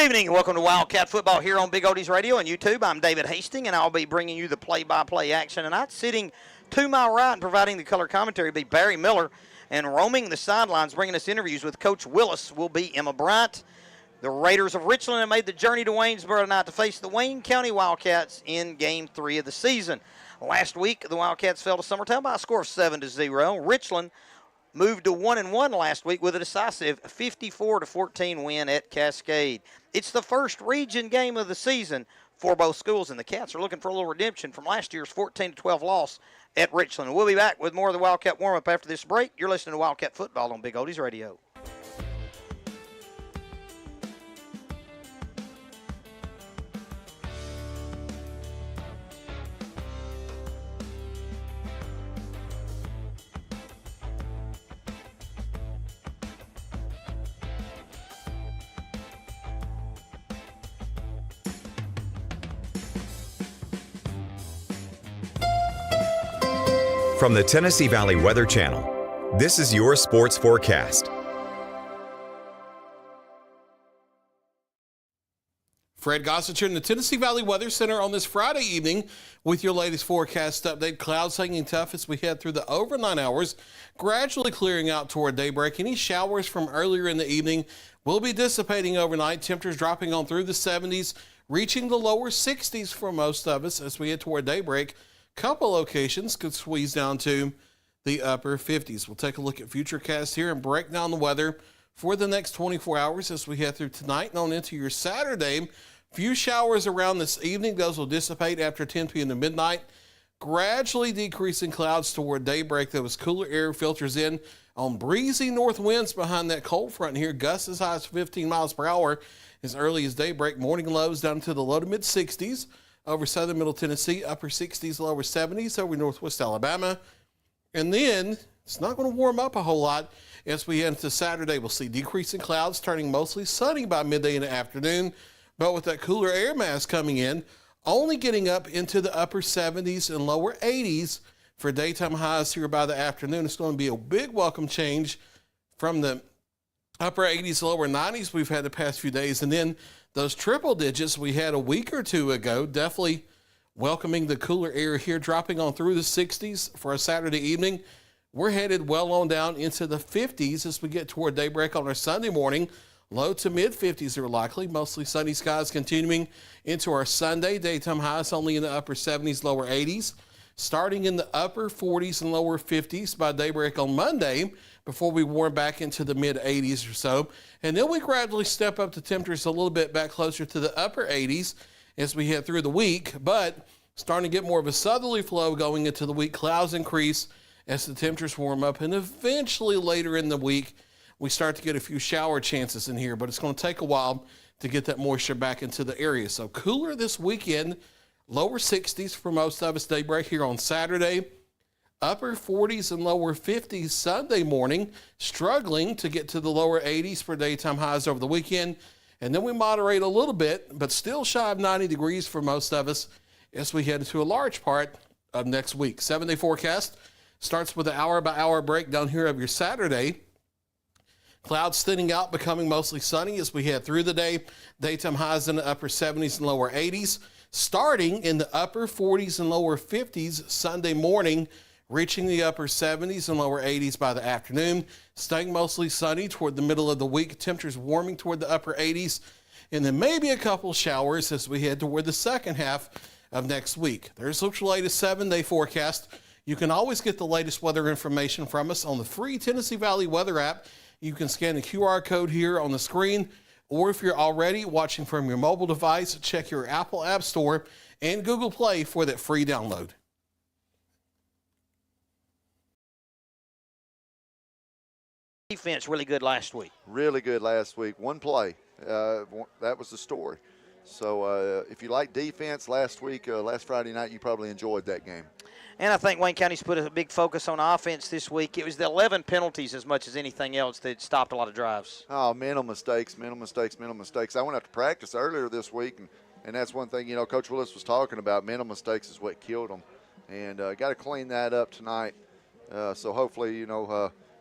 evening and welcome to Wildcat Football here on Big Oldies Radio and YouTube. I'm David Hastings and I'll be bringing you the play-by-play action tonight. Sitting to my right and providing the color commentary will be Barry Miller, and roaming the sidelines bringing us interviews with Coach Willis will be Emma Bryant. The Raiders of Richland have made the journey to Waynesboro tonight to face the Wayne County Wildcats in Game 3 of the season. Last week, the Wildcats fell to Summertown by a score of 7-0. Richland moved to 1-1 last week with a decisive 54-14 win at Cascade. It's the first region game of the season for both schools, and the Cats are looking for a little redemption from last year's 14-12 loss at Richland. We'll be back with more of the Wildcat warm-up after this break. You're listening to Wildcat Football on Big Oldies Radio. From the Tennessee Valley Weather Channel, this is your sports forecast. Fred Gossett in the Tennessee Valley Weather Center on this Friday evening with your latest forecast update. Clouds hanging tough as we head through the overnight hours, gradually clearing out toward daybreak. Any showers from earlier in the evening will be dissipating overnight. Temperatures dropping on through the 70s, reaching the lower 60s for most of us as we head toward daybreak. Couple locations could squeeze down to the upper 50s. We'll take a look at Futurecast here and break down the weather for the next 24 hours as we head through tonight and on into your Saturday. Few showers around this evening. Those will dissipate after 10 p.m. to midnight. Gradually decreasing clouds toward daybreak. There was cooler air filters in on breezy north winds behind that cold front here. Gusts as high as 15 miles per hour as early as daybreak. Morning lows down to the low to mid 60s. Over southern middle Tennessee, upper 60s, lower 70s over northwest Alabama. And then it's not going to warm up a whole lot as we head into Saturday. We'll see decreasing clouds turning mostly sunny by midday in the afternoon. But with that cooler air mass coming in, only getting up into the upper 70s and lower 80s for daytime highs here by the afternoon. It's going to be a big welcome change from the upper 80s, lower 90s we've had the past few days. And then those triple digits we had a week or two ago, definitely welcoming the cooler air here, dropping on through the 60s for a Saturday evening. We're headed well on down into the 50s as we get toward daybreak on our Sunday morning. Low to mid 50s are likely, mostly sunny skies continuing into our Sunday. Daytime highs only in the upper 70s, lower 80s. Starting in the upper 40s and lower 50s by daybreak on Monday before we warm back into the mid 80s or so. And then we gradually step up the temperatures a little bit back closer to the upper 80s as we head through the week, but starting to get more of a southerly flow going into the week. Clouds increase as the temperatures warm up, and eventually later in the week, we start to get a few shower chances in here, but it's going to take a while to get that moisture back into the area. So cooler this weekend. Lower 60s for most of us daybreak here on Saturday. Upper 40s and lower 50s Sunday morning. Struggling to get to the lower 80s for daytime highs over the weekend. And then we moderate a little bit, but still shy of 90 degrees for most of us as we head into a large part of next week. 7-day forecast starts with an hour-by-hour breakdown here of your Saturday. Clouds thinning out, becoming mostly sunny as we head through the day. Daytime highs in the upper 70s and lower 80s. Starting in the upper 40s and lower 50s Sunday morning, reaching the upper 70s and lower 80s by the afternoon. Staying mostly sunny toward the middle of the week. Temperatures warming toward the upper 80s. And then maybe a couple showers as we head toward the second half of next week. There's your latest 7-day forecast. You can always get the latest weather information from us on the free Tennessee Valley Weather app. You can scan the QR code here on the screen, or if you're already watching from your mobile device, check your Apple App Store and Google Play for that free download. Defense really good last week. Really good last week. One play. That was the story. So if you like defense last week, last Friday night, you probably enjoyed that game. And I think Wayne County's put a big focus on offense this week. It was the 11 penalties as much as anything else that stopped a lot of drives. Oh, mental mistakes. I went out to practice earlier this week, and that's one thing, Coach Willis was talking about. Mental mistakes is what killed them. And got to clean that up tonight. So hopefully,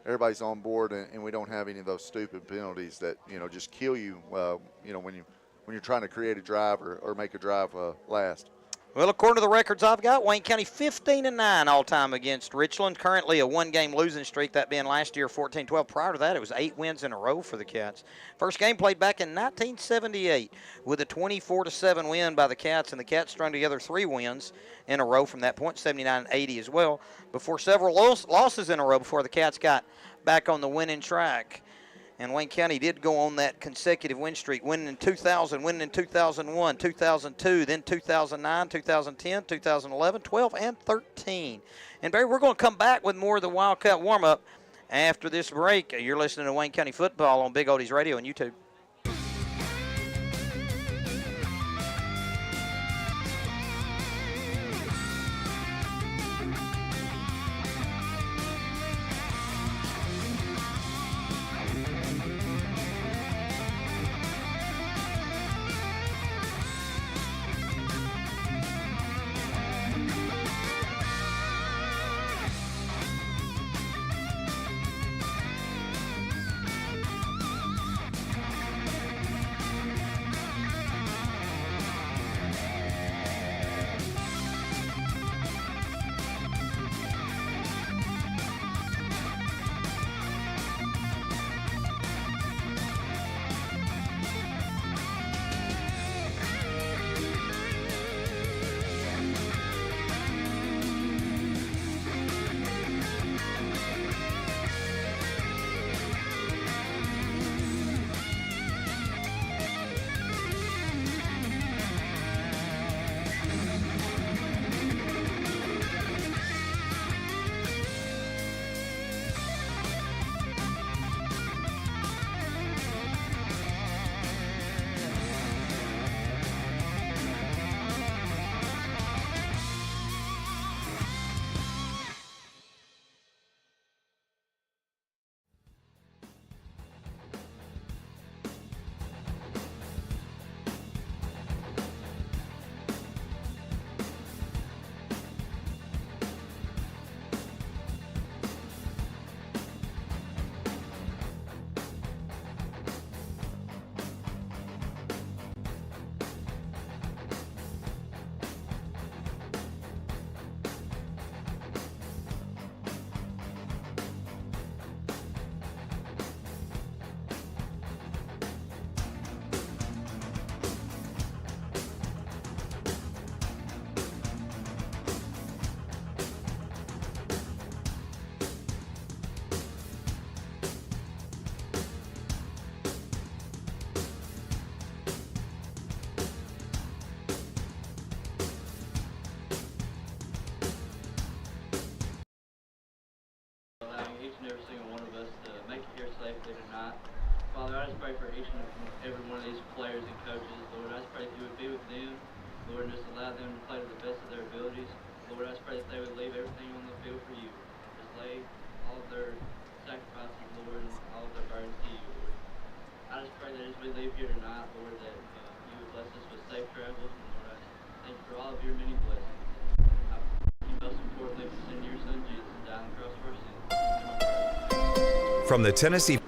everybody's on board and we don't have any of those stupid penalties that, just kill you, when when you're trying to create a drive or make a drive last. Well, according to the records I've got, Wayne County 15-9 all-time against Richland. Currently a one-game losing streak, that being last year 14-12. Prior to that, it was 8 wins in a row for the Cats. First game played back in 1978 with a 24-7 win by the Cats, and the Cats strung together 3 wins in a row from that point, 79-80 as well, before several losses in a row before the Cats got back on the winning track. And Wayne County did go on that consecutive win streak, winning in 2000, winning in 2001, 2002, then 2009, 2010, 2011, 12, and 13. And, Barry, we're going to come back with more of the Wildcat warm-up after this break. You're listening to Wayne County Football on Big Oldies Radio and YouTube. Each and every single one of us to make it here safely tonight. Father, I just pray for each and every one of these players and coaches. Lord, I just pray that you would be with them. Lord, and just allow them to play to the best of their abilities. Lord, I just pray that they would leave everything on the field for you. Just lay all of their sacrifices, Lord, and all of their burdens to you, Lord. I just pray that as we leave here tonight, Lord, that you would bless us with safe travels. And Lord, I thank you for all of your many blessings. I thank you most importantly for sending your son Jesus and dying on the cross for our sins. From the Tennessee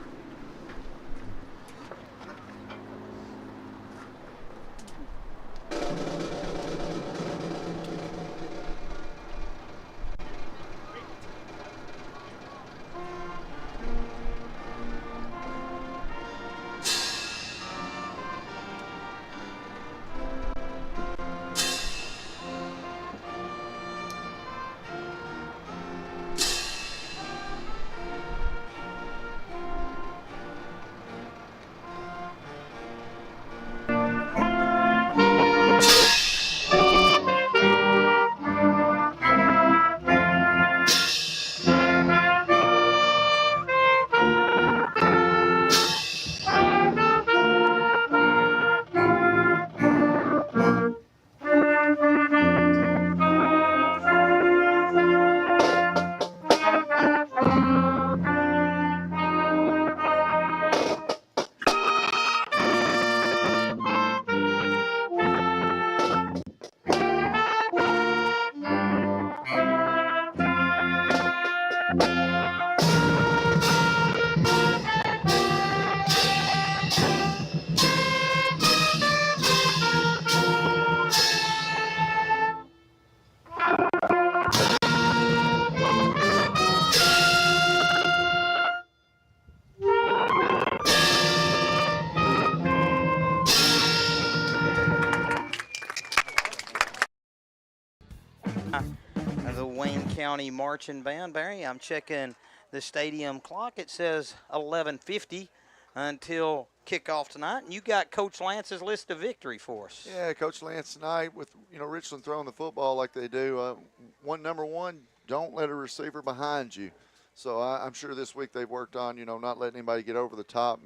County Marching Band. Barry, I'm checking the stadium clock. It says 11:50 until kickoff tonight. And you got Coach Lance's list of victory for us. Yeah, Coach Lance tonight with, Richland throwing the football like they do. Number one, don't let a receiver behind you. So I'm sure this week they've worked on, not letting anybody get over the top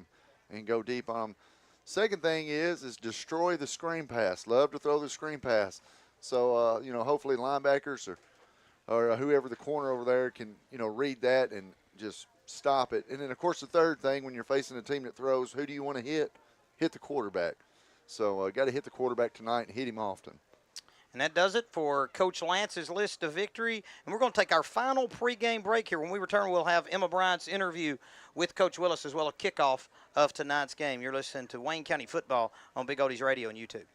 and go deep on them. Second thing is destroy the screen pass. Love to throw the screen pass. So, hopefully linebackers or whoever the corner over there can, read that and just stop it. And then, of course, the third thing, when you're facing a team that throws, who do you want to hit? Hit the quarterback. So got to hit the quarterback tonight and hit him often. And that does it for Coach Lance's list of victory. And we're going to take our final pregame break here. When we return, we'll have Emma Bryant's interview with Coach Willis as well as kickoff of tonight's game. You're listening to Wayne County Football on Big Oldies Radio and YouTube.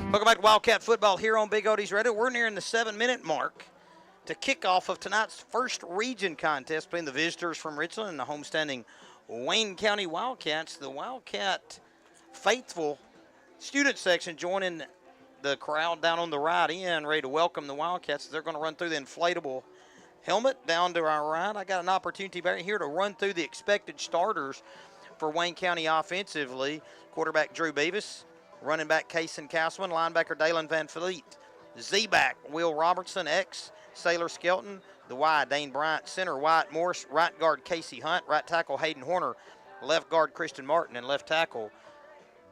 Welcome back to Wildcat Football here on Big Oldies Radio. We're nearing the 7-minute mark to kickoff of tonight's first region contest between the visitors from Richland and the homestanding Wayne County Wildcats. The Wildcat faithful student section joining the crowd down on the right end, ready to welcome the Wildcats. They're going to run through the inflatable helmet down to our right. I got an opportunity right here to run through the expected starters for Wayne County offensively. Quarterback Drew Beavis, running back Kason Castleman, linebacker Dalen Van Fleet, Z-back Will Robertson, X Sailor Skelton, the Y Dane Bryant, center Wyatt Morse, right guard Casey Hunt, right tackle Hayden Horner, left guard Christian Martin, and left tackle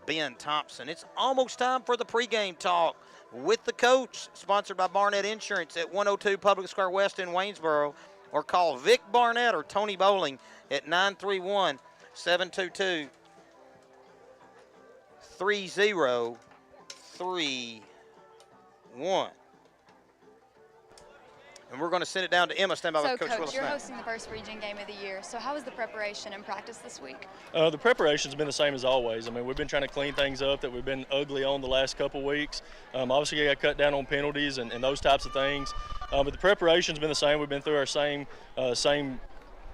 Ben Thompson. It's almost time for the pregame talk with the coach, sponsored by Barnett Insurance at 102 Public Square West in Waynesboro, or call Vic Barnett or Tony Bowling at 931-722-3031. And we're going to send it down to Emma. Stand by So, with Coach Willis. you're hosting the first region game of the year. So how was the preparation and practice this week? The preparation's been the same as always. I mean, we've been trying to clean things up that we've been ugly on the last couple weeks. Obviously, we got cut down on penalties and those types of things. But the preparation's been the same. We've been through our same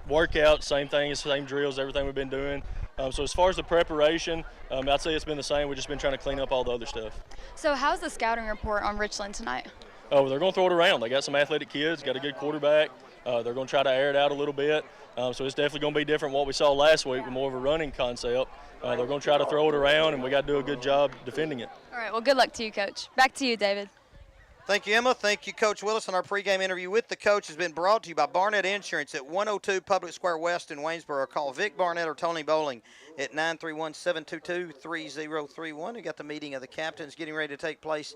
workouts, same things, same drills, everything we've been doing. So as far as the preparation, I'd say it's been the same. We've just been trying to clean up all the other stuff. So how's the scouting report on Richland tonight? Oh, they're going to throw it around. They got some athletic kids, got a good quarterback. They're going to try to air it out a little bit. So it's definitely going to be different from what we saw last week with more of a running concept. They're going to try to throw it around, and we got to do a good job defending it. All right, well, good luck to you, Coach. Back to you, David. Thank you, Emma. Thank you, Coach Willis. And our pregame interview with the coach has been brought to you by Barnett Insurance at 102 Public Square West in Waynesboro. Call Vic Barnett or Tony Bowling at 931-722-3031. We got the meeting of the captains getting ready to take place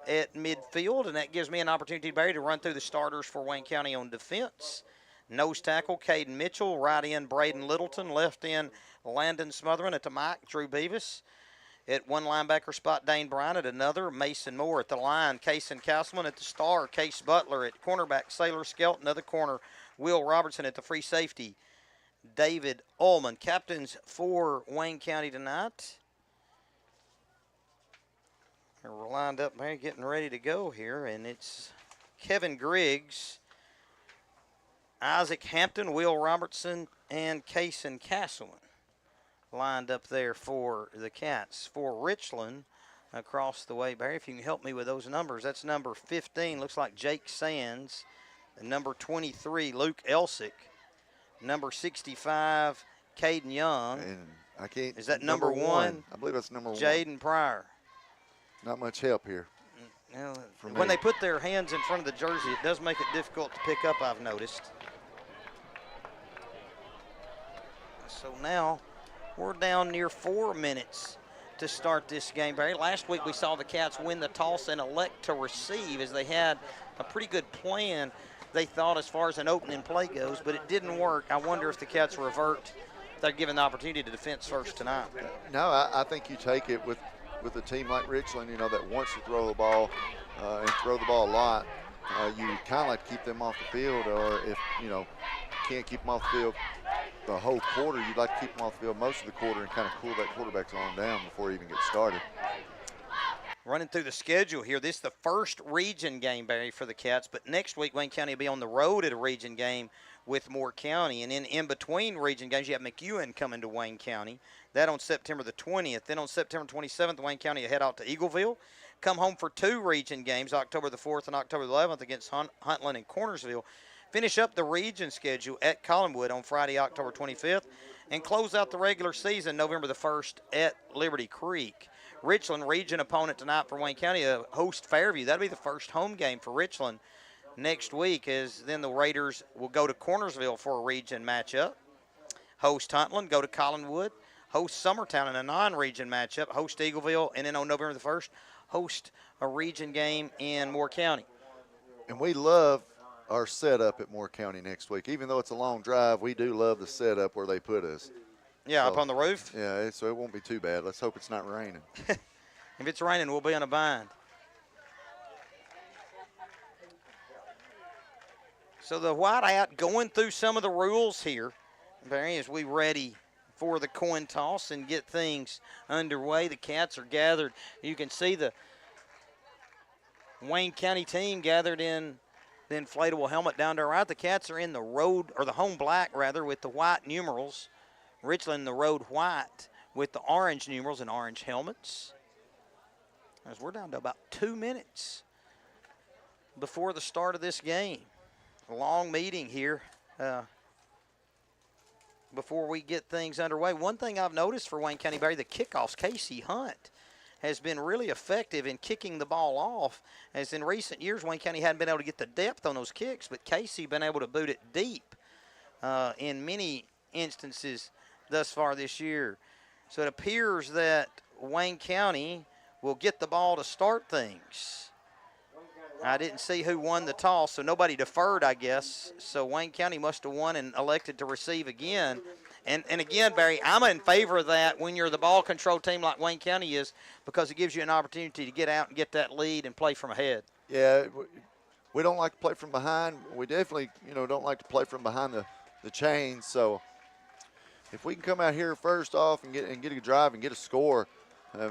at midfield, and that gives me an opportunity, Barry, to run through the starters for Wayne County on defense. Nose tackle, Caden Mitchell. Right end, Braden Littleton. Left end, Landon Smothering. At the mic, Drew Beavis. At one linebacker spot, Dane Bryant. At another, Mason Moore. At the line, Kason Castleman. At the star, Case Butler. At cornerback, Sailor Skelton. Other corner, Will Robertson. At the free safety, David Ullman. Captains for Wayne County tonight. We're lined up there, getting ready to go here, and it's Kevin Griggs, Isaac Hampton, Will Robertson, and Kason Castleman lined up there for the Cats. For Richland, across the way, Barry, if you can help me with those numbers, that's number 15, looks like Jake Sands, and number 23, Luke Elsick, number 65, Caden Young. And I can't. Is that number one? I believe that's number one. Jaden Pryor. Not much help here. Now, when they put their hands in front of the jersey, it does make it difficult to pick up, I've noticed. So now we're down near 4 minutes to start this game, Barry. Last week we saw the Cats win the toss and elect to receive, as they had a pretty good plan, they thought, as far as an opening play goes, but it didn't work. I wonder if the Cats revert. They're given the opportunity to defense first tonight. No, I think you take it with a team like Richland, that wants to throw the ball and throw the ball a lot. You kind of like to keep them off the field, or if, can't keep them off the field the whole quarter, you'd like to keep them off the field most of the quarter and kind of cool that quarterback's on down before he even gets started. Running through the schedule here, this is the first region game, Barry, for the Cats, but next week Wayne County will be on the road at a region game with Moore County, and then in between region games, you have McEwen coming to Wayne County. That on September the 20th. Then on September 27th, Wayne County will head out to Eagleville. Come home for 2 region games, October the 4th and October the 11th against Huntland and Cornersville. Finish up the region schedule at Collinwood on Friday, October 25th, and close out the regular season November the 1st at Liberty Creek. Richland, region opponent tonight for Wayne County, host Fairview. That'll be the first home game for Richland next week, as then the Raiders will go to Cornersville for a region matchup. Host Huntland, go to Collinwood. Host Summertown in a non-region matchup. Host Eagleville, and then on November the 1st, host a region game in Moore County. And we love our setup at Moore County next week. Even though it's a long drive, we do love the setup where they put us. Yeah, so, up on the roof? Yeah, so it won't be too bad. Let's hope it's not raining. If it's raining, we'll be in a bind. So the whiteout going through some of the rules here, Barry, as we ready for the coin toss and get things underway. The Cats are gathered. You can see the Wayne County team gathered in the inflatable helmet down to our right. The Cats are in the road, or the home black rather, with the white numerals. Richland the road white with the orange numerals and orange helmets. As we're down to about 2 minutes before the start of this game. long meeting here before we get things underway. One thing I've noticed for Wayne County, Barry, the kickoffs, Casey Hunt has been really effective in kicking the ball off, as in recent years Wayne County hadn't been able to get the depth on those kicks, but Casey been able to boot it deep in many instances thus far this year. So it appears that Wayne County will get the ball to start things. I didn't see who won the toss, so nobody deferred, I guess. So Wayne County must have won and elected to receive again. And again, Barry, I'm in favor of that when you're the ball control team like Wayne County is, because it gives you an opportunity to get out and get that lead and play from ahead. Yeah, we don't like to play from behind. We definitely, don't like to play from behind the chains. So if we can come out here first off and get a drive and get a score,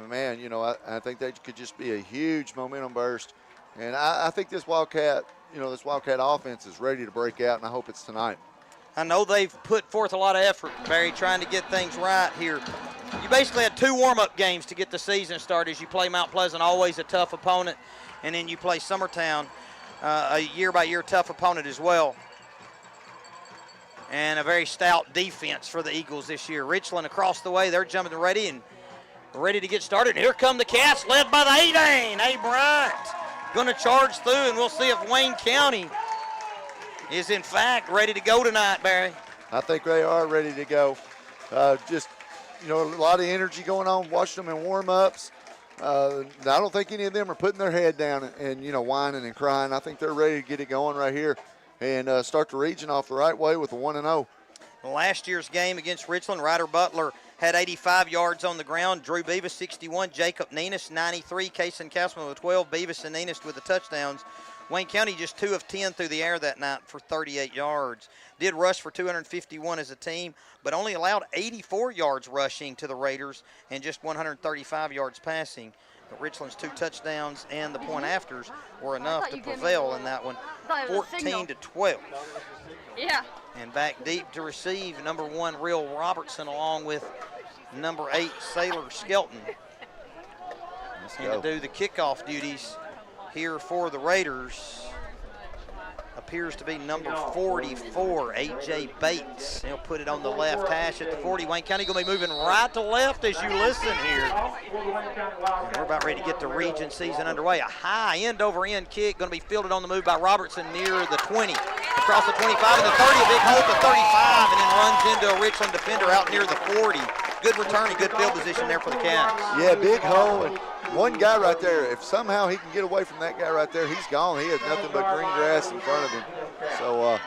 man, I think that could just be a huge momentum burst. And I think this Wildcat offense is ready to break out, and I hope it's tonight. I know they've put forth a lot of effort, Barry, trying to get things right here. You basically had 2 warm-up games to get the season started. You play Mount Pleasant, always a tough opponent, and then you play Summertown, a year-by-year tough opponent as well. And a very stout defense for the Eagles this year. Richland across the way, they're jumping ready to get started. And here come the Cats, led by the A-Dane, A. Bryant. Going to charge through, and we'll see if Wayne County is in fact ready to go tonight, Barry. I think they are ready to go. Just, a lot of energy going on, watching them in warm-ups. I don't think any of them are putting their head down and whining and crying. I think they're ready to get it going right here and start the region off the right way with a 1-0. Last year's game against Richland, Ryder Butler had 85 yards on the ground. Drew Beavis, 61. Jacob Nenis, 93. Kason Castleman with 12. Beavis and Nenis with the touchdowns. Wayne County just 2 of 10 through the air that night for 38 yards. Did rush for 251 as a team, but only allowed 84 yards rushing to the Raiders and just 135 yards passing. But Richland's 2 touchdowns and the point afters were enough to prevail in that one, 14-12. Yeah. And back deep to receive, number 1, Real Robertson, along with number 8, Sailor Skelton. And to do the kickoff duties here for the Raiders appears to be number 44, A.J. Bates. He'll put it on the left hash at the 40. Wayne County going to be moving right to left as you listen here. And we're about ready to get the region season underway. A high end-over-end kick going to be fielded on the move by Robertson near the 20. Across the 25 and the 30, a big hole at the 35, and then runs into a Richland defender out near the 40. Good return and good field position there for the Cats. Yeah, big hole, and one guy right there, if somehow he can get away from that guy right there, he's gone. He has nothing but green grass in front of him. So,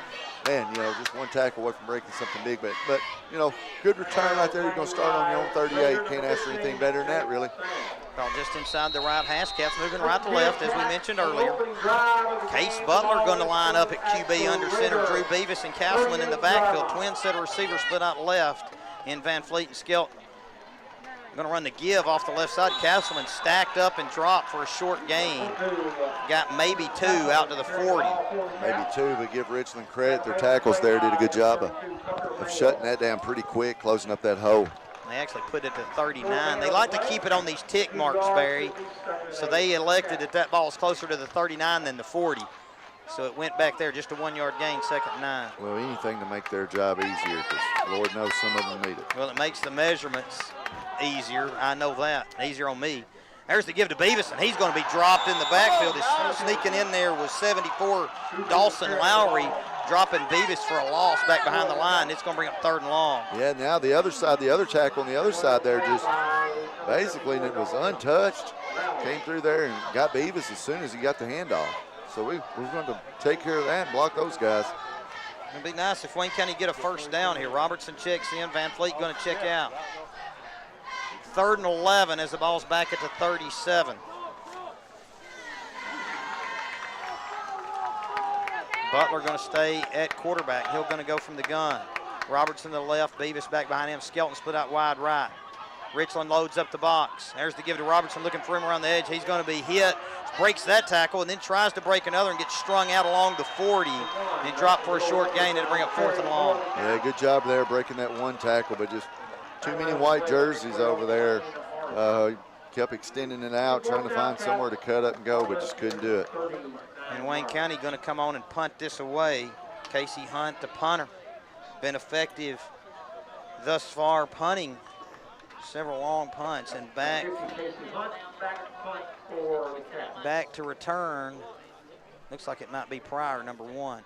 man, just one tackle away from breaking something big. But good return right there. You're going to start on your own 38. Can't ask for anything better than that, really. Well, just inside the right hash, Cats moving right to left, as we mentioned earlier. Case Butler going to line up at QB under center. Drew Beavis and Castleman in the backfield. Twin set of receivers split out left in Van Fleet and Skelton. Going to run the give off the left side. Castleman stacked up and dropped for a short gain. Got maybe 2 out to the 40. Maybe 2, but give Richland credit. Their tackles there did a good job of shutting that down pretty quick, closing up that hole. They actually put it to 39. They like to keep it on these tick marks, Barry. So they elected that ball is closer to the 39 than the 40. So it went back there, just a 1-yard gain, 2nd and 9. Well, anything to make their job easier, because Lord knows some of them need it. Well, it makes the measurements easier. I know that. Easier on me. There's the give to Beavis, and he's going to be dropped in the backfield. Sneaking in there was 74 Dawson Lowry, dropping Beavis for a loss back behind the line. It's going to bring up 3rd and long. Yeah, now the other side, the other tackle on the other side there just basically, it was untouched. Came through there and got Beavis as soon as he got the handoff. So we're going to take care of that and block those guys. It'd be nice if Wayne County get a 1st down here. Robertson checks in. Van Fleet going to check out. 3rd and 11 as the ball's back at the 37. Butler going to stay at quarterback. He'll going to go from the gun. Robertson to the left. Beavis back behind him. Skelton split out wide right. Richland loads up the box. There's the give to Robertson, looking for him around the edge. He's going to be hit. Breaks that tackle and then tries to break another and gets strung out along the 40 and dropped for a short gain. It'll bring up 4th and long. Yeah, good job there breaking that one tackle, but just too many white jerseys over there. kept extending it out, trying to find somewhere to cut up and go, but just couldn't do it. And Wayne County going to come on and punt this away. Casey Hunt, the punter, been effective thus far, punting several long punts. And back to return. Looks like it might be Pryor, number 1.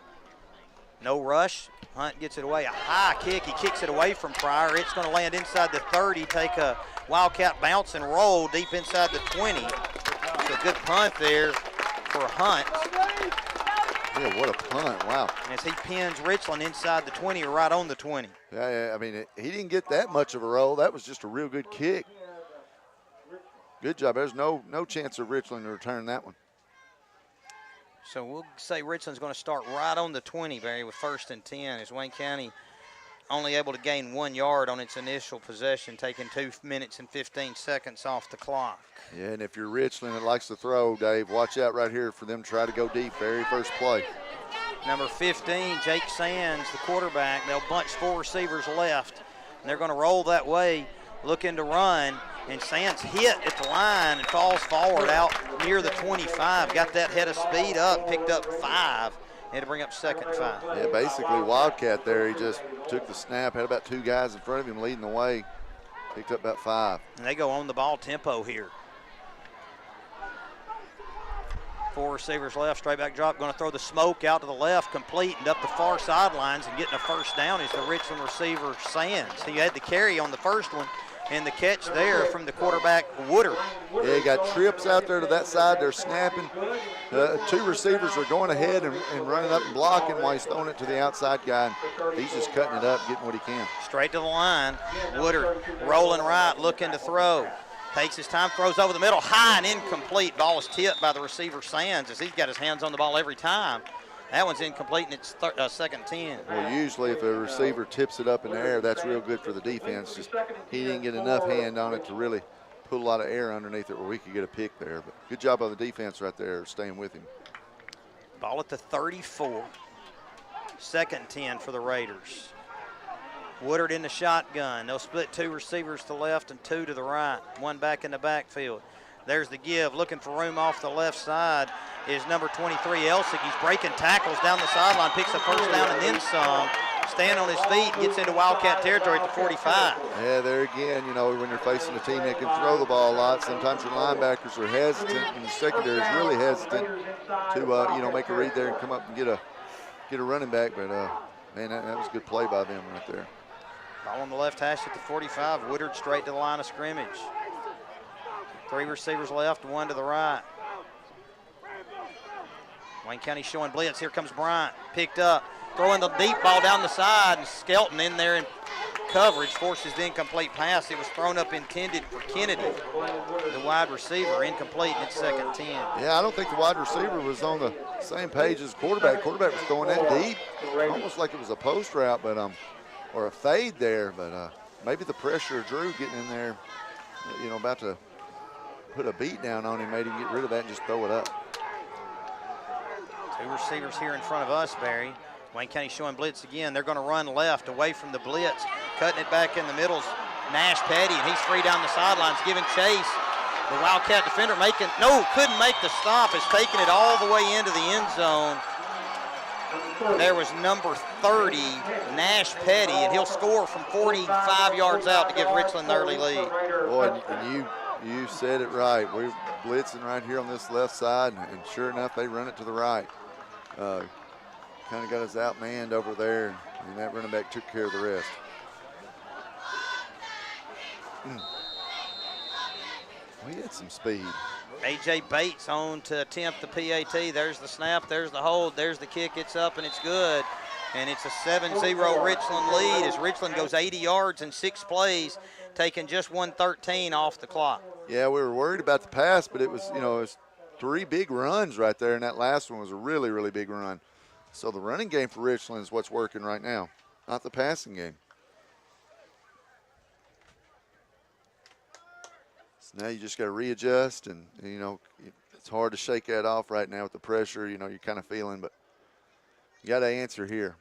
No rush. Hunt gets it away. A high kick. He kicks it away from Pryor. It's going to land inside the 30, take a Wildcat bounce and roll deep inside the 20. It's a good punt there for Hunt. Yeah, what a punt. Wow. As he pins Richland inside the 20 or right on the 20. Yeah, I mean, he didn't get that much of a roll. That was just a real good kick. Good job. There's no chance of Richland to return that one. So we'll say Richland's going to start right on the 20, Barry, with 1st and 10, as Wayne County only able to gain 1 yard on its initial possession, taking 2 minutes and 15 seconds off the clock. Yeah, and if you're Richland that likes to throw, Dave, watch out right here for them to try to go deep very first play. Number 15, Jake Sands, the quarterback. They'll bunch 4 receivers left, and they're going to roll that way, looking to run. And Sands hit at the line and falls forward out near the 25. Got that head of speed up, picked up 5. Had to bring up 2nd 5. Yeah, basically Wildcat there. He just took the snap, had about 2 guys in front of him leading the way. Picked up about 5. And they go on the ball tempo here. 4 receivers left, straight back drop. Going to throw the smoke out to the left, complete, and up the far sidelines, and getting a 1st down is the Richland receiver, Sands. He had the carry on the first one. And the catch there from the quarterback, Woodard. Yeah, he got trips out there to that side. They're snapping. 2 receivers are going ahead and running up and blocking while he's throwing it to the outside guy. And he's just cutting it up, getting what he can. Straight to the line. Woodard rolling right, looking to throw. Takes his time, throws over the middle, high and incomplete. Ball is tipped by the receiver, Sands, as he's got his hands on the ball every time. That one's incomplete, and it's 2nd 10. Well, usually if a receiver tips it up in the air, that's real good for the defense. Just he didn't get enough hand on it to really put a lot of air underneath it where we could get a pick there. But good job on the defense right there, staying with him. Ball at the 34. 2nd 10 for the Raiders. Woodard in the shotgun. They'll split 2 receivers to the left and 2 to the right. 1 back in the backfield. There's the give, looking for room off the left side is number 23, Elsig. He's breaking tackles down the sideline, picks a 1st down and then some. Staying on his feet, gets into Wildcat territory at the 45. Yeah, there again, you know, when you're facing a team that can throw the ball a lot, sometimes your linebackers are hesitant and the secondary is really hesitant to, you know, make a read there and come up and get a running back. But, man, that was a good play by them right there. Ball on the left hash at the 45. Woodard straight to the line of scrimmage. 3 receivers left, 1 to the right. Wayne County showing blitz. Here comes Bryant. Picked up. Throwing the deep ball down the side, and Skelton in there in coverage forces the incomplete pass. It was thrown up intended for Kennedy, the wide receiver. Incomplete, and it's 2nd 10. Yeah, I don't think the wide receiver was on the same page as quarterback. Quarterback was throwing that deep, almost like it was a post route, but or a fade there. But maybe the pressure of Drew getting in there, you know, about to put a beat down on him, made him get rid of that and just throw it up. 2 receivers here in front of us, Barry. Wayne County showing blitz again. They're going to run left away from the blitz. Cutting it back in the middle is Nash Petty, and he's free down the sidelines, giving chase. The Wildcat defender couldn't make the stop. Is taking it all the way into the end zone. There was number 30, Nash Petty, and he'll score from 45 yards out to give Richland the early lead. Boy, and you said it right. We're blitzing right here on this left side, and sure enough, they run it to the right. Kind of got us outmanned over there, and that running back took care of the rest. We had some speed. A.J. Bates on to attempt the PAT. There's the snap, there's the hold, there's the kick. It's up, and it's good. And it's a 7-0 Richland lead as Richland goes 80 yards in 6 plays, taking just 1:13 off the clock. Yeah, we were worried about the pass, but it was, you know, it was 3 big runs right there, and that last one was a really, really big run. So the running game for Richland is what's working right now, not the passing game. So now you just got to readjust, and, you know, it's hard to shake that off right now with the pressure, you know, you're kind of feeling, but you got to answer here.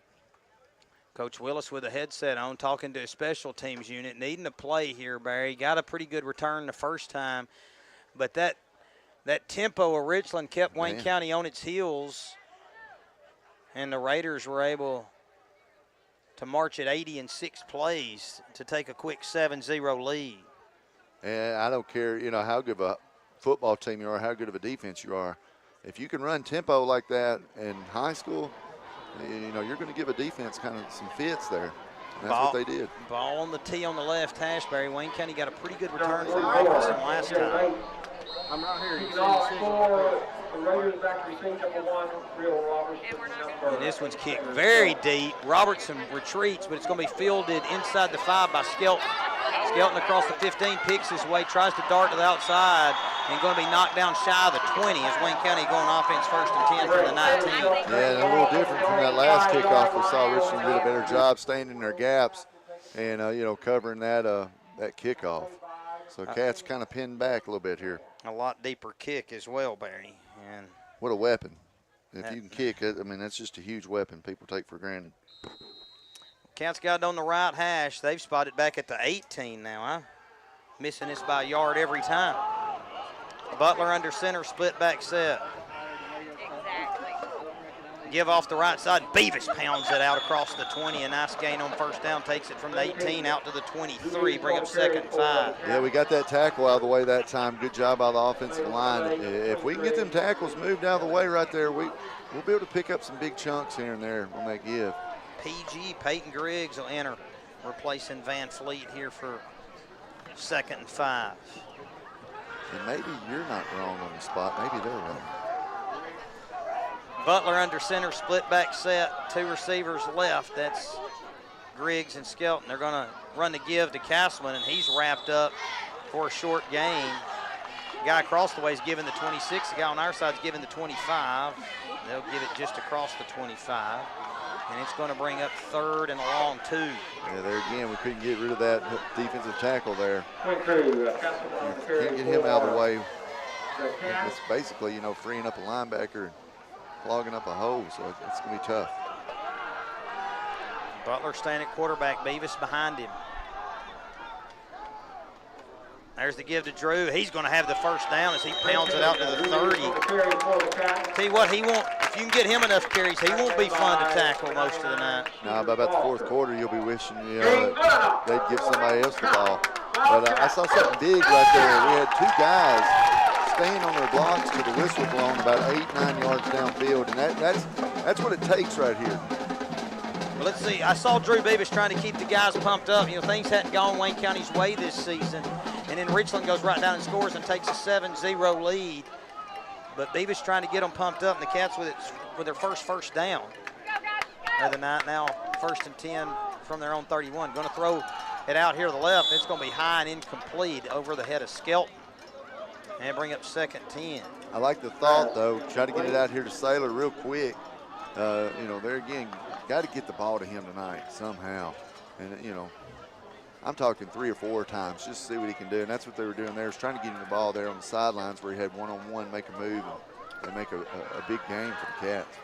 Coach Willis with a headset on, talking to his special teams unit, needing to play here, Barry. Got a pretty good return the first time. But that tempo of Richland kept Wayne County on its heels, and the Raiders were able to march at 80 in 6 plays to take a quick 7-0 lead. And I don't care, how good of a football team you are, how good of a defense you are. If you can run tempo like that in high school, you're going to give a defense kind of some fits there. And that's what they did. Ball on the tee on the left hash, Barry. Wayne County got a pretty good return from Robinson last time. I'm right here. And this one's kicked very deep. Robertson retreats, but it's going to be fielded inside the 5 by Skelton. Skelton across the 15, picks his way, tries to dart to the outside, and going to be knocked down shy of the 20 as Wayne County going offense 1st and 10 from the 19. Yeah, and a little different from that last kickoff. We saw Richland did a better job staying in their gaps and, covering that kickoff. So Cats kind of pinned back a little bit here. A lot deeper kick as well, Barry. And what a weapon. If you can kick it, that's just a huge weapon people take for granted. Cats got it on the right hash. They've spotted back at the 18 now, huh? Missing this by a yard every time. Butler under center, split back set. Give off the right side. Beavis pounds it out across the 20. A nice gain on first down. Takes it from the 18 out to the 23. Bring up 2nd and 5. Yeah, we got that tackle out of the way that time. Good job by the offensive line. If we can get them tackles moved out of the way right there, we'll be able to pick up some big chunks here and there when they give. PG, Peyton Griggs will enter, replacing Van Fleet here for 2nd and 5. And maybe you're not wrong on the spot. Maybe they're wrong. Butler under center, split back set, 2 receivers left. That's Griggs and Skelton. They're going to run the give to Castleman, and he's wrapped up for a short gain. The guy across the way is giving the 26. The guy on our side is giving the 25. They'll give it just across the 25. And it's going to bring up 3rd and a long 2. Yeah, there again, we couldn't get rid of that defensive tackle there. You can't get him out of the way. It's basically, freeing up a linebacker and clogging up a hole, so it's going to be tough. Butler staying at quarterback, Beavis behind him. There's the give to Drew. He's going to have the first down as he pounds it out to the 30. Tell you what, if you can get him enough carries, he won't be fun to tackle most of the night. No, by about the 4th quarter, you'll be wishing they'd give somebody else the ball. But I saw something big right there. We had 2 guys staying on their blocks to the whistle blown about 8-9 yards downfield, and that's what it takes right here. Well, let's see. I saw Drew Beavis trying to keep the guys pumped up. Things hadn't gone Wayne County's way this season. And then Richland goes right down and scores and takes a 7-0 lead. But Beavis trying to get them pumped up, and the Cats with their first down of the night. Now 1st and 10 from their own 31. Going to throw it out here to the left. It's going to be high and incomplete over the head of Skelton. And bring up 2nd and 10. I like the thought, though. Try to get it out here to Saylor real quick. There again, got to get the ball to him tonight somehow. And, I'm talking 3 or 4 times just to see what he can do. And that's what they were doing there, is trying to get him the ball there on the sidelines where he had one-on-one, make a move, and make a big game for the Cats.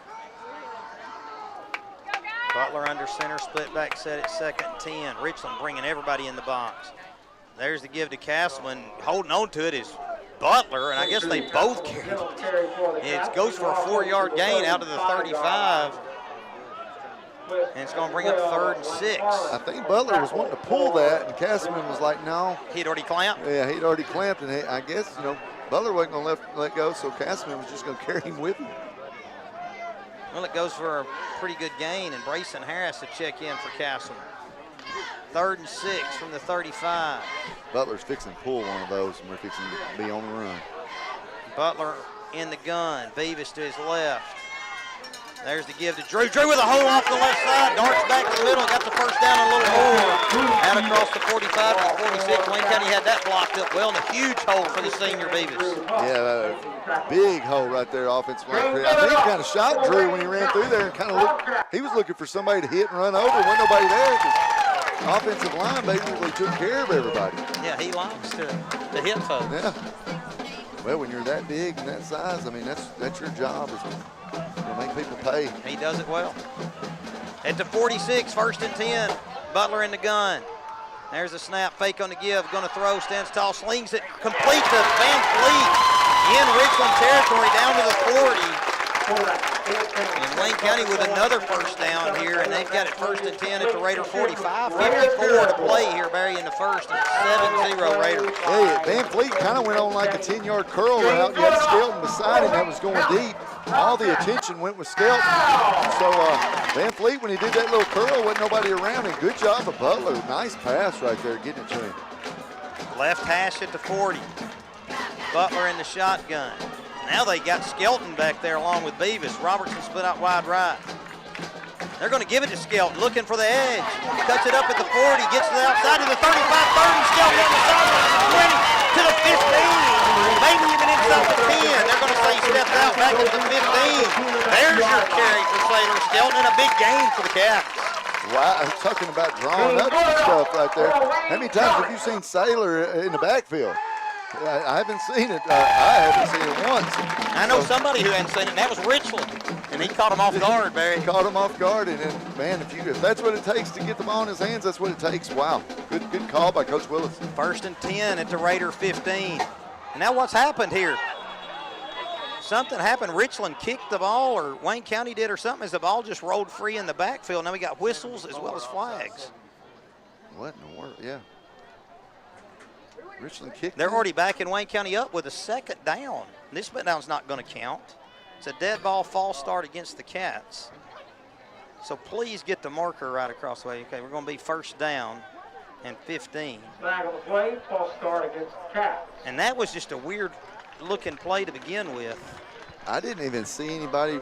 Butler under center, split back set at 2nd and 10. Richland bringing everybody in the box. There's the give to Castleman. Holding on to it is Butler, and I guess they both carried it. It goes for a 4-yard gain out of the 35. And it's going to bring up 3rd and 6. I think Butler was wanting to pull that, and Castleman was like, no. He'd already clamped? Yeah, he'd already clamped, and I guess, Butler wasn't going to let go, so Castleman was just going to carry him with him. Well, it goes for a pretty good gain, and Brayson Harris to check in for Castleman. 3rd and 6 from the 35. Butler's fixing to pull one of those, and we're fixing to be on the run. Butler in the gun. Beavis to his left. There's the give to Drew. Drew with a hole off the left side. Darts back to the middle. Got the first down a little more. Out across the 45 to the 46. Wayne County had that blocked up well, and a huge hole for the senior Beavis. Yeah, big hole right there, offensive line. I think he kind of shot Drew when he ran through there and kind of looked. He was looking for somebody to hit and run over. Wasn't nobody there because offensive line basically took care of everybody. Yeah, he likes to hit folks. Yeah. Well, when you're that big and that size, that's your job is to make people pay. He does it well. At the 46, 1st and 10. Butler in the gun. There's a snap, fake on the give, going to throw, stands tall, slings it, complete to Van Fleet in Richland territory down to the 40. And Wayne County with another first down here, and they've got it 1st and 10 at the Raider 45. 54 to play here, Barry, in the first, and 7-0 Raiders. Hey, Van Fleet kind of went on like a 10-yard curl route. You had Skelton beside him that was going deep. All the attention went with Skelton. So Van Fleet, when he did that little curl, wasn't nobody around him. Good job of Butler. Nice pass right there, getting it to him. Left hash at the 40. Butler in the shotgun. Now they got Skelton back there along with Beavis. Robertson split out wide right. They're going to give it to Skelton, looking for the edge. Cuts it up at the 40, gets to the outside to the 35, 30. Skelton on the sideline, 20 to the 15. Maybe even inside the 10. They're going to say he stepped out back at the 15. There's your carry for Sailor Skelton, and a big gain for the Cats. Wow, I'm talking about drawing up some stuff right there. How many times have you seen Sailor in the backfield? I haven't seen it. I haven't seen it once. I know somebody who hadn't seen it, and that was Richland. And he caught him off guard, Barry. He caught him off guard, and then, man, if that's what it takes to get the ball in his hands, that's what it takes. Wow, good call by Coach Willis. 1st and 10 at the Raider 15. And now what's happened here? Something happened. Richland kicked the ball, or Wayne County did, or something, as the ball just rolled free in the backfield. Now we got whistles as well as flags. What in the world? Yeah. Richland kicked. They're already backing Wayne County up with a 2nd down. This down's not going to count. It's a dead ball false start against the Cats. So please get the marker right across the way. Okay, we're going to be 1st down and 15. Flag on the play, false start against the Cats. And that was just a weird looking play to begin with. I didn't even see anybody.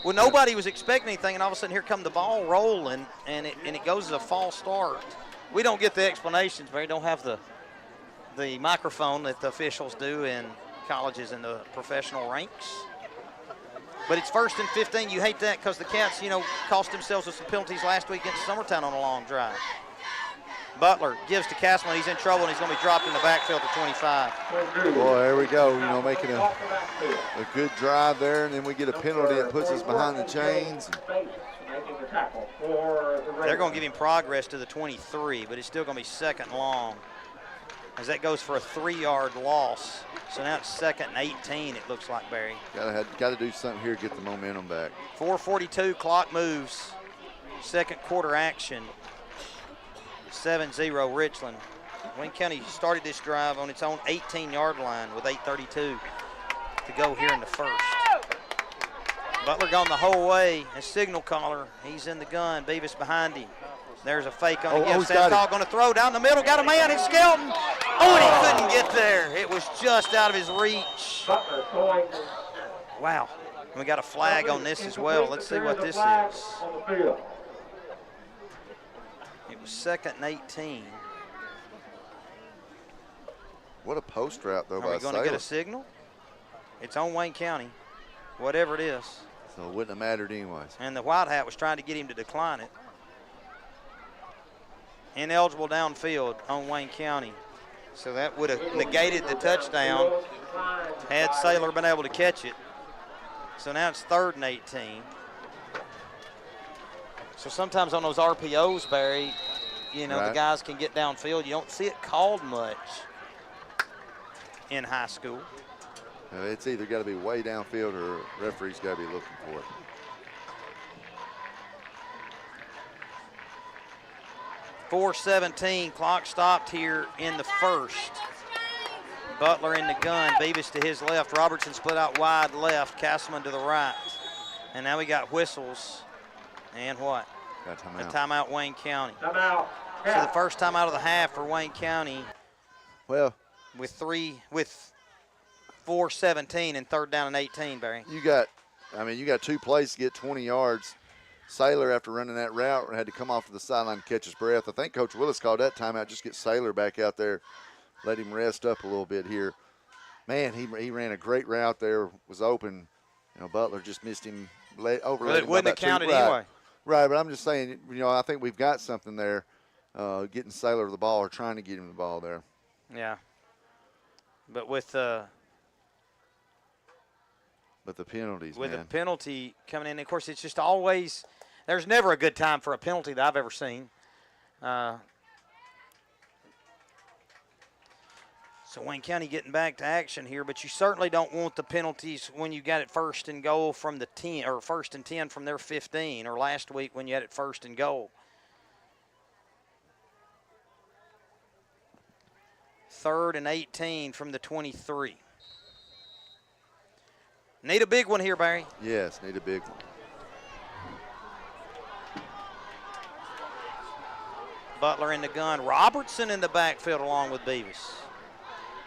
Well, nobody was expecting anything, and all of a sudden here come the ball rolling, and it goes as a false start. We don't get the explanations, Barry. Don't have the microphone that the officials do in colleges and the professional ranks. But it's 1st and 15. You hate that because the Cats, cost themselves with some penalties last week against Summertown on a long drive. Butler gives to Castleman. He's in trouble, and he's going to be dropped in the backfield to 25. Boy, there we go. Making a good drive there, and then we get a penalty that puts us behind the chains. They're going to give him progress to the 23, but it's still going to be 2nd and long, as that goes for a 3-yard loss. So now it's 2nd and 18, it looks like, Barry. Got to do something here to get the momentum back. 4:42, clock moves. 2nd quarter action. 7-0 Richland. Wayne County started this drive on its own 18-yard line with 8:32 to go here in the 1st. Butler gone the whole way. A signal caller. He's in the gun. Beavis behind him. There's a fake on the give. Santal going to throw down the middle. Got a man. It's Skelton. Oh, and he couldn't get there. It was just out of his reach. Wow. And we got a flag on this as well. Let's see what this is. It was 2nd and 18. What a post route, though, by Are we going to get a signal? It's on Wayne County, whatever it is. So it wouldn't have mattered anyways. And the white hat was trying to get him to decline it. Ineligible downfield on Wayne County. So that would have negated the touchdown had Sailor been able to catch it. So now it's 3rd and 18. So sometimes on those RPOs, Barry, the guys can get downfield. You don't see it called much in high school. It's either got to be way downfield or referee's got to be looking for it. .417, clock stopped here in the 1st. Butler in the gun, Beavis to his left. Robertson split out wide left, Castleman to the right. And now we got whistles. And what? Got timeout. A timeout, Wayne County. Timeout. So the first time out of the half for Wayne County. Well, with 4:17 and 3rd down and 18, Barry. You got 2 plays to get 20 yards. Sailor, after running that route, had to come off to the sideline to catch his breath. I think Coach Willis called that timeout, just get Sailor back out there, let him rest up a little bit here. Man, he ran a great route there, was open. Butler just missed him, overlaid it wouldn't have counted anyway. Right, but I'm just saying, I think we've got something there, getting Sailor the ball or trying to get him the ball there. Yeah. But with But the penalties, with man. a penalty coming in, of course, it's just always – there's never a good time for a penalty that I've ever seen. So Wayne County getting back to action here, but you certainly don't want the penalties when you got it 1st and goal from the 10, or 1st and 10 from their 15, or last week when you had it 1st and goal. 3rd and 18 from the 23. Need a big one here, Barry. Yes, need a big one. Butler in the gun. Robertson in the backfield along with Beavis.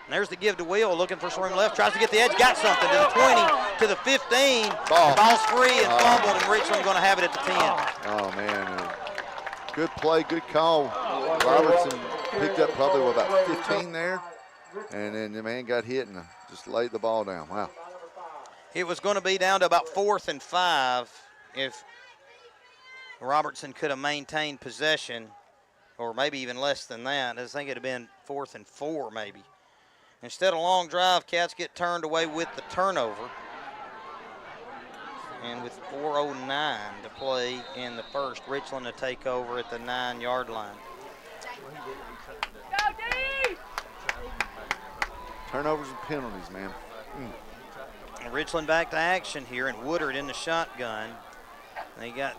And there's the give to Will, looking for some room left. Tries to get the edge, got something to the 20, to the 15. The ball's free and fumbled, and Richland going to have it at the 10. Oh, man. Good play, good call. Robertson picked up probably about 15 there, and then the man got hit and just laid the ball down. Wow. It was going to be down to about 4th and 5 if Robertson could have maintained possession, or maybe even less than that. I think it would have been 4th and 4 maybe. Instead of long drive, Cats get turned away with the turnover. And with 4:09 to play in the first, Richland to take over at the 9-yard line. Turnovers and penalties, man. And Richland back to action here, and Woodard in the shotgun. They got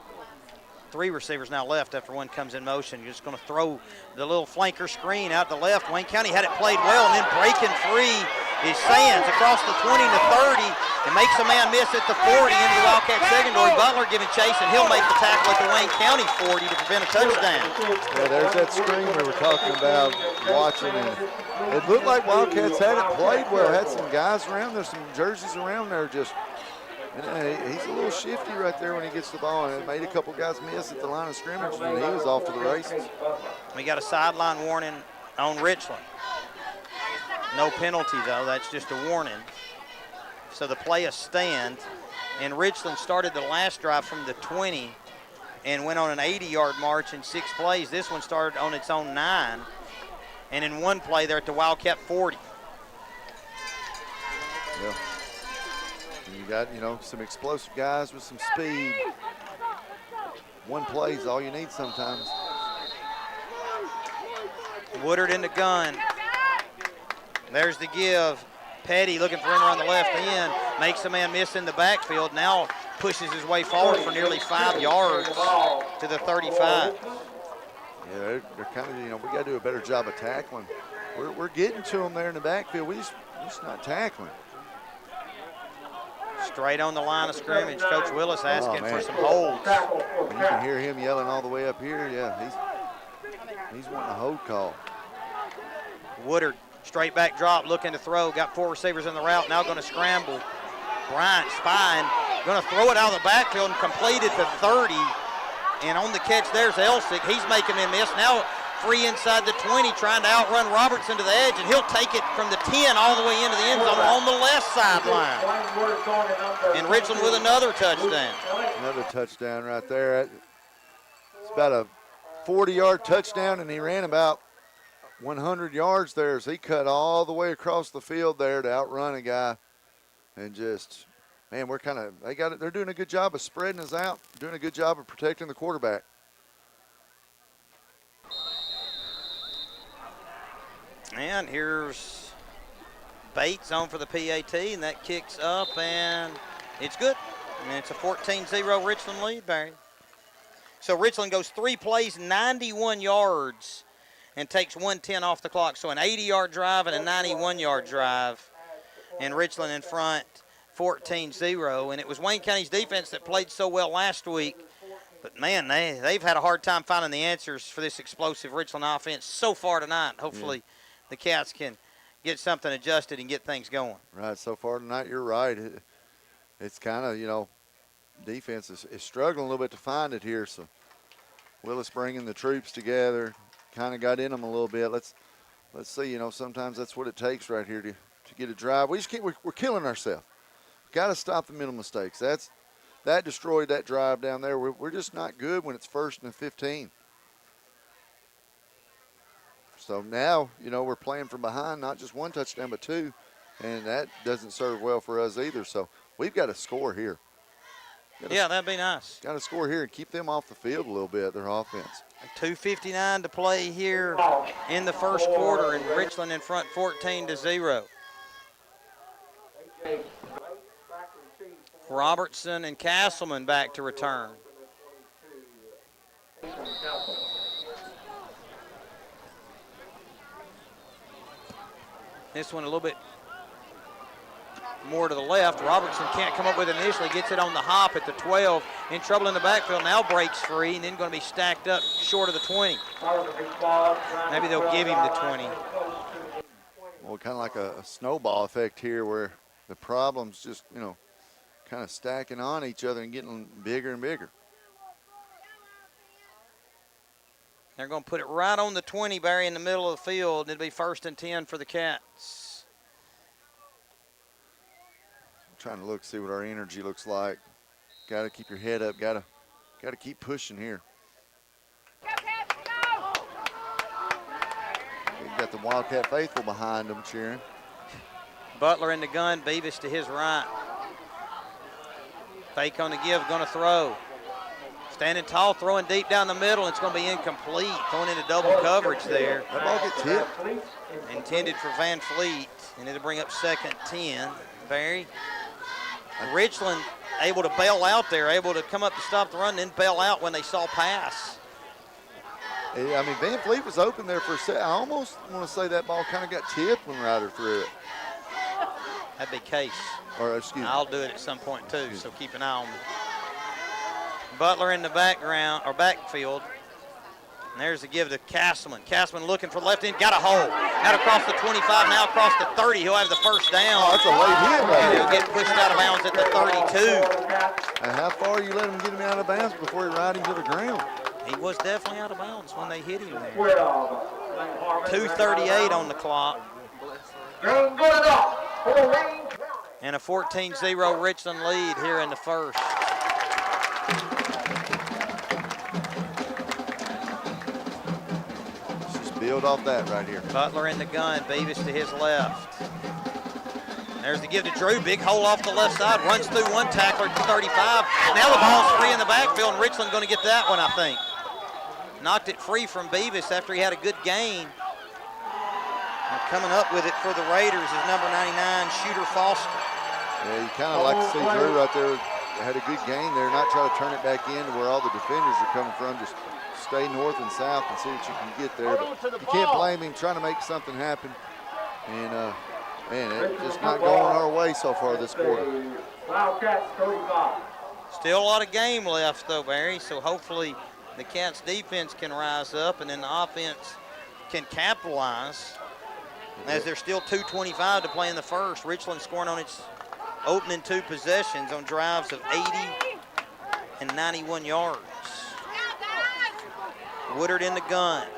3 receivers now left after one comes in motion. You're just going to throw the little flanker screen out to the left. Wayne County had it played well, and then breaking free is Sands across the 20 to 30 and makes a man miss at the 40 into the Wildcat secondary. Butler giving chase, and he'll make the tackle at the Wayne County 40 to prevent a touchdown. Yeah, there's that screen we were talking about watching, and it looked like Wildcats had it played well. Had some guys around there, some jerseys around there just. And he's a little shifty right there when he gets the ball, and it made a couple guys miss at the line of scrimmage, and he was off to the races. We got a sideline warning on Richland. No penalty, though. That's just a warning. So the play a stand, and Richland started the last drive from the 20 and went on an 80-yard march in 6 plays. This one started on its own 9, and in one play they're at the Wildcat 40. Yeah. And you got, some explosive guys with some speed. One play is all you need sometimes. Woodard in the gun. There's the give. Petty looking for him around the left end. Makes a man miss in the backfield. Now pushes his way forward for nearly 5 yards to the 35. Yeah, they're kind of, we got to do a better job of tackling. We're getting to them there in the backfield. We're just not tackling. Straight on the line of scrimmage. Coach Willis asking for some holds. And you can hear him yelling all the way up here. Yeah, he's wanting a hold call. Woodard, straight back drop, looking to throw. Got 4 receivers in the route, now going to scramble. Bryant spying, going to throw it out of the backfield and complete it to 30. And on the catch, there's Elsick. He's making him miss. Now free inside the 20, trying to outrun Robertson to the edge, and he'll take it from the 10 all the way into the end zone on the left sideline. And Richland with another touchdown. Another touchdown right there. It's about a 40-yard touchdown, and he ran about 100 yards there as he cut all the way across the field there to outrun a guy. And just, man, they're doing a good job of spreading us out, doing a good job of protecting the quarterback. And here's Bates on for the PAT, and that kicks up, and it's good. And it's a 14-0 Richland lead, Barry. So Richland goes 3 plays, 91 yards, and takes 1:10 off the clock. So an 80-yard drive and a 91-yard drive. And Richland in front, 14-0. And it was Wayne County's defense that played so well last week. But, man, they've had a hard time finding the answers for this explosive Richland offense so far tonight. Hopefully the Cats can get something adjusted and get things going. Right, so far tonight, you're right. It's kind of, defense is struggling a little bit to find it here. So Willis bringing the troops together, kind of got in them a little bit. Let's see, sometimes that's what it takes right here to get a drive. We're killing ourselves. Got to stop the mental mistakes. That destroyed that drive down there. We're just not good when it's 1st and 15. So now, we're playing from behind, not just 1 touchdown, but 2, and that doesn't serve well for us either. So we've got to score here. Yeah, that'd be nice. Got to score here and keep them off the field a little bit, their offense. 2:59 to play here in the first quarter, and Richland in front 14-0. Robertson and Castleman back to return. This one a little bit more to the left. Robertson can't come up with it initially, gets it on the hop at the 12. In trouble in the backfield, now breaks free, and then going to be stacked up short of the 20. Maybe they'll give him the 20. Well, kind of like a snowball effect here where the problems just, kind of stacking on each other and getting bigger and bigger. They're going to put it right on the 20, Barry, in the middle of the field. It'll be 1st and 10 for the Cats. Trying to see what our energy looks like. Got to keep your head up. Got to keep pushing here. We've got the Wildcat faithful behind them cheering. Butler in the gun, Beavis to his right. Fake on the give, going to throw. Standing tall, throwing deep down the middle. It's going to be incomplete. Going into double coverage there. That ball gets tipped. Intended for Van Fleet, and it'll bring up 2nd 10. Barry. Richland able to bail out there, able to come up to stop the run, then bail out when they saw pass. I mean, Van Fleet was open there for a second. I almost want to say that ball kind of got tipped when Ryder threw it. That'd be Case. Or, excuse me. I'll do it at some point, too, so keep an eye on me. Butler in the background, or backfield. And there's the give to Castleman. Castleman looking for left end, got a hole. Out across the 25, now across the 30. He'll have the first down. Oh, that's a late hit right And there. he'll get pushed out of bounds at the 32. And how far you let him get him out of bounds before you ride him to the ground? He was definitely out of bounds when they hit him there. 2:38 on the clock. And a 14-0 Richland lead here in the first. Build off that right here. Butler in the gun, Beavis to his left. There's the give to Drew, big hole off the left side, runs through one tackler to 35. Now the ball's free in the backfield, and Richland going to get that one, I think. Knocked it free from Beavis after he had a good gain. And coming up with it for the Raiders is number 99, Shooter Foster. Yeah, you kind of like to see Drew right there. Had a good gain there, not try to turn it back in to where all the defenders are coming from. Just stay north and south and see what you can get there. But you can't blame him trying to make something happen. And, man, it's just not going our way so far this quarter. Still a lot of game left, though, Barry, so hopefully the Cats' defense can rise up and then the offense can capitalize. As there's still 2:25 to play in the first, Richland scoring on its opening 2 possessions on drives of 80 and 91 yards. Woodard in the gun.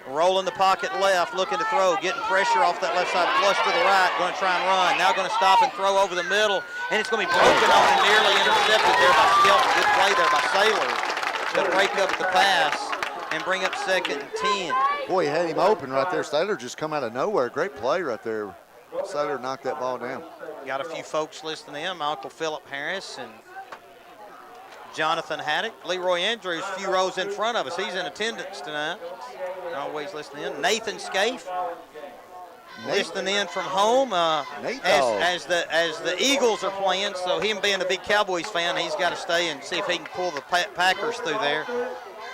Rolling the pocket left, looking to throw, getting pressure off that left side, flush to the right, going to try and run. Now going to stop and throw over the middle, and it's going to be broken on and nearly intercepted there by Skelton. Good play there by Saylor to break up the pass and bring up 2nd and 10. Boy, he had him open right there. Saylor just come out of nowhere. Great play right there. Saylor knocked that ball down. Got a few folks listening in. My Uncle Philip Harris and Jonathan Haddock. Leroy Andrews, a few rows in front of us. He's in attendance tonight. Always listening in. Nathan Scaife listening in from home as the Eagles are playing. So him being a big Cowboys fan, he's got to stay and see if he can pull the Packers through there.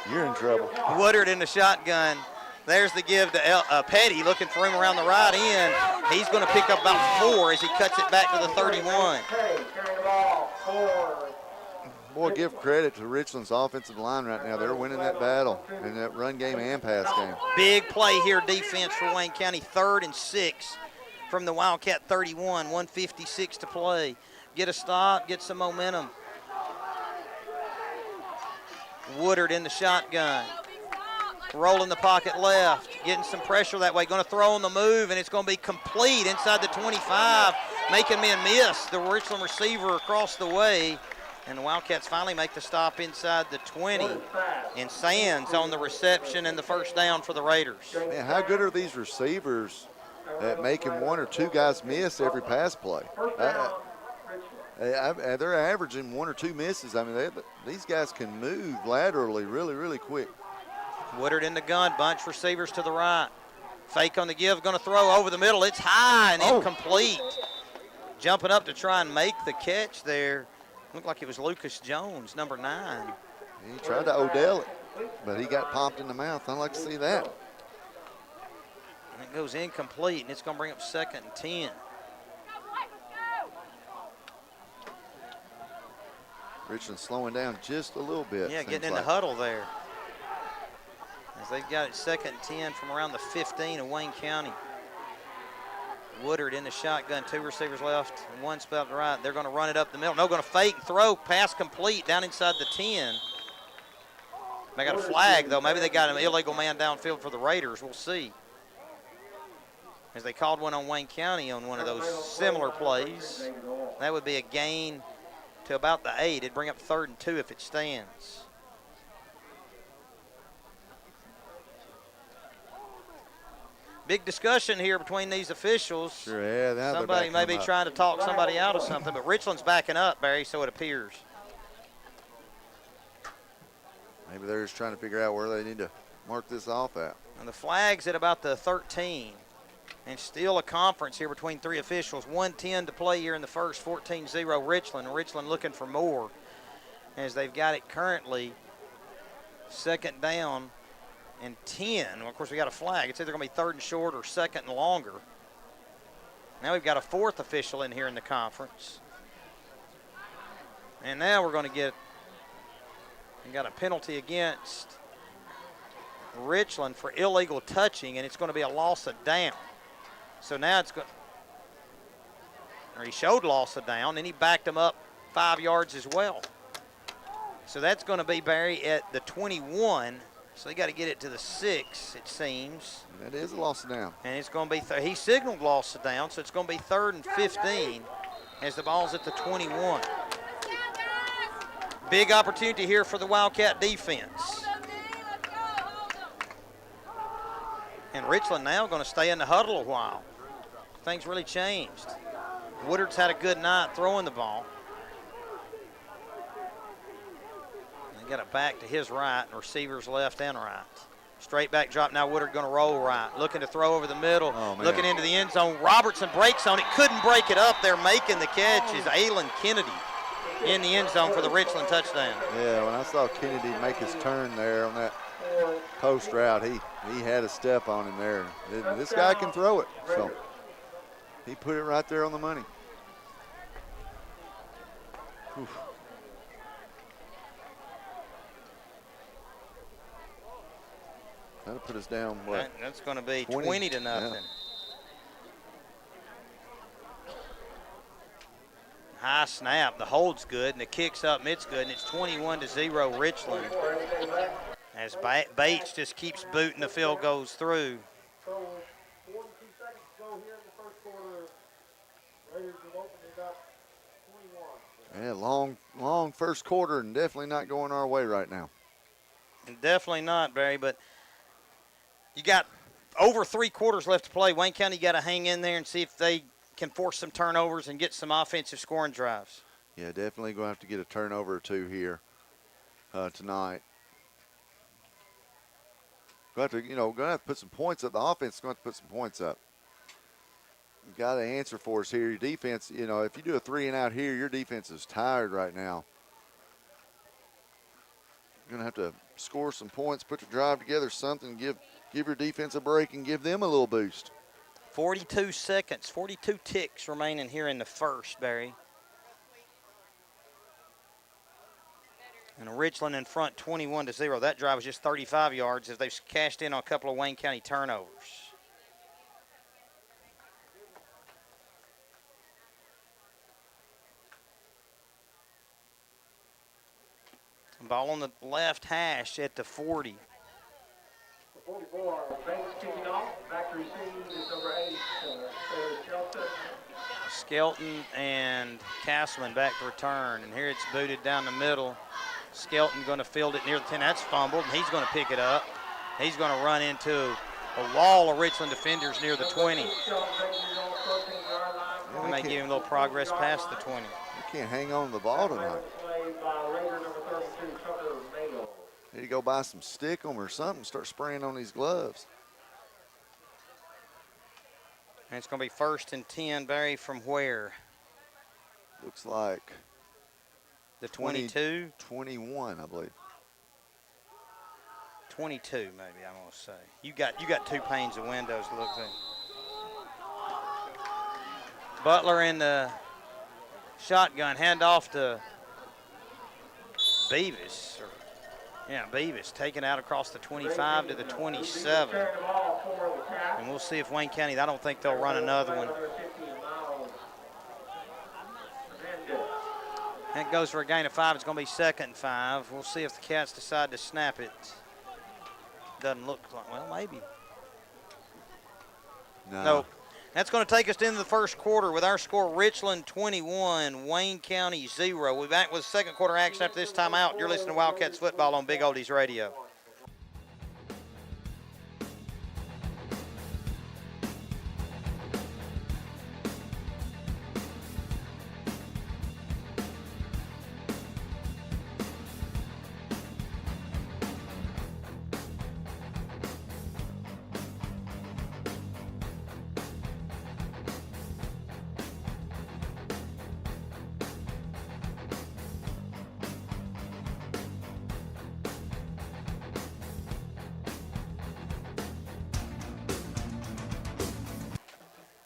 You're in trouble. Woodard in the shotgun. There's the give to Petty, looking for him around the right end. He's going to pick up about 4 as he cuts it back to the 31. Boy, give credit to Richland's offensive line right now. They're winning that battle in that run game and pass game. Big play here, defense for Wayne County. 3rd and 6 from the Wildcat 31, 1:56 to play. Get a stop, get some momentum. Woodard in the shotgun. Rolling the pocket left, getting some pressure that way. Going to throw on the move, and it's going to be complete inside the 25, making men miss. The Richland receiver across the way. And the Wildcats finally make the stop inside the 20. And Sands on the reception and the first down for the Raiders. Man, how good are these receivers at making 1 or 2 guys miss every pass play? They're averaging 1 or 2 misses. I mean, these guys can move laterally really, really quick. Woodard in the gun, bunch receivers to the right. Fake on the give, going to throw over the middle. It's high and incomplete. Jumping up to try and make the catch there. Looked like it was Lucas Jones, number 9. He tried to Odell it, but he got popped in the mouth. I'd like to see that. And it goes incomplete, and it's going to bring up 2nd and 10. Richland slowing down just a little bit. Yeah, getting in the huddle there. As they've got it 2nd and 10 from around the 15 of Wayne County. Woodard in the shotgun, 2 receivers left, and 1 spot to the right. They're going to run it up the middle. No, going to fake, throw, pass complete down inside the 10. They got a flag, though. Maybe they got an illegal man downfield for the Raiders. We'll see. As they called one on Wayne County on one of those similar plays. That would be a gain to about the 8. It'd bring up 3rd and 2 if it stands. Big discussion here between these officials. Sure, yeah. Now somebody may be trying to talk somebody out of something, but Richland's backing up, Barry, so it appears. Maybe they're just trying to figure out where they need to mark this off at. And the flag's at about the 13. And still a conference here between 3 officials. 1:10 to play here in the first, 14-0 Richland. Richland looking for more as they've got it currently 2nd down and 10. Well, of course, we got a flag. It's either going to be 3rd and short or 2nd and longer. Now we've got a 4th official in here in the conference. And now we're going to get, we got a penalty against Richland for illegal touching, and it's going to be a loss of down. So now it's going, or he showed loss of down, and he backed him up 5 yards as well. So that's going to be, Barry, at the 21. So they got to get it to the 6, it seems. That is a loss of down. And it's going to be, he signaled loss of down, so it's going to be 3rd and 15 as the ball's at the 21. Big opportunity here for the Wildcat defense. And Richland now going to stay in the huddle a while. Things really changed. Woodard's had a good night throwing the ball. They got it back to his right, and receivers left and right. Straight back drop. Now Woodard going to roll right. Looking to throw over the middle. Looking into the end zone. Robertson breaks on it. Couldn't break it up there. Making the catch is Aylin Kennedy in the end zone for the Richland touchdown. Yeah, when I saw Kennedy make his turn there on that post route, he had a step on him there. This guy can throw it, so he put it right there on the money. Whew. That'll put us down, what? That's going to be 20 to nothing. Yeah. High snap. The hold's good, and the kick's up, and it's good, and it's 21-0 Richland. As Bates just keeps booting, the field goes through. So 42 seconds to go here in the first quarter. Raiders have opened it up 21. Yeah, long first quarter, and definitely not going our way right now. Definitely not, Barry, but you got over 3 quarters left to play. Wayne County got to hang in there and see if they can force some turnovers and get some offensive scoring drives. Yeah, definitely going to have to get a turnover or 2 here tonight. Going to have to put some points up. The offense is going to have to put some points up. You got to answer for us here. Your defense, if you do a 3 and out here, your defense is tired right now. You're going to have to score some points, put your drive together, something, give your defense a break and give them a little boost. 42 seconds, 42 ticks remaining here in the first, Barry. And Richland in front 21-0. That drive was just 35 yards as they've cashed in on a couple of Wayne County turnovers. Ball on the left hash at the 40. 44, Bates kicking off. Back to receive is number 8, Shelton. Skelton and Castleman back to return. And here it's booted down the middle. Skelton going to field it near the 10. That's fumbled, and he's going to pick it up. He's going to run into a wall of Richland defenders near the 20. And may give him a little progress past the 20. You can't hang on to the ball tonight. Need to go buy some stickum or something, start spraying on these gloves. And it's going to be 1st and 10, Barry, from where? Looks like the 22? 21, I believe. 22, maybe, I'm going to say. You got 2 panes of windows to look through. Butler in the shotgun, hand off to Beavis. Beavis taken out across the 25 to the 27. And we'll see if Wayne County, I don't think they'll run another one. That goes for a gain of 5. It's going to be 2nd and 5. We'll see if the Cats decide to snap it. Doesn't look like, well, maybe. No. Nope. That's going to take us into the first quarter with our score, Richland 21, Wayne County 0. We'll be back with second quarter action after this timeout. You're listening to Wildcats football on Big Oldies Radio.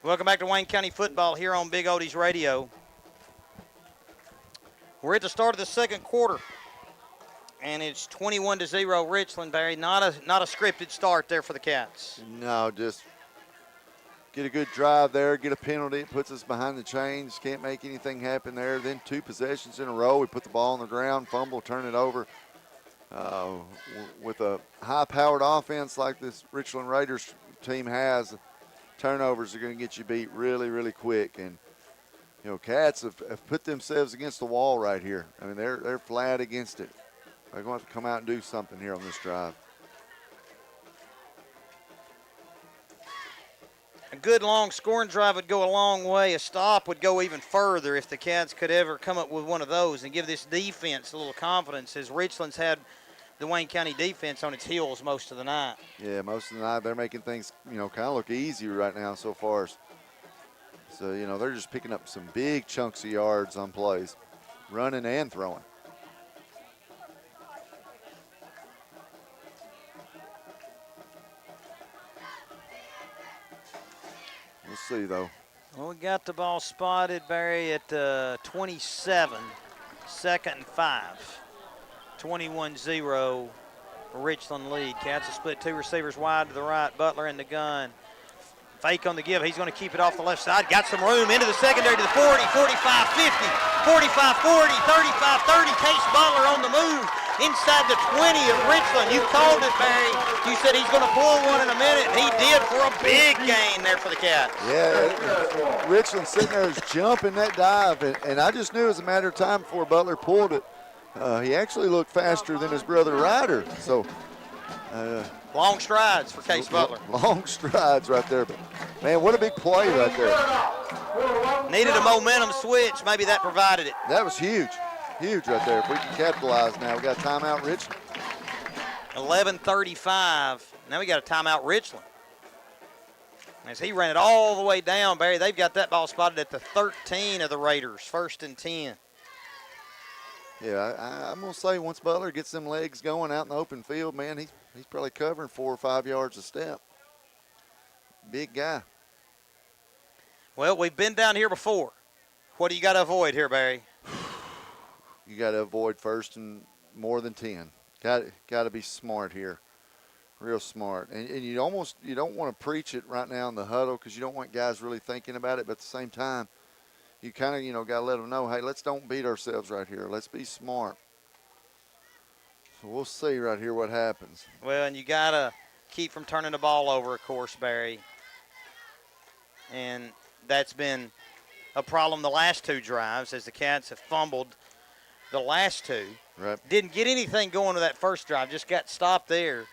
Welcome back to Wayne County football here on Big Oldies Radio. We're at the start of the second quarter, and it's 21-0 Richland, Barry. Not a scripted start there for the Cats. No, just get a good drive there, get a penalty, it puts us behind the chains, can't make anything happen there. Then 2 possessions in a row, we put the ball on the ground, fumble, turn it over. With a high-powered offense like this Richland Raiders team has, turnovers are going to get you beat really, really quick. And, Cats have put themselves against the wall right here. I mean, they're flat against it. They're going to have to come out and do something here on this drive. A good long scoring drive would go a long way. A stop would go even further if the Cats could ever come up with one of those and give this defense a little confidence, as Richland's had the Wayne County defense on its heels most of the night. Yeah, most of the night they're making things, kind of look easy right now so far. So, they're just picking up some big chunks of yards on plays, running and throwing. We'll see, though. Well, we got the ball spotted, Barry, at 27, 2nd and 5. 21-0 Richland lead. Cats will split 2 receivers wide to the right. Butler in the gun. Fake on the give. He's going to keep it off the left side. Got some room into the secondary to the 40, 45, 50, 45, 40, 35, 30. Case Butler on the move inside the 20 of Richland. You called it, Barry. You said he's going to pull one in a minute. He did for a big gain there for the Cats. Yeah, Richland sitting there is jumping that dive, and I just knew it was a matter of time before Butler pulled it. He actually looked faster than his brother Ryder. So long strides for Case Butler. Long strides right there. But, man, what a big play right there. Needed a momentum switch. Maybe that provided it. That was huge. Huge right there. If we can capitalize now. We got a timeout, Richland. 11:35. Now we got a timeout, Richland. As he ran it all the way down, Barry, they've got that ball spotted at the 13 of the Raiders, 1st and 10. Yeah, I'm going to say once Butler gets them legs going out in the open field, man, he's probably covering 4 or 5 yards a step. Big guy. Well, we've been down here before. What do you got to avoid here, Barry? You got to avoid 1st and more than 10. Got to be smart here, real smart. And you don't want to preach it right now in the huddle because you don't want guys really thinking about it. But at the same time, you kind of, got to let them know, hey, let's don't beat ourselves right here. Let's be smart. So we'll see right here what happens. Well, and you got to keep from turning the ball over, of course, Barry. And that's been a problem the last 2 drives as the Cats have fumbled the last 2. Right. Didn't get anything going to that first drive, just got stopped there.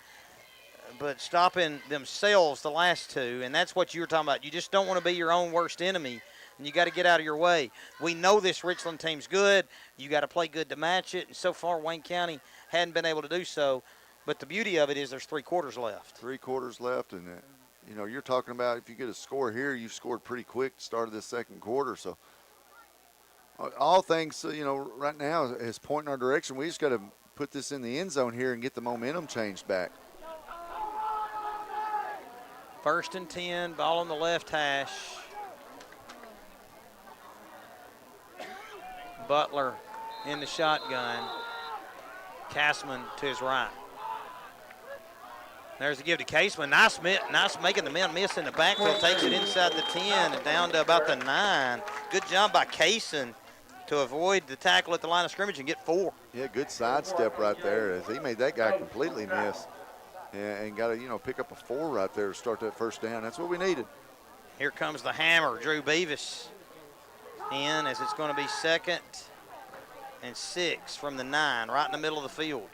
But stopping themselves the last 2, and that's what you were talking about. You just don't want to be your own worst enemy and you got to get out of your way. We know this Richland team's good. You got to play good to match it, and so far Wayne County hadn't been able to do so. But the beauty of it is there's 3 quarters left. 3 quarters left, and you're talking about if you get a score here, you've scored pretty quick to start of this second quarter. So all things, right now is pointing our direction. We just got to put this in the end zone here and get the momentum changed back. 1st and 10, ball on the left hash. Butler in the shotgun. Castman to his right. There's a give to Caseman. Nice making the men miss in the backfield. Takes it inside the 10 and down to about the 9. Good job by Caseman to avoid the tackle at the line of scrimmage and get 4. Yeah, good sidestep right there as he made that guy completely miss. And got to, pick up a 4 right there to start that first down. That's what we needed. Here comes the hammer. Drew Beavis in as it's going to be 2nd and 6 from the 9, right in the middle of the field.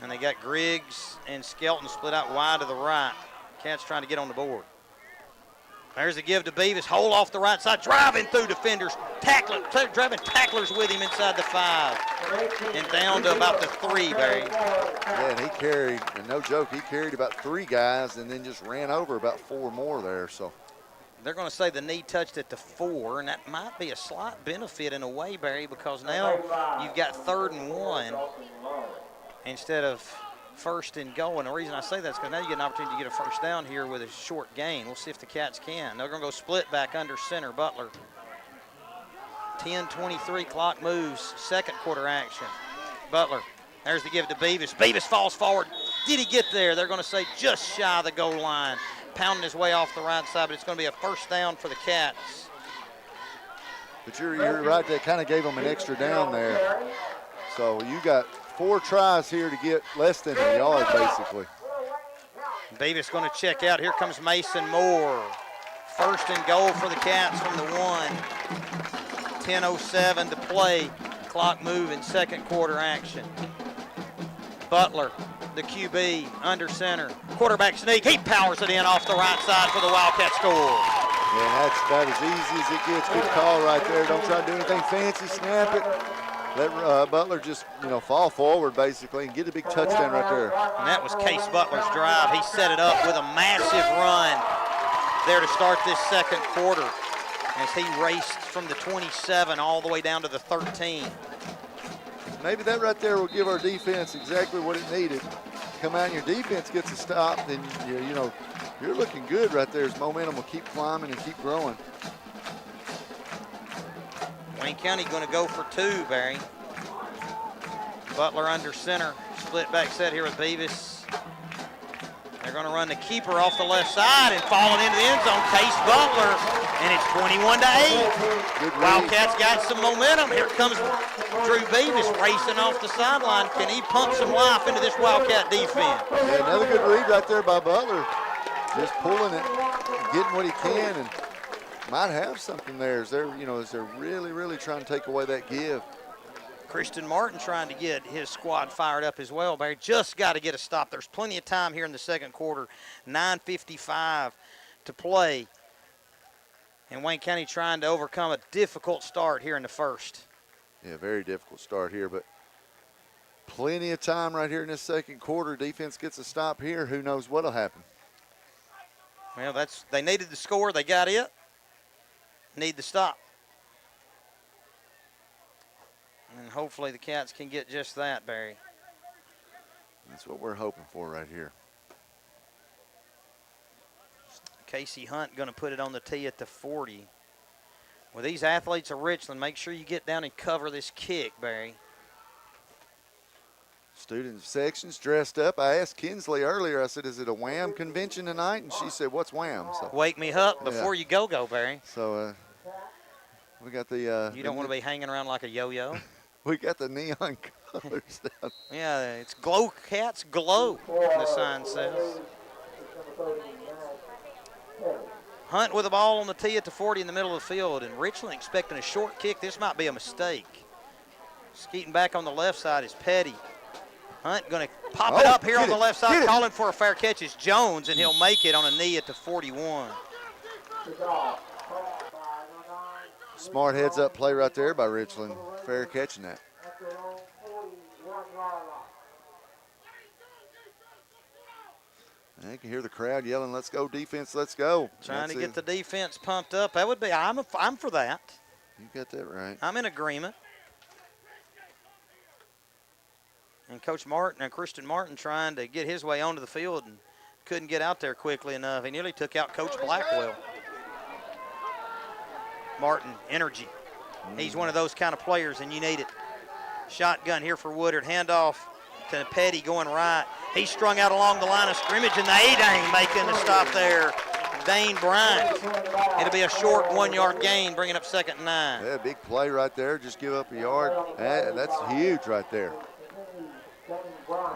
And they got Griggs and Skelton split out wide to the right. Cats trying to get on the board. There's a give to Beavis. Hole off the right side. Driving through defenders. Driving tacklers with him inside the 5. And down to about the 3, Barry. Yeah, and he carried, and no joke, he carried about 3 guys and then just ran over about 4 more there. So they're going to say the knee touched at the 4, and that might be a slight benefit in a way, Barry, because now you've got 3rd and 1 instead of 1st and goal. And the reason I say that is because now you get an opportunity to get a first down here with a short gain. We'll see if the Cats can. They're going to go split back under center. Butler. 10:23 clock moves. 2nd quarter action. Butler. There's the give to Beavis. Beavis falls forward. Did he get there? They're going to say just shy of the goal line. Pounding his way off the right side, but it's going to be a first down for the Cats. But you're right. They kind of gave them an extra down there. So you got 4 tries here to get less than a yard, basically. Beavis going to check out. Here comes Mason Moore. 1st and goal for the Cats from the 1. 10:07 to play. Clock moving, 2nd quarter action. Butler, the QB, under center. Quarterback sneak. He powers it in off the right side for the Wildcat score. Yeah, that's about as easy as it gets. Good call right there. Don't try to do anything fancy. Snap it. Let Butler just, fall forward basically and get a big touchdown right there. And that was Case Butler's drive. He set it up with a massive run there to start this 2nd quarter as he raced from the 27 all the way down to the 13. Maybe that right there will give our defense exactly what it needed. Come out and your defense gets a stop, then you're looking good right there. As momentum will keep climbing and keep growing. Wayne County going to go for 2, Barry. Butler under center. Split back set here with Beavis. They're going to run the keeper off the left side and falling into the end zone. Case Butler, and it's 21-8. Wildcats got some momentum. Here comes Drew Beavis racing off the sideline. Can he pump some life into this Wildcat defense? Yeah, another good read right there by Butler. Just pulling it, getting what he can, and might have something there. Is they're really, really trying to take away that give. Christian Martin trying to get his squad fired up as well, Barry. Just got to get a stop. There's plenty of time here in the 2nd quarter. 9:55 to play. And Wayne County trying to overcome a difficult start here in the 1st. Yeah, very difficult start here, but plenty of time right here in this 2nd quarter. Defense gets a stop here. Who knows what'll happen? Well, they needed the score. They got it. Need the stop. And hopefully the Cats can get just that, Barry. That's what we're hoping for right here. Casey Hunt going to put it on the tee at the 40. With these athletes of Richland, make sure you get down and cover this kick, Barry. Student sections dressed up. I asked Kinsley earlier, I said, is it a Wham convention tonight? And she said, what's Wham? So, wake me up before you go, Barry. So we got the... you don't want to be hanging around like a yo-yo? We got the neon colors down. Yeah, it's Glow Cats Glow, the sign says. Hunt with the ball on the tee at the 40 in the middle of the field, and Richland expecting a short kick. This might be a mistake. Skeeting back on the left side is Petty. Hunt going to Pop it up here on get the it, left get side, it. calling for a fair catch is Jones, and he'll make it on a knee at the 41. Smart heads up play right there by Richland. Fair catching that. And you can hear the crowd yelling, "Let's go defense, let's go." Trying to That's get it. the defense pumped up. That would be, I'm for that. You got that right. I'm in agreement. And Coach Martin and Christian Martin trying to get his way onto the field and couldn't get out there quickly enough. He nearly took out Coach Blackwell. Martin, energy. He's one of those kind of players, and you need it. Shotgun here for Woodard. Handoff to Petty going right. He's strung out along the line of scrimmage, and the A-Dane making the stop there. Dane Bryant. It'll be a short 1 yard gain, bringing up 2nd and 9. Yeah, big play right there. Just give up a yard. That's huge right there.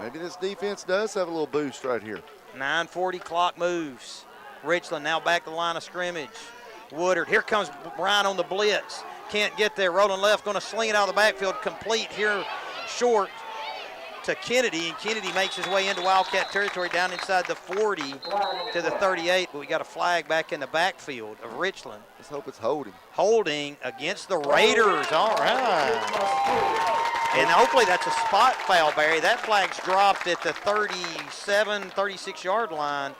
Maybe this defense does have a little boost right here. 9:40 clock moves. Richland now back to the line of scrimmage. Woodard, here comes Bryant on the blitz. Can't get there, rolling left, going to sling it out of the backfield, complete here short to Kennedy, and Kennedy makes his way into Wildcat territory down inside the 40 to the 38, but we got a flag back in the backfield of Richland. Let's hope it's holding. Holding against the Raiders, all right. And hopefully that's a spot foul, Barry. That flag's dropped at the 37, 36-yard line.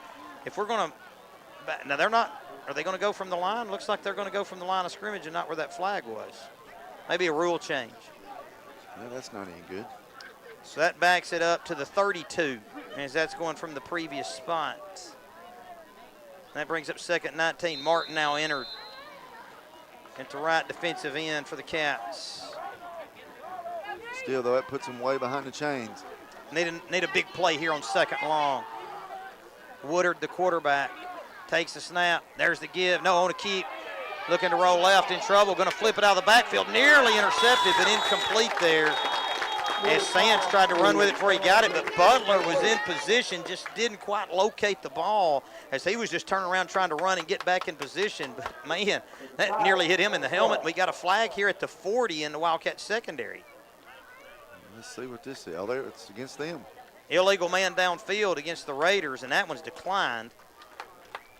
If we're going to, now they're not, are they going to go from the line? Looks like they're going to go from the line of scrimmage and not where that flag was. Maybe a rule change. Yeah, that's not any good. So that backs it up to the 32, as that's going from the previous spot. That brings up 2nd and 19. Martin now entered into right defensive end for the Cats. Still, though, that puts them way behind the chains. Need a big play here on 2nd and long. Woodard, the quarterback, takes the snap. There's the give. No, on a keep. Looking to roll left, in trouble. Going to flip it out of the backfield. Nearly intercepted, but incomplete there. As Sands tried to run with it before he got it, but Butler was in position, just didn't quite locate the ball as he was just turning around trying to run and get back in position. But, man, that nearly hit him in the helmet. We got a flag here at the 40 in the Wildcat secondary. Let's see what this is. Oh, there, it's against them. Illegal man downfield against the Raiders, and that one's declined.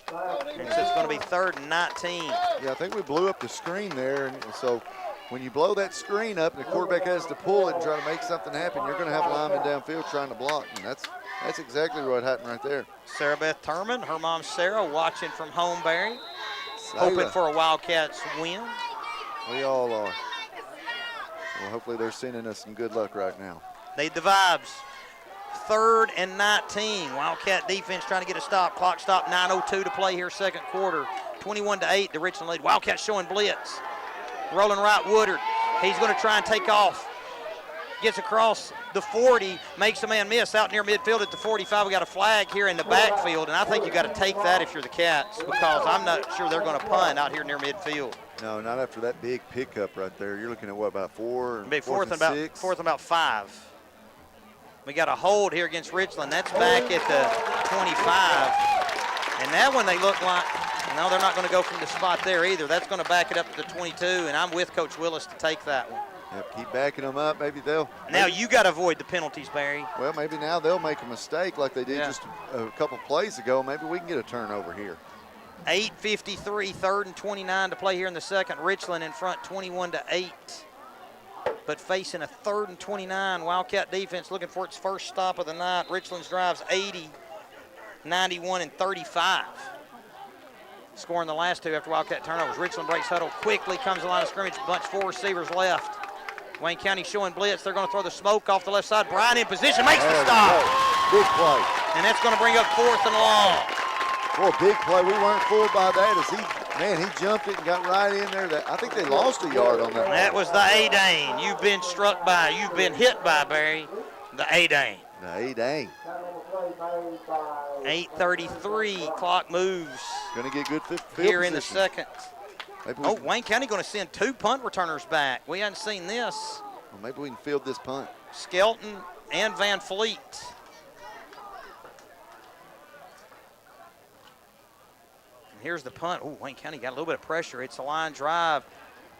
And so it's going to be 3rd and 19. Yeah, I think we blew up the screen there, and so when you blow that screen up and the quarterback has to pull it and try to make something happen, you're going to have linemen downfield trying to block, and that's exactly what happened right there. Sarah Beth Turman, her mom Sarah, watching from home, Barry, Sarah. hoping for a Wildcats win. We all are. Well, hopefully they're sending us some good luck right now. Need the vibes. 3rd and 19. Wildcat defense trying to get a stop. Clock stop, 9:02 to play here, 2nd quarter. 21-8, the Richland lead. Wildcats showing blitz. Rolling right, Woodard. He's going to try and take off. Gets across the 40, makes a man miss out near midfield at the 45. We got a flag here in the backfield, and I think you got to take that if you're the Cats, because I'm not sure they're going to punt out here near midfield. No, not after that big pickup right there. You're looking at what, about 4? It'll be fourth and six? about 5. We got a hold here against Richland. That's back at the 25. And that one they look like, no, they're not going to go from the spot there either. That's going to back it up to the 22, and I'm with Coach Willis to take that one. Yep, keep backing them up. Maybe they'll. Now you got to avoid the penalties, Barry. Well, maybe now they'll make a mistake like they did Yeah. just a couple plays ago. Maybe we can get a turnover here. 8:53, 3rd and 29 to play here in the 2nd. Richland in front, 21-8. But facing a 3rd and 29, Wildcat defense looking for its first stop of the night. Richland's drives 80, 91, and 35. Scoring the last 2 after Wildcat turnovers. Richland breaks huddle quickly, comes to the line of scrimmage, bunch 4 receivers left. Wayne County showing blitz. They're going to throw the smoke off the left side. Bryant in position, makes the stop. Big play. And that's going to bring up 4th and long. Boy, big play. We weren't fooled by that as he jumped it and got right in there. I think they lost a yard on that. That was the A-Dane. You've been struck by, you've been hit by, Barry, the A-Dane. The A-Dane. 8:33, clock moves Going to get good field here in the position. 2nd. Maybe we Oh, can, Wayne County going to send 2 punt returners back. We hadn't seen this. well, maybe we can field this punt. Skelton and Van Fleet. And here's the punt. Oh, Wayne County got a little bit of pressure. It's a line drive.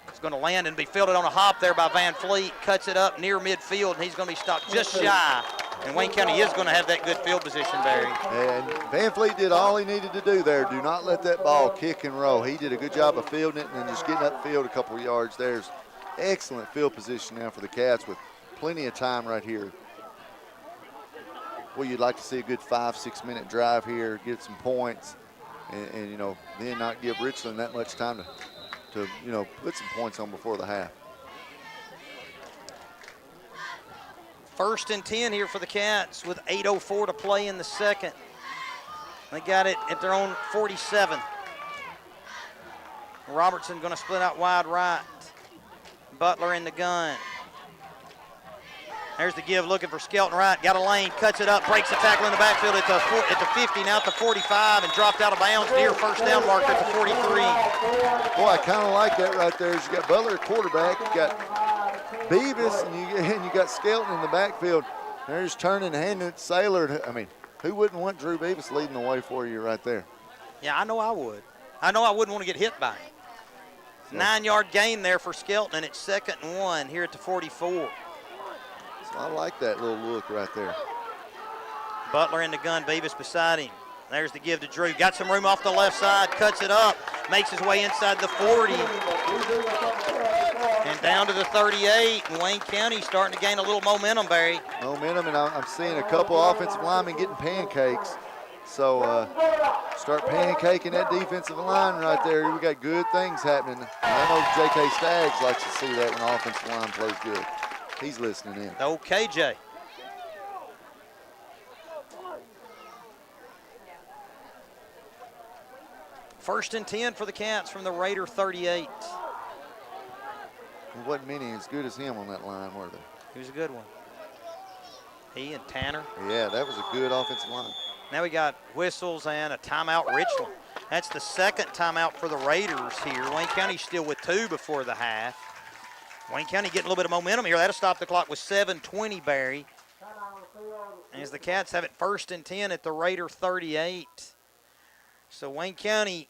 It's going to land and be fielded on a hop there by Van Fleet. Cuts it up near midfield, and he's going to be stopped just shy And Wayne County is going to have that good field position, Barry. And Van Fleet did all he needed to do there. Do not let that ball kick and roll. He did a good job of fielding it and then just getting upfield a couple of yards. There's excellent field position now for the Cats with plenty of time right here. Well, you'd like to see a good 5-6 minute drive here, get some points, and you know, then not give Richland that much time to you know, put some points on before the half. 1st and 10 here for the Cats with 8:04 to play in the second. They got it at their own 47. Robertson going to split out wide right. Butler in the gun. There's the give, looking for Skelton right. Got a lane, cuts it up, breaks the tackle in the backfield at the 50, now at the 45, and dropped out of bounds near first down marker at the 43. Boy, I kind of like that right there. You got Butler at quarterback, you got Beavis, and you got Skelton in the backfield. They're just turning and handing it to Saylor. I mean, who wouldn't want Drew Beavis leading the way for you right there? Yeah, I know I would. I know I wouldn't want to get hit by him. 9-yard gain there for Skelton, and it's 2nd and 1 here at the 44. So I like that little look right there. Butler in the gun, Beavis beside him. There's the give to Drew. Got some room off the left side, cuts it up, makes his way inside the 40. And down to the 38. And Wayne County starting to gain a little momentum, Barry. Momentum, and I'm seeing a couple offensive linemen getting pancakes. So start pancaking that defensive line right there. We got good things happening. And I know J.K. Staggs likes to see that when offensive line plays good. He's listening in. Okay, Jay. First and 10 for the Cats from the Raider 38. There wasn't many as good as him on that line, were there? He was a good one. He and Tanner. Yeah, that was a good offensive line. Now we got whistles and a timeout, Richland. That's the 2nd timeout for the Raiders here. Wayne County still with 2 before the half. Wayne County getting a little bit of momentum here. That'll stop the clock with 7:20, Barry. As the Cats have it 1st and 10 at the Raider 38. So Wayne County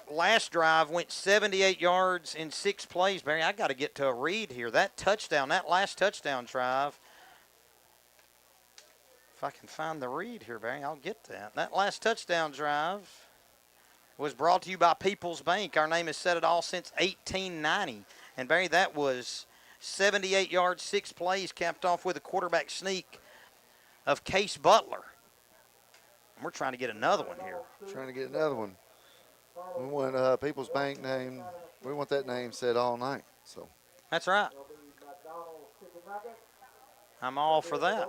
last drive went 78 yards in 6 plays. Barry, I got to get to a read here. That touchdown, that last touchdown drive, if I can find the read here, Barry, I'll get that. That last touchdown drive was brought to you by People's Bank. Our name has said it all since 1890. And, Barry, that was 78 yards, 6 plays, capped off with a quarterback sneak of Case Butler. And we're trying to get another one here. Trying to get another one. We want People's Bank name. We want that name said all night. So that's right. I'm all for that.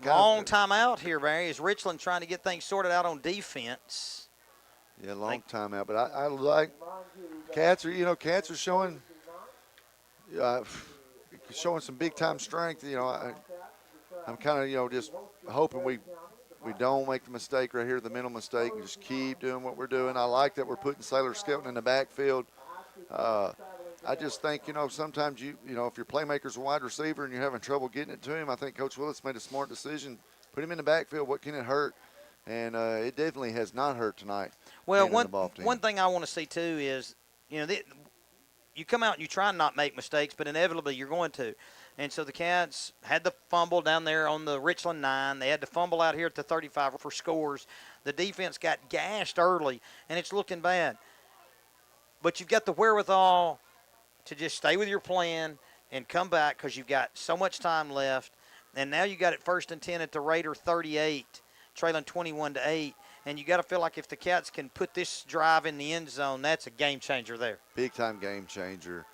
Long time out here, Barry, is Richland trying to get things sorted out on defense. Yeah, long time out. But I like Cats are showing some big time strength. You know, I'm kind of just hoping we don't make the mistake right here, the mental mistake, and just keep doing what we're doing. I like that we're putting Saylor Skelton in the backfield. I just think, sometimes if your playmaker's a wide receiver and you're having trouble getting it to him, I think Coach Willis made a smart decision. Put him in the backfield. What can it hurt? And it definitely has not hurt tonight. Well, one thing I want to see, too, is, you come out and you try and not make mistakes, but inevitably you're going to. And so the Cats had the fumble down there on the Richland 9. They had to fumble out here at the 35 for scores. The defense got gashed early, and it's looking bad. But you've got the wherewithal to just stay with your plan and come back because you've got so much time left. And now you got it 1st and 10 at the Raider 38, trailing 21-8. And you got to feel like if the Cats can put this drive in the end zone, that's a game changer there. Big-time game changer.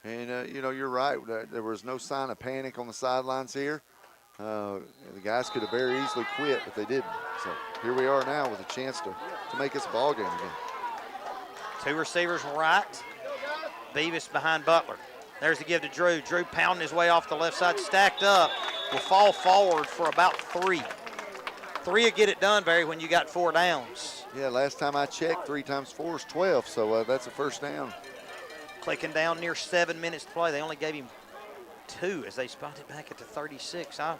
And, you're right. There was no sign of panic on the sidelines here. The guys could have very easily quit, but they didn't. So here we are now with a chance to make this a ball game again. 2 receivers right. Beavis behind Butler. There's the give to Drew. Drew pounding his way off the left side, stacked up. Will fall forward for about 3. 3 will get it done, Barry, when you got 4 downs. Yeah, last time I checked, 3 times 4 is 12, so that's a first down. Clicking down near 7 minutes to play. They only gave him 2 as they spotted back at the 36. I'm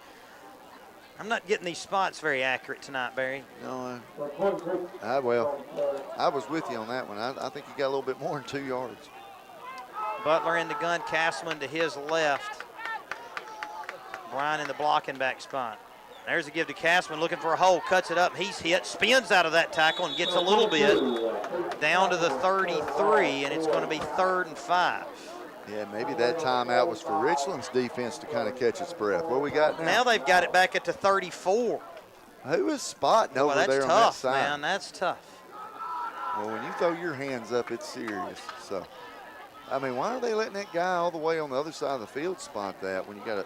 not getting these spots very accurate tonight, Barry. No, I was with you on that one. I think you got a little bit more than 2 yards. Butler in the gun, Castleman to his left. Bryan in the blocking back spot. There's a give to Castleman, looking for a hole, cuts it up. He's hit, spins out of that tackle and gets a little bit down to the 33, and it's going to be 3rd and 5. Yeah, maybe that timeout was for Richland's defense to kind of catch its breath. What we got now? Now they've got it back at the 34. Who is spotting over Well, there that's on that tough, side? man. That's tough. Well, when you throw your hands up, it's serious. So, I mean, why are they letting that guy all the way on the other side of the field spot that when you got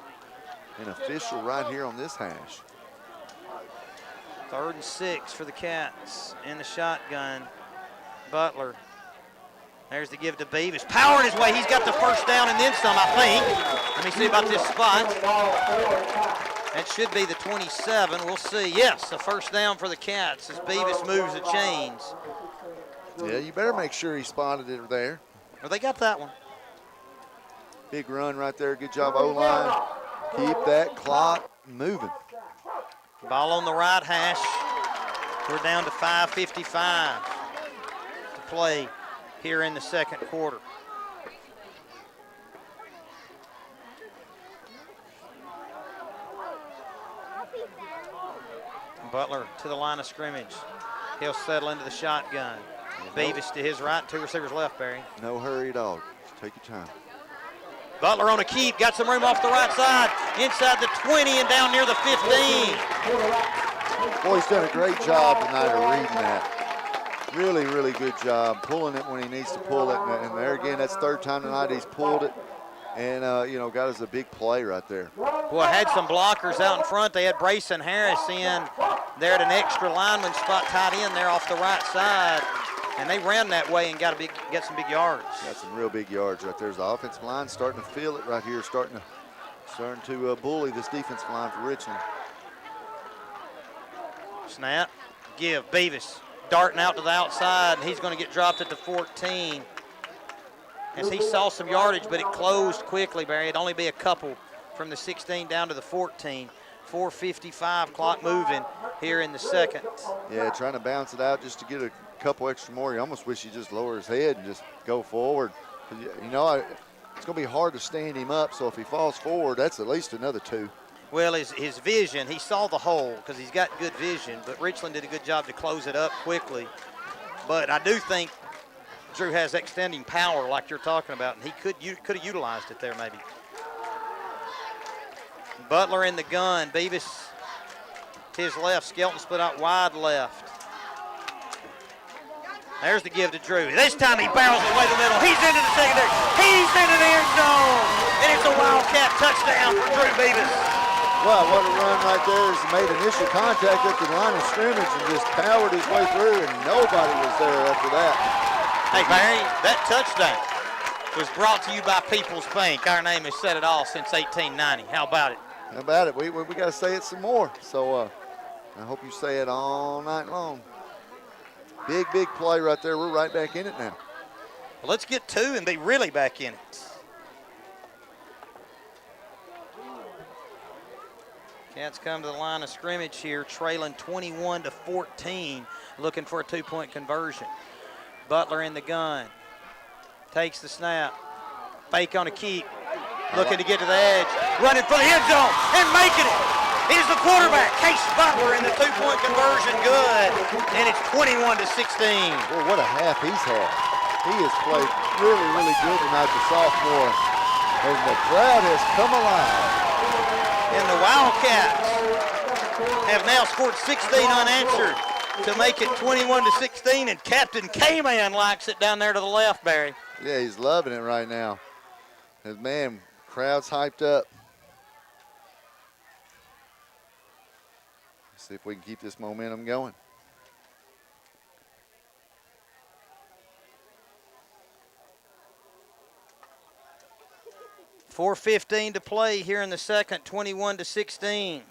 an official right here on this hash? 3rd and 6 for the Cats in the shotgun. Butler. There's the give to Beavis. Powering his way. He's got the first down and then some, I think. Let me see about this spot. That should be the 27. We'll see. Yes, a first down for the Cats as Beavis moves the chains. Yeah, you better make sure he spotted it there. Well, they got that one. Big run right there. Good job, O-line. Keep that clock moving. Ball on the right hash. We're down to 5:55 to play here in the second quarter. Butler to the line of scrimmage. He'll settle into the shotgun. Beavis to his right, 2 receivers left, Barry. No hurry at all. Just take your time. Butler on a keep, got some room off the right side, inside the 20 and down near the 15. Boy, he's done a great job tonight of reading that. Really, really good job pulling it when he needs to pull it. And there again, that's 3rd time tonight he's pulled it. And, got us a big play right there. Well, had some blockers out in front. They had Brayson Harris in there at an extra lineman spot tight end there off the right side. And they ran that way and get some big yards. Got some real big yards right there. The offensive line starting to feel it right here, starting to bully this defensive line for Richland. Snap, give, Beavis darting out to the outside, and he's going to get dropped at the 14. As he saw some yardage, but it closed quickly, Barry. It'd only be a couple from the 16 down to the 14. 4:55, clock moving here in the second. Yeah, trying to bounce it out just to get a couple extra more. You almost wish he'd just lower his head and just go forward. It's going to be hard to stand him up, so if he falls forward, that's at least another 2. Well, his vision, he saw the hole because he's got good vision, but Richland did a good job to close it up quickly. But I do think Drew has extending power like you're talking about, and he could have utilized it there maybe. Butler in the gun, Beavis to his left, Skelton split out wide left. There's the give to Drew. This time he barrels away the middle. He's into the secondary. He's into the end zone. And it's a Wildcat touchdown for Drew Beavis. Wow, what a run right there. He made initial contact at the line of scrimmage and just powered his way through, and nobody was there after that. Hey, Barry, that touchdown was brought to you by People's Bank. Our name has said it all since 1890. How about it? How about it? We got to say it some more. So I hope you say it all night long. Big, big play right there. We're right back in it now. Well, let's get 2 and be really back in it. Cats come to the line of scrimmage here, trailing 21-14, looking for a 2-point conversion. Butler in the gun, takes the snap, fake on a keep, looking to get to the edge, running for the end zone and making it. He's the quarterback, Case Butler, in the 2-point conversion, good, and it's 21-16. Well, what a half he's had. He has played really, really good tonight, the sophomore, and the crowd has come alive. And the Wildcats have now scored 16 unanswered to make it 21-16, and Captain K-Man likes it down there to the left, Barry. Yeah, he's loving it right now. And man, crowd's hyped up. See if we can keep this momentum going. .4:15 to play here in the second, 21-16.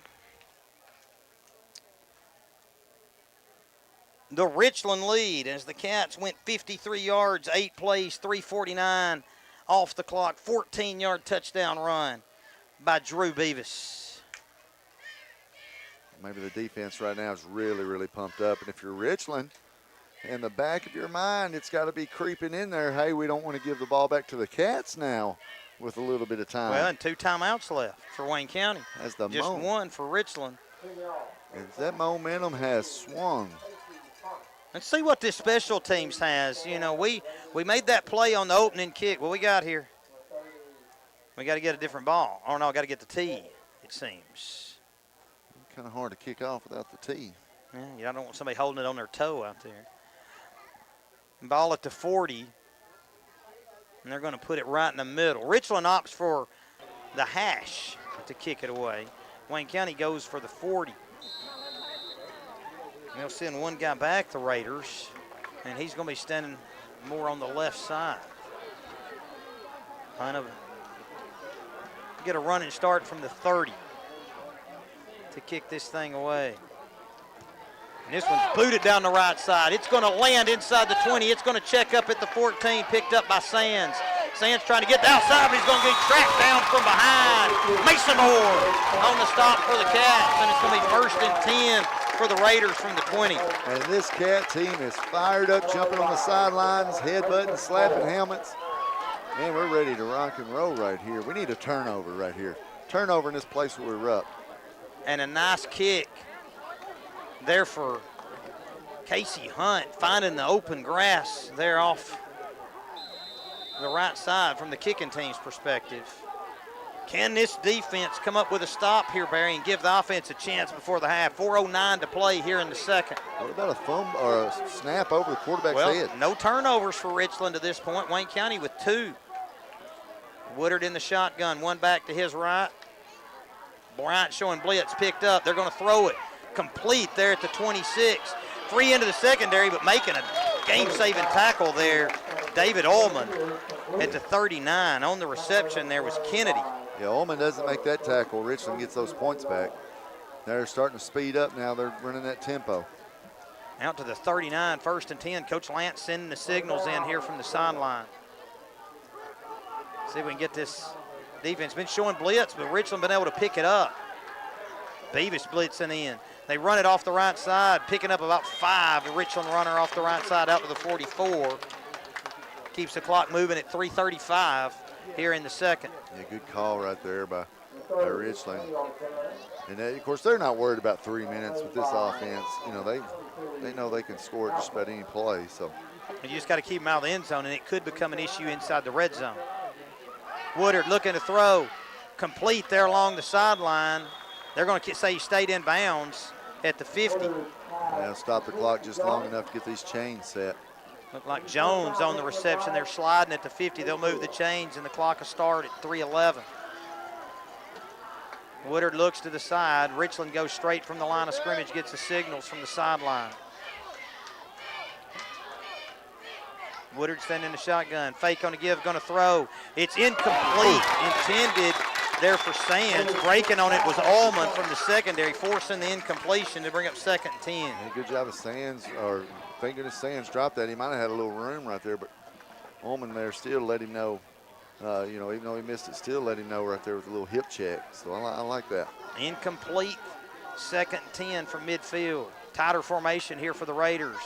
The Richland lead as the Cats went 53 yards, 8 plays, 3:49 off the clock, 14-yard touchdown run by Drew Beavis. Maybe the defense right now is really, really pumped up. And if you're Richland, in the back of your mind, it's got to be creeping in there. Hey, we don't want to give the ball back to the Cats now with a little bit of time. Well, and 2 timeouts left for Wayne County. As the Just one for Richland. As that momentum has swung. Let's see what this special teams has. You know, we made that play on the opening kick. What we got here? We got to get a different ball. Oh, no, got to get the tee, it seems. Kind of hard to kick off without the tee. Yeah, I don't want somebody holding it on their toe out there. Ball at the 40. And they're going to put it right in the middle. Richland opts for the hash to kick it away. Wayne County goes for the 40. And they'll send one guy back, the Raiders, and he's going to be standing more on the left side. Kind of get a running start from the 30 to kick this thing away. And this one's booted down the right side. It's going to land inside the 20. It's going to check up at the 14, picked up by Sands. Sands trying to get the outside, but he's going to get tracked down from behind. Mason Moore on the stop for the Cats, and it's going to be 1st and 10 for the Raiders from the 20. And this Cat team is fired up, jumping on the sidelines, headbutting, slapping helmets. Man, we're ready to rock and roll right here. We need a turnover right here. Turnover in this place where we're up. And a nice kick there for Casey Hunt, finding the open grass there off the right side from the kicking team's perspective. Can this defense come up with a stop here, Barry, and give the offense a chance before the half? 4:09 to play here in the second. What about a fumble or a snap over the quarterback's head? No turnovers for Richland to this point. Wayne County with 2. Woodard in the shotgun, one back to his right. Bryant showing blitz, picked up. They're going to throw it complete there at the 26. Free into the secondary, but making a game-saving tackle there. David Ullman at the 39. On the reception there was Kennedy. Yeah, Ullman doesn't make that tackle. Richland gets those points back. They're starting to speed up now. They're running that tempo. Out to the 39, 1st and 10. Coach Lance sending the signals in here from the sideline. See if we can get this defense. Been showing blitz, but Richland been able to pick it up. Beavis blitzing in. They run it off the right side, picking up about 5. The Richland runner off the right side out to the 44. Keeps the clock moving at 3:35 here in the second. Yeah, good call right there by Richland. And of course, they're not worried about 3 minutes with this offense. You know, they know they can score at just about any play. So you just got to keep them out of the end zone, and it could become an issue inside the red zone. Woodard looking to throw, complete there along the sideline. They're going to say he stayed in bounds at the 50. Yeah, stop the clock just long enough to get these chains set. Look like Jones on the reception. They're sliding at the 50. They'll move the chains, and the clock will start at 3:11. Woodard looks to the side. Richland goes straight from the line of scrimmage, gets the signals from the sideline. Woodard standing in the shotgun. Fake on the give, going to throw. It's incomplete. Intended there for Sands. Breaking on it was Ullman from the secondary, forcing the incompletion to bring up 2nd and 10. Yeah, good job of Sands, or thank goodness Sands dropped that. He might have had a little room right there, but Ullman there still let him know, you know, even though he missed it, still let him know right there with a little hip check. So I like that. Incomplete. 2nd and 10 from midfield. Tighter formation here for the Raiders.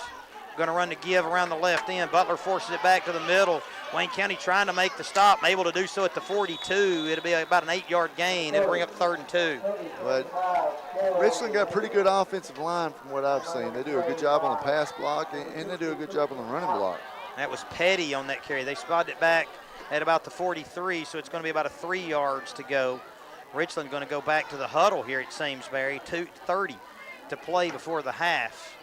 Going to run the give around the left end. Butler forces it back to the middle. Wayne County trying to make the stop, able to do so at the 42. It'll be about an 8-yard gain. It'll bring up 3rd and 2. But Richland got a pretty good offensive line from what I've seen. They do a good job on the pass block, and they do a good job on the running block. That was Petty on that carry. They spotted it back at about the 43, so it's going to be about 3 yards to go. Richland going to go back to the huddle here at Samesbury. 2:30 to play before the half.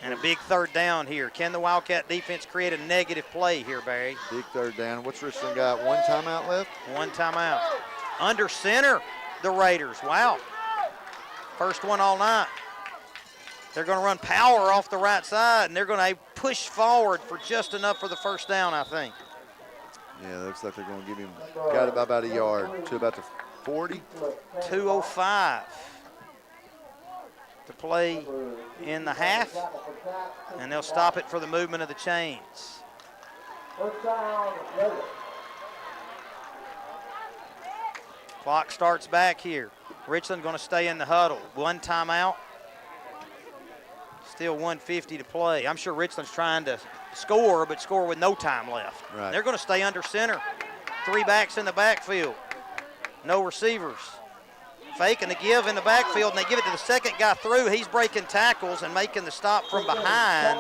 And a big 3rd down here. Can the Wildcat defense create a negative play here, Barry? Big 3rd down. What's Richland got? 1 timeout left? 1 timeout. Under center, the Raiders. Wow. First one all night. They're going to run power off the right side, and they're going to push forward for just enough for the 1st down, I think. Yeah, looks like they're going to give him, got it by about a yard to about the 40. 2:05 to play in the half, and they'll stop it for the movement of the chains. Clock starts back here. Richland going to stay in the huddle. 1 timeout Still 1:50 to play. I'm sure Richland's trying to score, but score with no time left. Right. They're going to stay under center. 3 backs in the backfield. No receivers. Fake and the give in the backfield, and they give it to the second guy through. He's breaking tackles and making the stop from behind.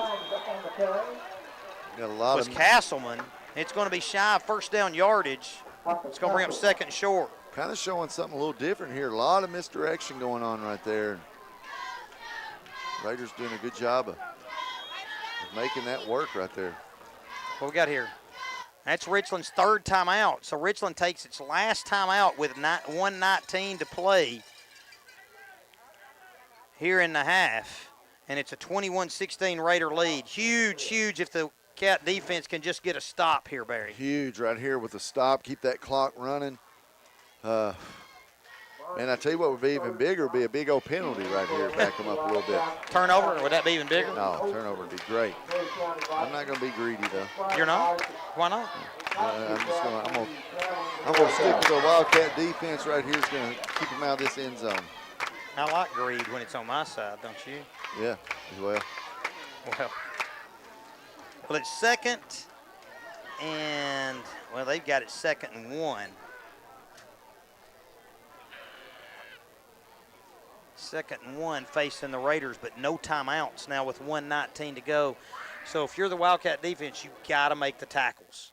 Got a lot Was of Castleman. It's going to be shy of first down yardage. It's going to bring up second and short. kind of showing something a little different here. A lot of misdirection going on right there. Raiders doing a good job of making that work right there. What we got here? That's Richland's 3rd timeout. So Richland takes its last timeout with 1:19 to play here in the half. And it's a 21-16 Raider lead. Huge, huge if the Cat defense can just get a stop here, Barry. Huge right here with the stop. Keep that clock running. And I tell you what would be even bigger would be a big old penalty right here. Back them up a little bit. Turnover, would that be even bigger? No, turnover would be great. I'm not going to be greedy though. You're not? Why not? I'm gonna stick with the Wildcat defense right here. Is going to keep them out of this end zone. I like greed when it's on my side, don't you? Yeah, well. Well, it's 2nd and, well, they've got it 2nd and 1. 2nd and 1 facing the Raiders, but no timeouts now with 1:19 to go. So if you're the Wildcat defense, you got to make the tackles.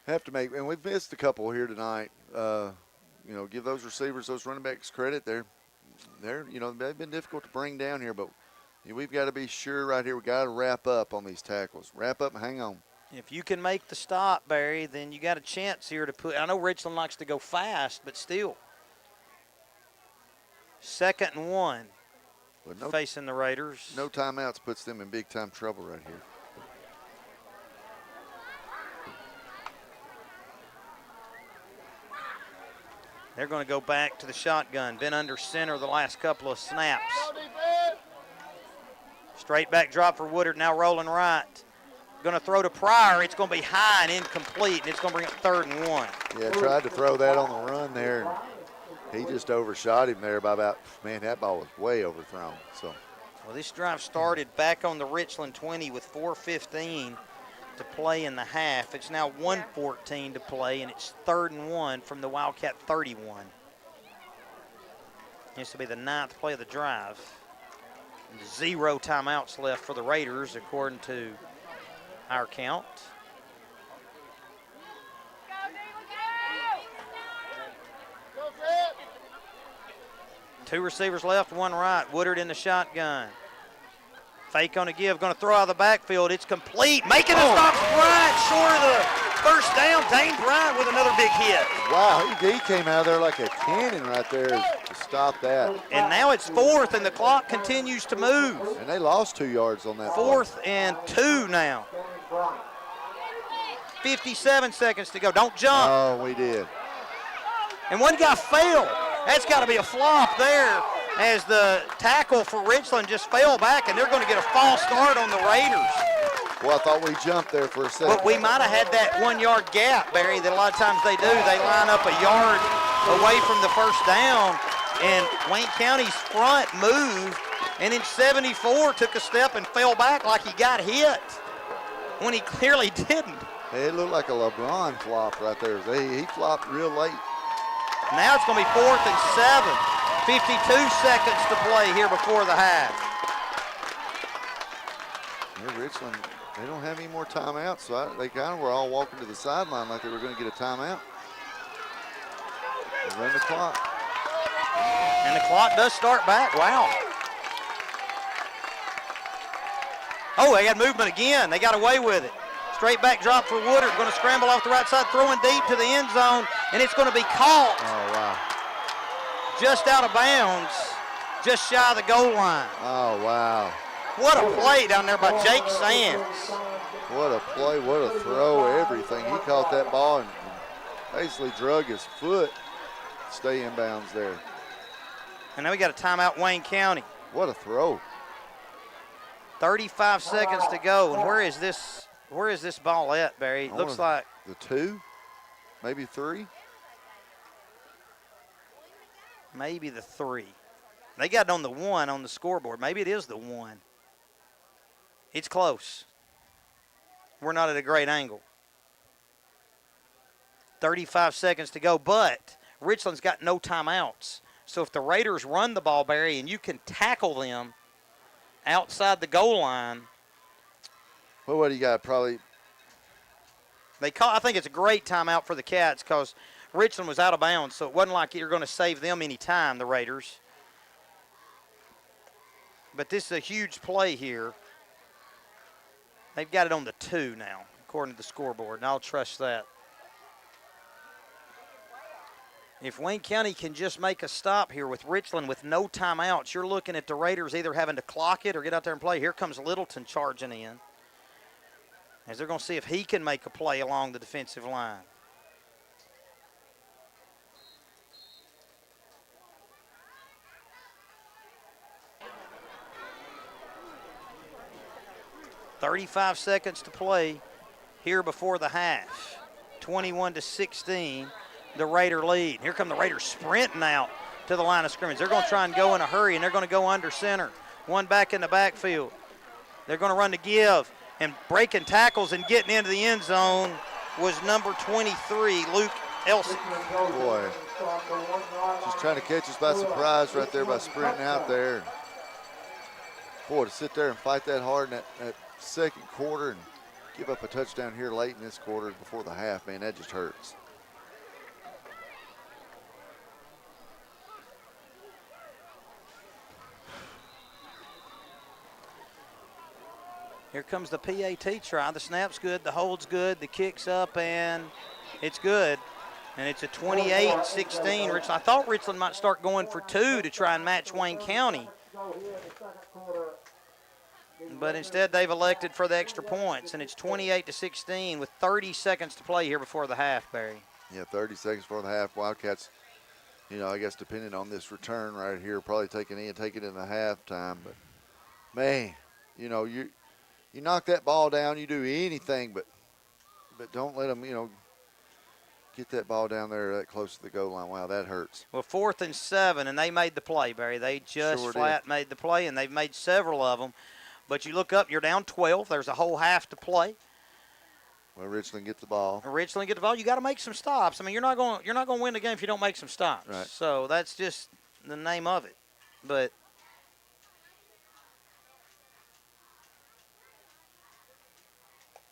Have to make, and we've missed a couple here tonight. Give those receivers, those running backs credit. They've been difficult to bring down here, but we've got to be sure right here. We got to wrap up on these tackles. Wrap up and hang on. If you can make the stop, Barry, then you got a chance here to put. I know Richland likes to go fast, but still. 2nd and 1 facing the Raiders. No timeouts puts them in big time trouble right here. They're going to go back to the shotgun. Been under center the last couple of snaps. Straight back drop for Woodard, now rolling right. Going to throw to Pryor. It's going to be high and incomplete, and it's going to bring up 3rd and 1. Yeah, tried to throw that on the run there. He just overshot him there by about, man, that ball was way overthrown. So, well, this drive started back on the Richland 20 with 4:15 to play in the half. It's now 1:14 to play, and it's 3rd and 1 from the Wildcat 31. This will be the 9th play of the drive. 0 timeouts left for the Raiders, according to our count. Two receivers left, one right. Woodard in the shotgun. Fake on a give, going to throw out of the backfield. It's complete, making the stop. Bryant short of the first down. Dane Bryant with another big hit. Wow, he came out of there like a cannon right there to stop that. And now it's 4th, and the clock continues to move. And they lost 2 yards on that. 4th and 2 now. 57 seconds to go. Don't jump. Oh, we did. And one guy fell. That's got to be a flop there as the tackle for Richland just fell back, and they're going to get a false start on the Raiders. Well, I thought we jumped there for a second. But we might have had that 1 yard gap, Barry, that a lot of times they do. They line up a yard away from the first down, and Wayne County's front moved, and in 74 took a step and fell back like he got hit when he clearly didn't. It looked like a LeBron flop right there. He flopped real late. Now it's going to be 4th and 7. 52 seconds to play here before the half. Yeah, Richland, they don't have any more timeouts, so they kind of were all walking to the sideline like they were going to get a timeout. They run the clock. And the clock does start back. Wow. Oh, they got movement again. They got away with it. Straight back drop for Woodard. Going to scramble off the right side, throwing deep to the end zone, and it's going to be caught. Oh, wow. Just out of bounds, just shy of the goal line. Oh, wow. What a play down there by Jake Sands. What a play, what a throw, everything. He caught that ball and basically drug his foot. Stay in bounds there. And now we got a timeout, Wayne County. What a throw. 35 seconds to go. And where is this ball at, Barry? It looks like the 2, maybe 3. Maybe the 3. They got it on the 1 on the scoreboard. Maybe it is the 1. It's close. We're not at a great angle. 35 seconds to go, but Richland's got no timeouts. So if the Raiders run the ball, Barry, and you can tackle them outside the goal line. Well, what do you got? Probably. I think it's a great timeout for the Cats because Richland was out of bounds, so it wasn't like you're going to save them any time, the Raiders. But this is a huge play here. They've got it on the 2 now, according to the scoreboard, and I'll trust that. If Wayne County can just make a stop here with Richland with no timeouts, you're looking at the Raiders either having to clock it or get out there and play. Here comes Littleton charging in, as they're going to see if he can make a play along the defensive line. .35 seconds to play here before the half. 21-16, the Raider lead. Here come the Raiders sprinting out to the line of scrimmage. They're going to try and go in a hurry, and they're going to go under center. One back in the backfield. They're going to run to give, and breaking tackles and getting into the end zone was number 23, Luke Elson. Boy, just trying to catch us by surprise right there by sprinting out there. Boy, to sit there and fight that hard in that second quarter and give up a touchdown here late in this quarter before the half, man, that just hurts. Here comes the PAT try. The snap's good, the hold's good, the kick's up, and it's good. And it's a 28-16. Richland. I thought Richland might start going for 2 to try and match Wayne County. But instead, they've elected for the extra points, and it's 28-16 with 30 seconds to play here before the half, Barry. Yeah, 30 seconds before the half. Wildcats, I guess depending on this return right here, probably take it in the halftime. But, man, you knock that ball down, you do anything, but don't let them, get that ball down there that close to the goal line. Wow, that hurts. Well, 4th and 7, and they made the play, Barry. They just sure flat made the play, and they've made several of them. But you look up, you're down 12. There's a whole half to play. Well, Richland get the ball. Richland get the ball. You got to make some stops. I mean, you're not going to win the game if you don't make some stops. Right. So that's just the name of it. But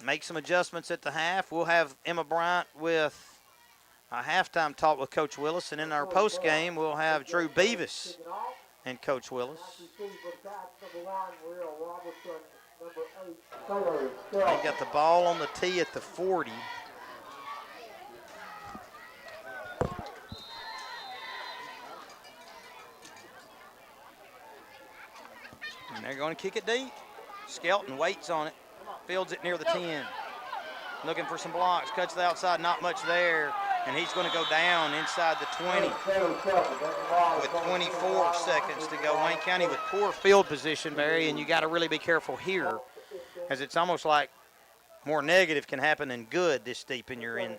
make some adjustments at the half. We'll have Emma Bryant with a halftime talk with Coach Willis, and in our post game, we'll have Drew Beavis and Coach Willis. They got the ball on the tee at the 40. And they're going to kick it deep. Skelton waits on it, fields it near the 10. Looking for some blocks, cuts to the outside, not much there. And he's going to go down inside the 20 with 24 seconds to go. Wayne County with poor field position, Barry, and you got to really be careful here, as it's almost like more negative can happen than good this deep in your end.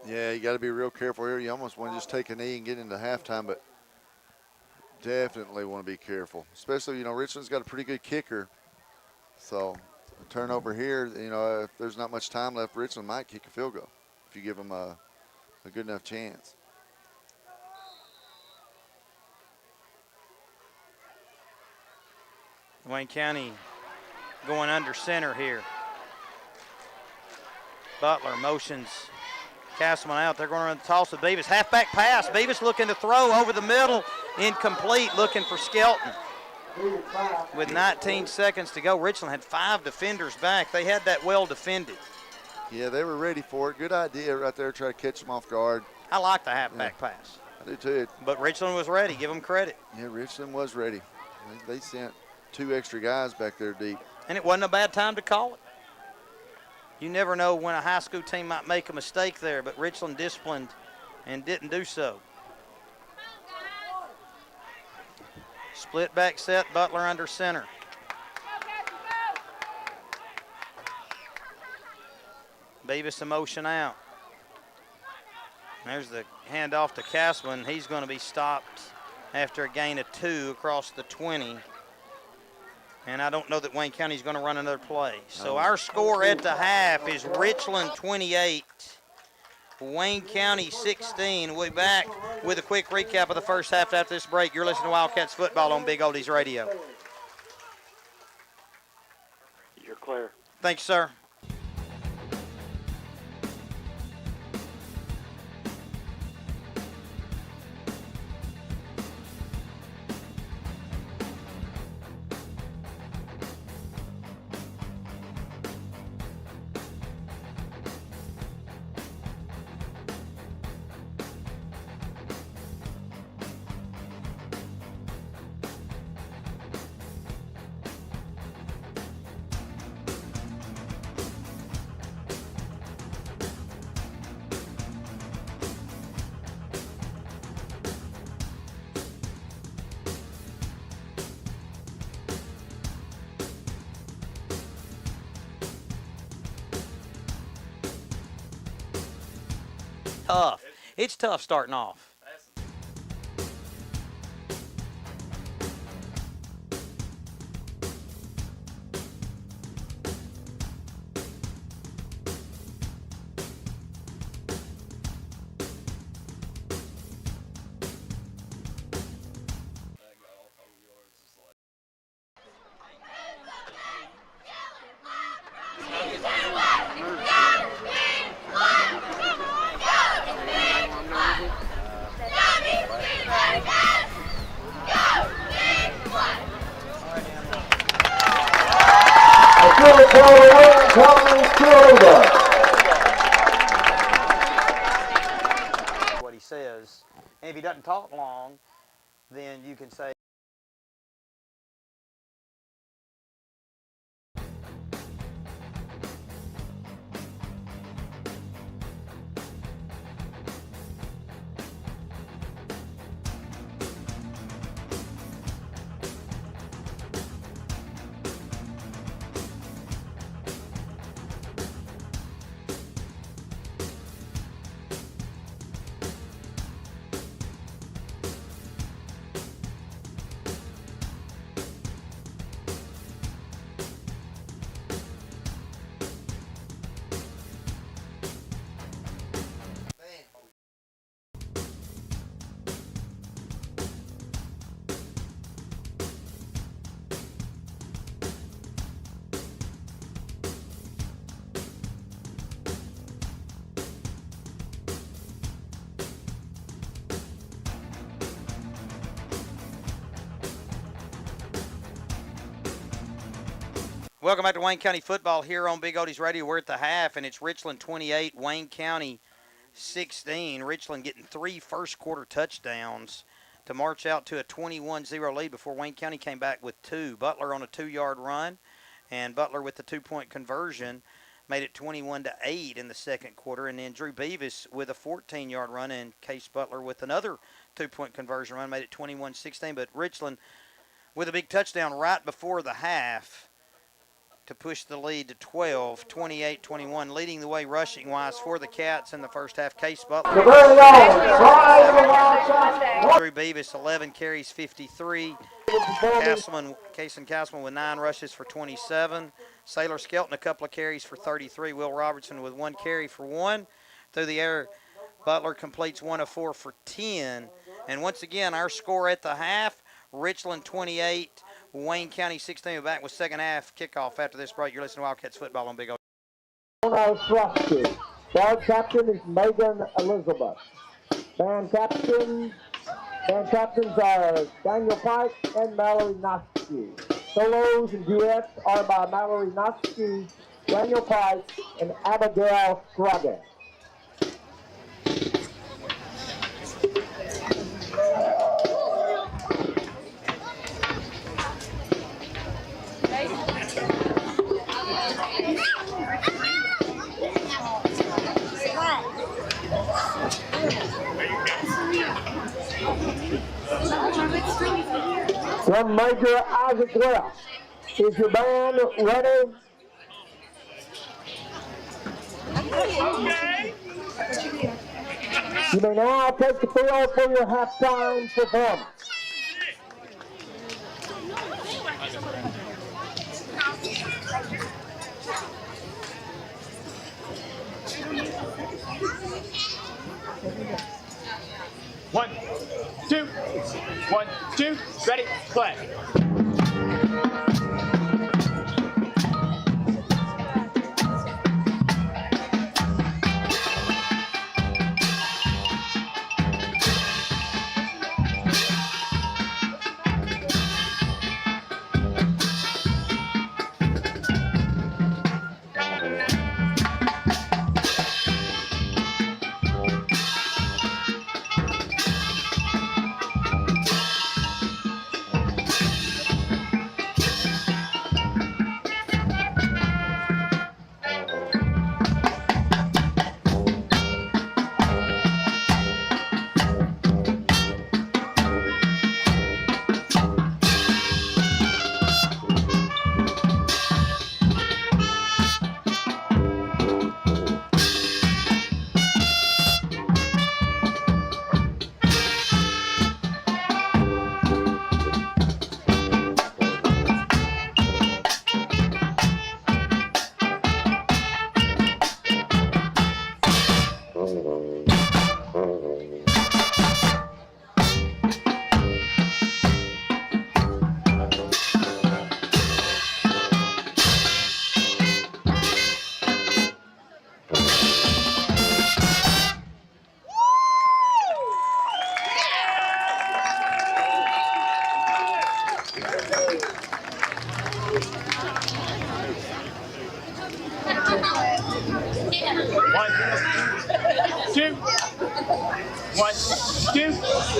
Yeah, you got to be real careful here. You almost want to just take a knee and get into halftime, but definitely want to be careful. Especially, Richland's got a pretty good kicker. So a turnover here, if there's not much time left, Richland might kick a field goal if you give them a good enough chance. Wayne County going under center here. Butler motions Castleman out. They're going to run the toss with Beavis. Halfback pass. Beavis looking to throw over the middle. Incomplete, looking for Skelton. With 19 seconds to go, Richland had 5 defenders back. They had that well defended. Yeah, they were ready for it. Good idea right there, try to catch them off guard. I like the halfback pass. I do too. But Richland was ready. Give them credit. Yeah, Richland was ready. They sent 2 extra guys back there deep. And it wasn't a bad time to call it. You never know when a high school team might make a mistake there, but Richland disciplined and didn't do so. Split back set, Butler under center. Beavis a motion out. There's the handoff to Castleman. He's going to be stopped after a gain of 2 across the 20. And I don't know that Wayne County is going to run another play. So our score at the half is Richland 28, Wayne County 16. We'll be back with a quick recap of the first half after this break. You're listening to Wildcats football on Big Oldies Radio. You're clear. Thanks, sir. Tough. It's tough starting off. What he says, and if he doesn't talk long, then you can say. Welcome back to Wayne County football here on Big Oldies Radio. We're at the half, and it's Richland 28, Wayne County 16. Richland getting 3 first-quarter touchdowns to march out to a 21-0 lead before Wayne County came back with 2. Butler on a 2-yard run, and Butler with the 2-point conversion made it 21-8 in the second quarter, and then Drew Beavis with a 14-yard run, and Case Butler with another 2-point conversion run made it 21-16. But Richland with a big touchdown right before the half to push the lead to 12, 28-21, leading the way rushing-wise for the Cats in the first half. Case Butler. Drew Beavis, 11 carries, 53. Castleman with 9 rushes for 27. Sailor Skelton, a couple of carries for 33. Will Robertson with 1 carry for 1. Through the air, Butler completes 1 of 4 for 10. And once again, our score at the half, Richland 28, Wayne County 16. We're back with second half kickoff after this break. You're listening to Wildcats football on Big O. Guard captain is Megan Elizabeth. Band captains are Daniel Pike and Mallory Noski. Solos and duets are by Mallory Noski, Daniel Pike, and Abigail Scruggan. One Major Isaac West. Is your band ready? Okay. You may now take the field for your halftime performance. 1, 2, 1, 2, ready, play.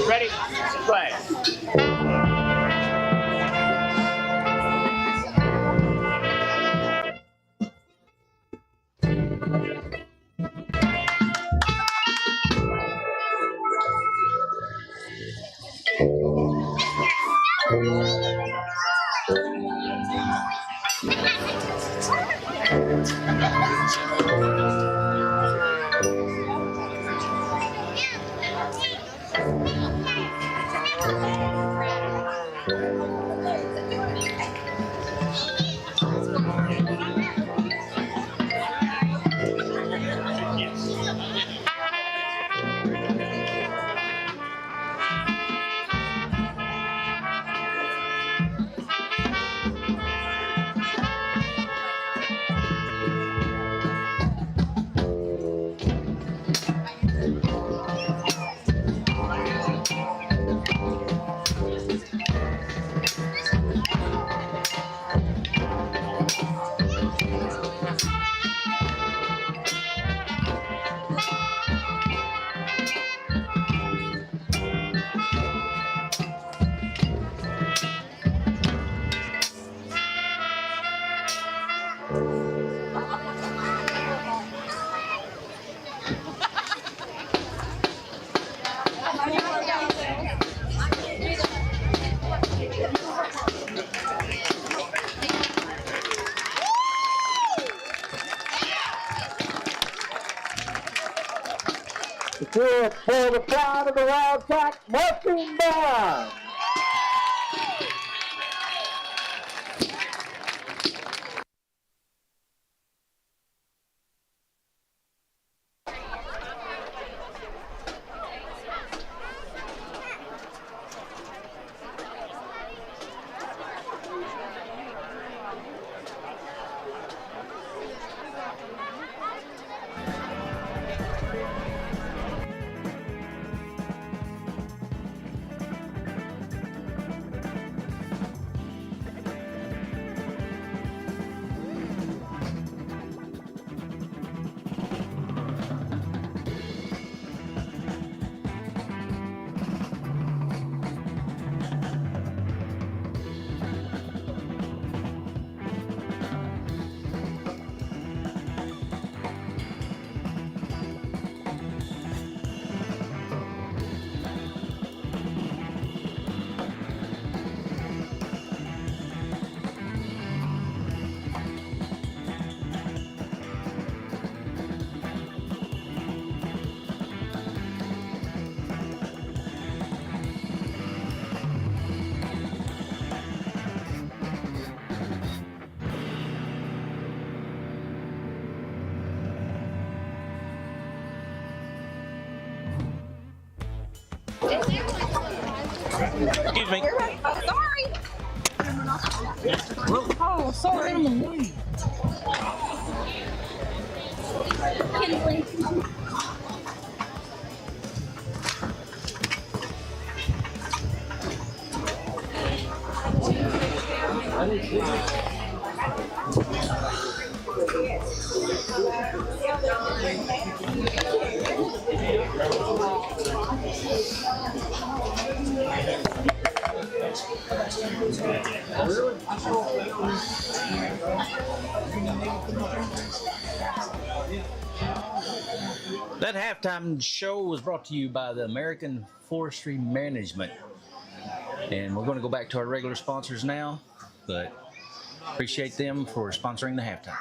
Ready, play. For the pride of the Wildcats marching band. Excuse me. Sorry. Oh, sorry. That halftime show was brought to you by the American Forestry Management. And we're going to go back to our regular sponsors now, but appreciate them for sponsoring the halftime.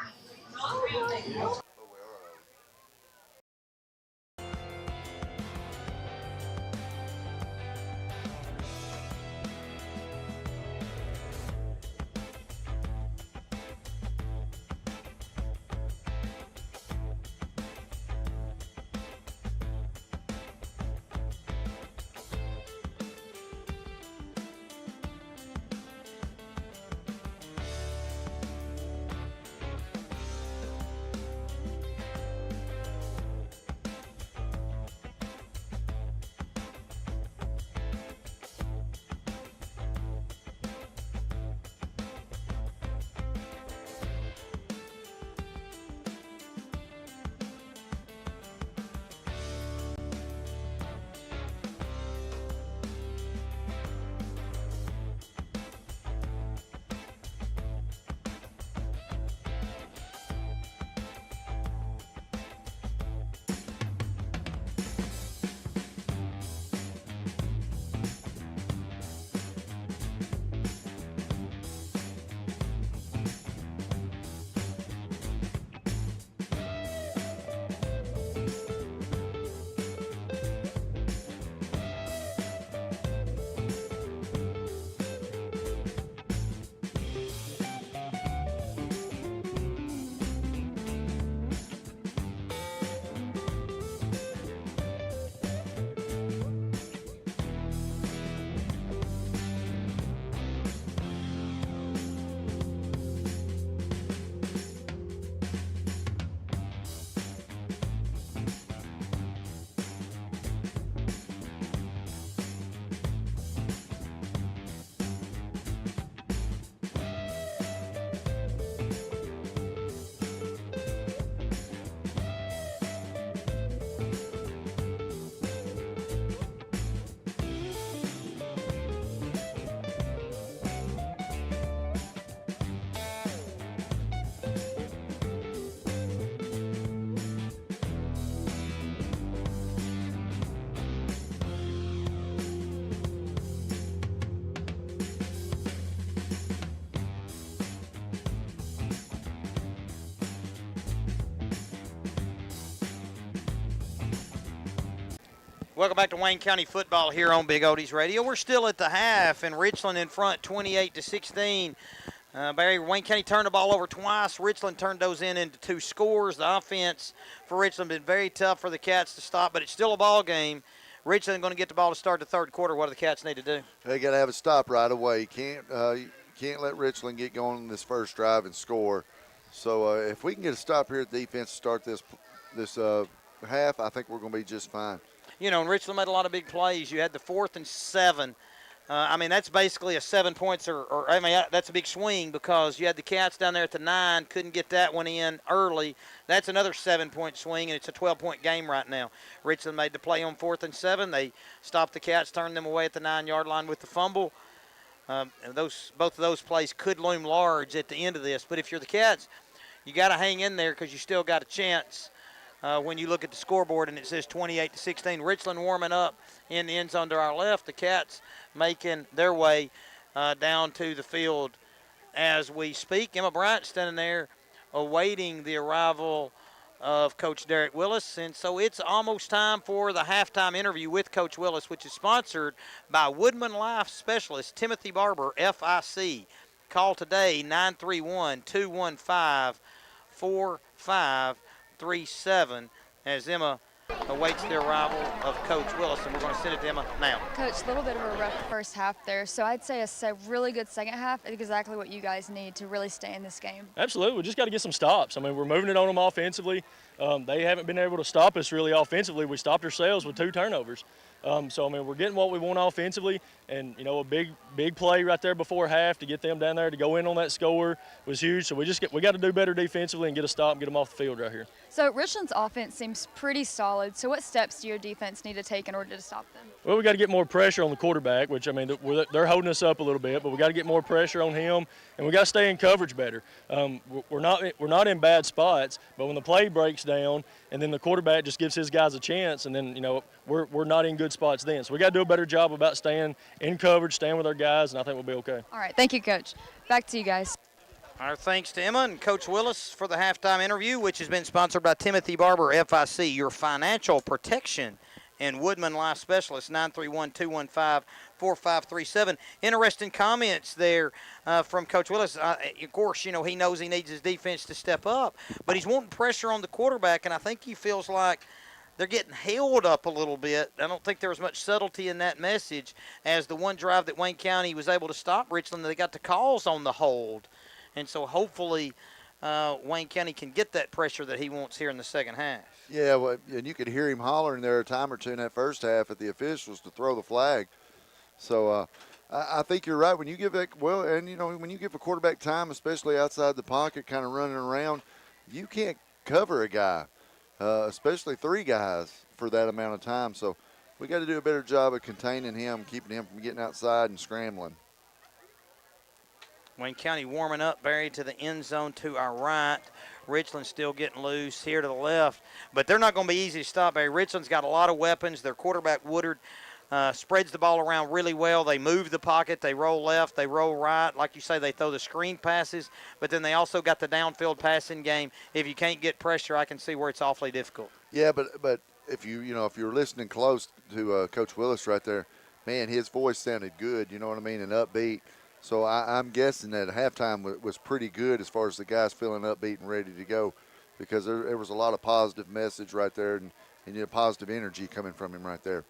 Welcome back to Wayne County football here on Big Oldies Radio. We're still at the half, and Richland in front, 28-16. Barry, Wayne County turned the ball over twice. Richland turned those into 2 scores. The offense for Richland been very tough for the Cats to stop, but it's still a ball game. Richland going to get the ball to start the third quarter. What do the Cats need to do? They got to have a stop right away. You can't let Richland get going on this first drive and score. So if we can get a stop here at defense to start this half, I think we're going to be just fine. You know, and Richland made a lot of big plays. You had the 4th and 7. That's basically a 7 points, that's a big swing because you had the Cats down there at the 9, couldn't get that one in early. That's another 7-point swing, and it's a 12-point game right now. Richland made the play on 4th and 7. They stopped the Cats, turned them away at the 9-yard line with the fumble. Both of those plays could loom large at the end of this. But if you're the Cats, you got to hang in there because you still got a chance. When you look at the scoreboard and it says 28-16, Richland warming up in the end zone to our left. The Cats making their way down to the field as we speak. Emma Bryant standing there awaiting the arrival of Coach Derek Willis. And so it's almost time for the halftime interview with Coach Willis, which is sponsored by Woodman Life Specialist Timothy Barber, FIC. Call today, 931-215-4537, as Emma awaits the arrival of Coach Willis, and we're going to send it to Emma now. Coach, a little bit of a rough first half there, so I'd say a really good second half, exactly what you guys need to really stay in this game. Absolutely. We just got to get some stops. I mean, we're moving it on them offensively. They haven't been able to stop us really offensively. We stopped ourselves with 2 turnovers. So, I mean, we're getting what we want offensively, and, you know, a big play right there before half to get them down there to go in on that score was huge. So we got to do better defensively and get a stop and get them off the field right here. So Richland's offense seems pretty solid. So what steps do your defense need to take in order to stop them? Well, we got to get more pressure on the quarterback, which, I mean, they're holding us up a little bit, but we got to get more pressure on him, and we got to stay in coverage better. We're not in bad spots, but when the play breaks down and then the quarterback just gives his guys a chance, and then, you know, we're not in good spots then. So we got to do a better job about staying in coverage, staying with our guys, and I think we'll be okay. All right, thank you, Coach. Back to you guys. Our thanks to Emma and Coach Willis for the halftime interview, which has been sponsored by Timothy Barber, FIC, your financial protection and Woodman Life Specialist, 931-215-4537. Interesting comments there from Coach Willis. Of course, you know, he knows he needs his defense to step up, but he's wanting pressure on the quarterback, and I think he feels like they're getting held up a little bit. I don't think there was much subtlety in that message, as the one drive that Wayne County was able to stop Richland, they got the calls on the hold. And so hopefully Wayne County can get that pressure that he wants here in the second half. Yeah, well, and you could hear him hollering there a time or two in that first half at the officials to throw the flag. So I think you're right. When you give that, well, and, you know, when you give a quarterback time, especially outside the pocket, kind of running around, you can't cover a guy, especially 3 guys for that amount of time. So we got to do a better job of containing him, keeping him from getting outside and scrambling. Wayne County warming up, Barry, to the end zone to our right. Richland still getting loose here to the left. But they're not going to be easy to stop, Barry. Richland's got a lot of weapons. Their quarterback, Woodard, spreads the ball around really well. They move the pocket. They roll left. They roll right. Like you say, they throw the screen passes. But then they also got the downfield passing game. If you can't get pressure, I can see where it's awfully difficult. Yeah, but if if you're listening close to Coach Willis right there, man, his voice sounded good, you know what I mean, and upbeat. So I'm guessing that halftime was pretty good as far as the guys feeling upbeat and ready to go, because there was a lot of positive message right there and positive energy coming from him right there.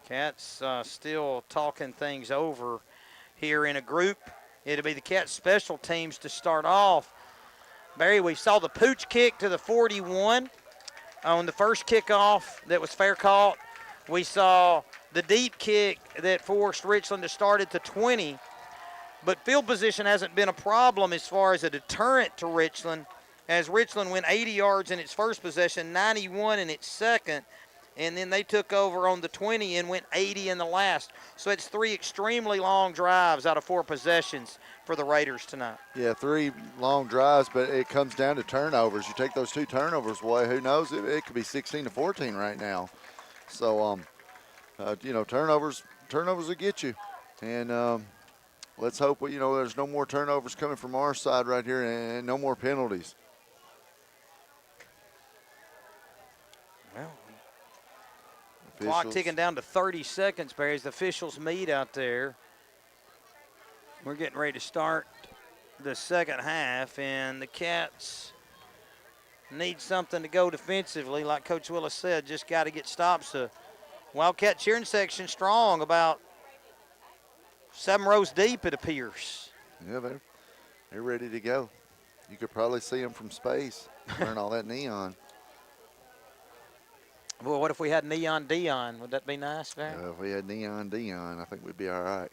Cats still talking things over here in a group. It'll be the Cats special teams to start off. Barry, we saw the pooch kick to the 41 on the first kickoff that was fair caught. We saw the deep kick that forced Richland to start at the 20. But field position hasn't been a problem as far as a deterrent to Richland, as Richland went 80 yards in its first possession, 91 in its second, and then they took over on the 20 and went 80 in the last. So it's 3 extremely long drives out of 4 possessions for the Raiders tonight. Yeah, 3 long drives, but it comes down to turnovers. You take those 2 turnovers away, who knows? It could be 16-14 right now. So, turnovers will get you. And let's hope, there's no more turnovers coming from our side right here and no more penalties. Well, clock ticking down to 30 seconds, Barry, as the officials meet out there. We're getting ready to start the second half, and the Cats need something to go defensively. Like Coach Willis said, just got to get stops. The Wildcat cheering section strong, about 7 rows deep, it appears. Yeah, they're ready to go. You could probably see them from space, wearing all that neon. Well, what if we had Neon Dion? Would that be nice, Barry? If we had Neon Dion, I think we'd be all right.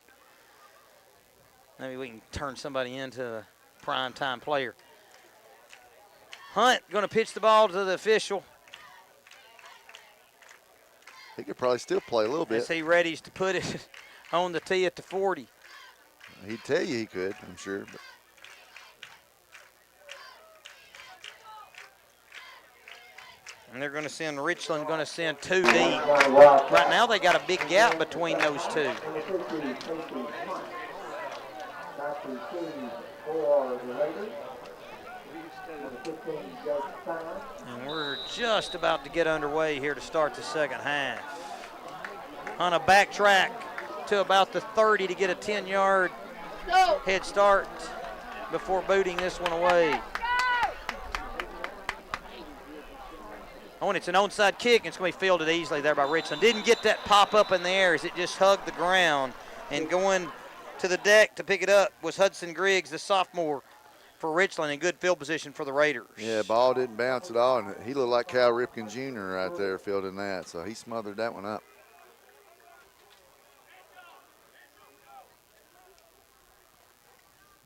Maybe we can turn somebody into a prime-time player. Hunt going to pitch the ball to the official. He could probably still play a little bit. Is he ready to put it on the tee at the 40? He'd tell you he could, I'm sure. But. And they're going to send Richland, going to send 2 deep. Right now they got a big gap between those 2. And we're just about to get underway here to start the second half. On a backtrack to about the 30 to get a 10-yard head start before booting this one away. Oh, and it's an onside kick, and it's going to be fielded easily there by Richland. Didn't get that pop up in the air as it just hugged the ground. And going to the deck to pick it up was Hudson Griggs, the sophomore for Richland, in good field position for the Raiders. Yeah, ball didn't bounce at all, and he looked like Cal Ripken Jr. right there fielding that, so he smothered that one up.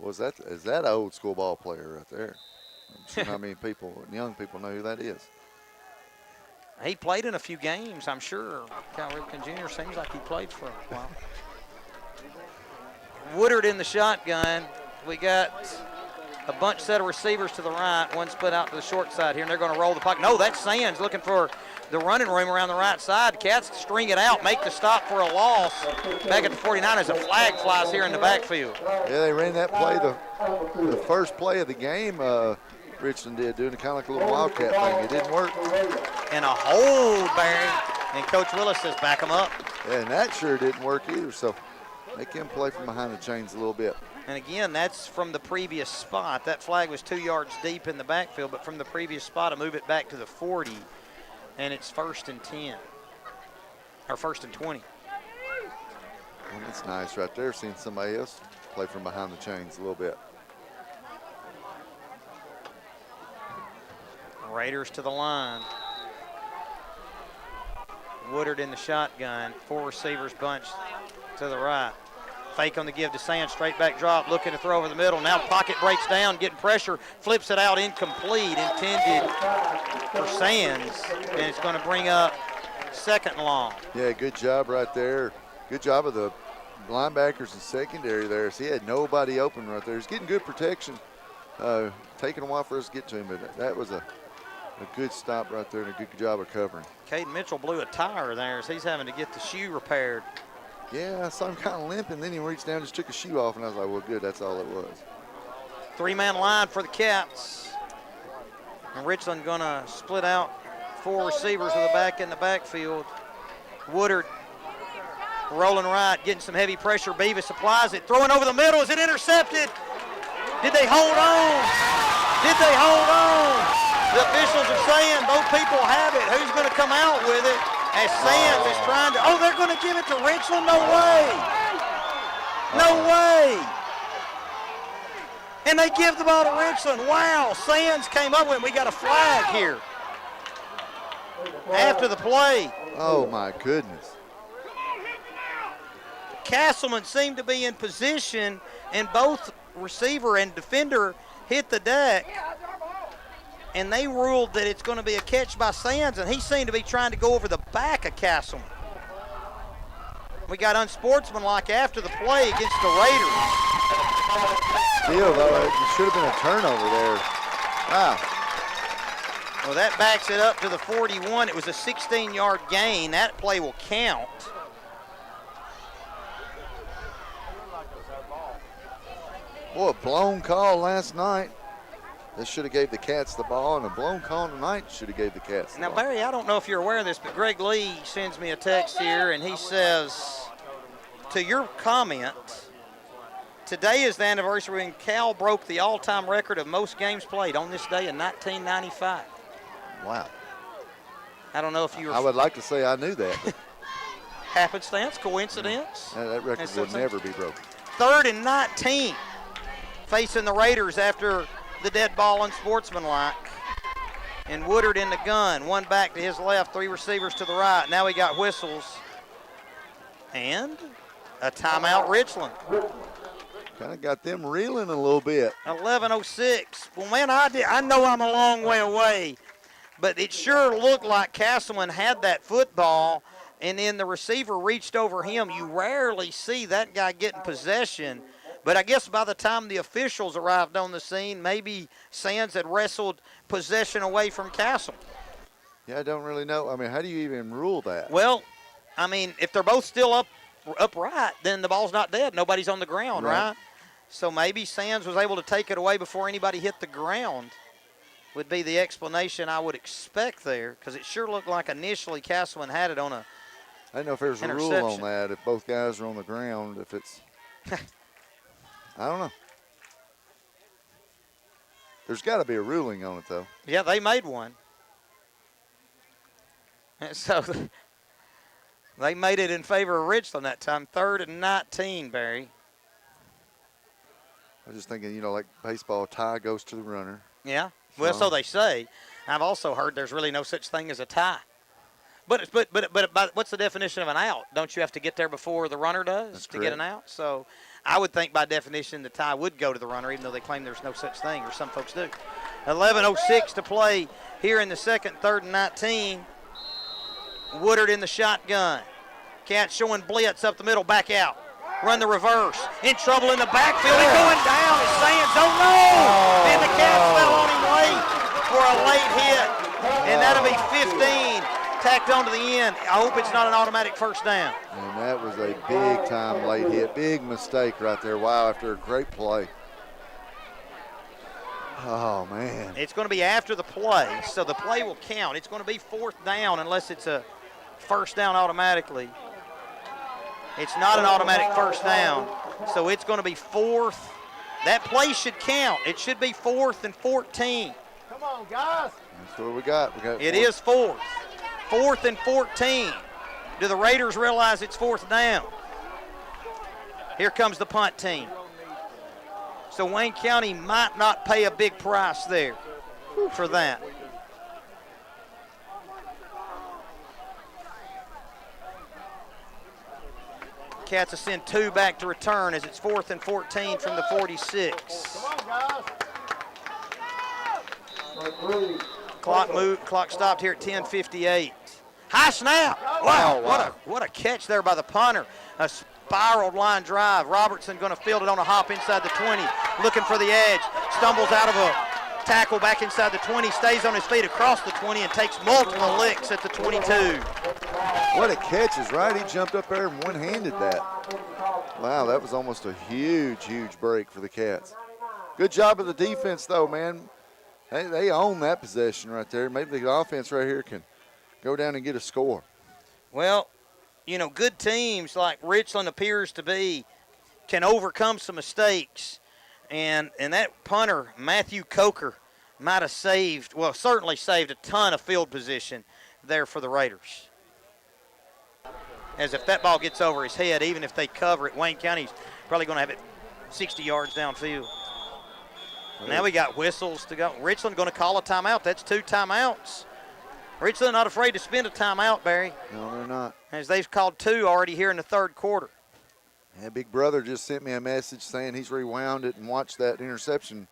Is that an old school ball player right there? I'm sure how many people, young people, know who that is. He played in a few games, I'm sure. Cal Ripken Jr. seems like he played for a while. Woodard in the shotgun. We got a bunch set of receivers to the right, one split out to the short side here, and they're going to roll the puck. No, that's Sands looking for the running room around the right side. Cats string it out, make the stop for a loss. Back at the 49 as a flag flies here in the backfield. Yeah, they ran that play the first play of the game. Richland did, doing kind of like a little Wildcat thing. It didn't work. And a hold, Barry. And Coach Willis says back them up. Yeah, and that sure didn't work either, so make him play from behind the chains a little bit. And again, that's from the previous spot. That flag was 2 yards deep in the backfield, but from the previous spot, to move it back to the 40, and it's 1st and 10, or 1st and 20. Well, that's nice right there, seeing somebody else play from behind the chains a little bit. Raiders to the line. Woodard in the shotgun. 4 receivers bunched to the right. Fake on the give to Sands, straight back drop, looking to throw over the middle. Now pocket breaks down, getting pressure, flips it out incomplete, intended for Sands, and it's going to bring up 2nd and long. Yeah, good job right there. Good job of the linebackers and secondary there. So he had nobody open right there. He's getting good protection. Taking a while for us to get to him, but that was a good stop right there and a good job of covering. Caden Mitchell blew a tire there as he's having to get the shoe repaired. Yeah, I saw him kind of limping, then he reached down, just took his shoe off, and I was like, well, good, that's all it was. 3-man line for the Cats. And Richland going to split out 4 receivers with a back in the backfield. Woodard rolling right, getting some heavy pressure. Beavis applies it, throwing over the middle. Is it intercepted? Did they hold on? Did they hold on? The officials are saying both people have it. Who's going to come out with it? As Sands is trying to, oh, they're going to give it to Richland? No way. No way. And they give the ball to Richland. Wow, Sands came up with it. We got a flag here after the play. Oh, my goodness. Castleman seemed to be in position, and both receiver and defender hit the deck. And they ruled that it's going to be a catch by Sands, and he seemed to be trying to go over the back of Castleman. We got unsportsmanlike after the play against the Raiders. Still, though, it should have been a turnover there. Wow. Well, that backs it up to the 41. It was a 16-yard gain. That play will count. Boy, a blown call last night. This should have gave the Cats the ball, and a blown call tonight should have gave the Cats the Now, ball. Barry, I don't know if you're aware of this, but Greg Lee sends me a text here, and he says, to your comment, today is the anniversary when Cal broke the all-time record of most games played on this day in 1995. Wow. I don't know if you were... I would like to say I knew that, but happenstance, coincidence. that record will never be broken. 3rd and 19, facing the Raiders after the dead ball unsportsmanlike. And Woodard in the gun, one back to his left, 3 receivers to the right. Now we got whistles and a timeout Richland. Kind of got them reeling a little bit. 11:06. Well, man, I know I'm a long way away, but it sure looked like Castleman had that football, and then the receiver reached over him. You rarely see that guy getting possession. But I guess by the time the officials arrived on the scene, maybe Sands had wrestled possession away from Castle. Yeah, I don't really know. I mean, how do you even rule that? Well, I mean, if they're both still upright, then the ball's not dead. Nobody's on the ground, right? So maybe Sands was able to take it away before anybody hit the ground would be the explanation I would expect there, because it sure looked like initially Castleman had it on a I don't know if there's a rule on that, if both guys are on the ground, if it's I don't know. There's got to be a ruling on it, though. Yeah, they made one. And so they made it in favor of Richland that time, 3rd and 19, Barry. I was just thinking, like baseball, tie goes to the runner. Yeah, well, so they say. I've also heard there's really no such thing as a tie. But what's the definition of an out? Don't you have to get there before the runner does to get an out? So I would think by definition the tie would go to the runner, even though they claim there's no such thing, or some folks do. 11:06 to play here in the second, 3rd and 19. Woodard in the shotgun. Cats showing blitz up the middle, back out. Run the reverse. In trouble in the backfield. He's going down. It's Sands. Oh, no! And the Cats fell on him late for a late hit. And that'll be 15 tacked on to the end. I hope it's not an automatic first down. And that was a big-time late hit. Big mistake right there. Wow, after a great play. Oh, man. It's going to be after the play, so the play will count. It's going to be 4th down unless it's a first down automatically. It's not an automatic first down, so it's going to be 4th. That play should count. It should be 4th and 14. Come on, guys. That's what we got. It is 4th. 4th and 14. Do the Raiders realize it's 4th down? Here comes the punt team. So Wayne County might not pay a big price there for that. Cats will send 2 back to return as it's 4th and 14 from the 46. Clock stopped here at 10:58. High snap. Wow, what a catch there by the punter. A spiraled line drive. Robertson going to field it on a hop inside the 20, looking for the edge. Stumbles out of a tackle back inside the 20, stays on his feet across the 20 and takes multiple licks at the 22. What a catch is right. He jumped up there and one-handed that. Wow, that was almost a huge, huge break for the Cats. Good job of the defense, though, man. They own that possession right there. Maybe the offense right here can go down and get a score. Well, good teams like Richland appears to be can overcome some mistakes. And that punter, Matthew Coker, might have certainly saved a ton of field position there for the Raiders. As if that ball gets over his head, even if they cover it, Wayne County's probably going to have it 60 yards downfield. Now we got whistles to go. Richland going to call a timeout. That's 2 timeouts. Richland not afraid to spend a timeout, Barry. No, they're not. As they've called 2 already here in the 3rd quarter. Yeah, Big Brother just sent me a message saying he's rewound it and watched that interception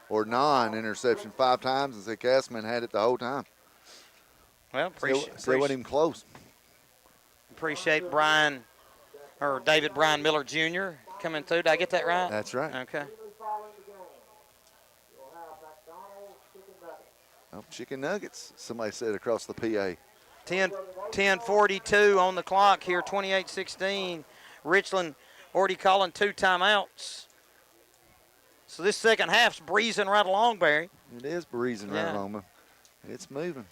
or non-interception 5 times and said Castman had it the whole time. Well, so it wasn't even close. Appreciate David Brian Miller Jr. coming through. Did I get that right? That's right. Okay. Oh, chicken nuggets, somebody said across the PA. 10:42 on the clock here, 28-16. Richland already calling 2 timeouts. So this second half's breezing right along, Barry. It is breezing right along, man. It's moving.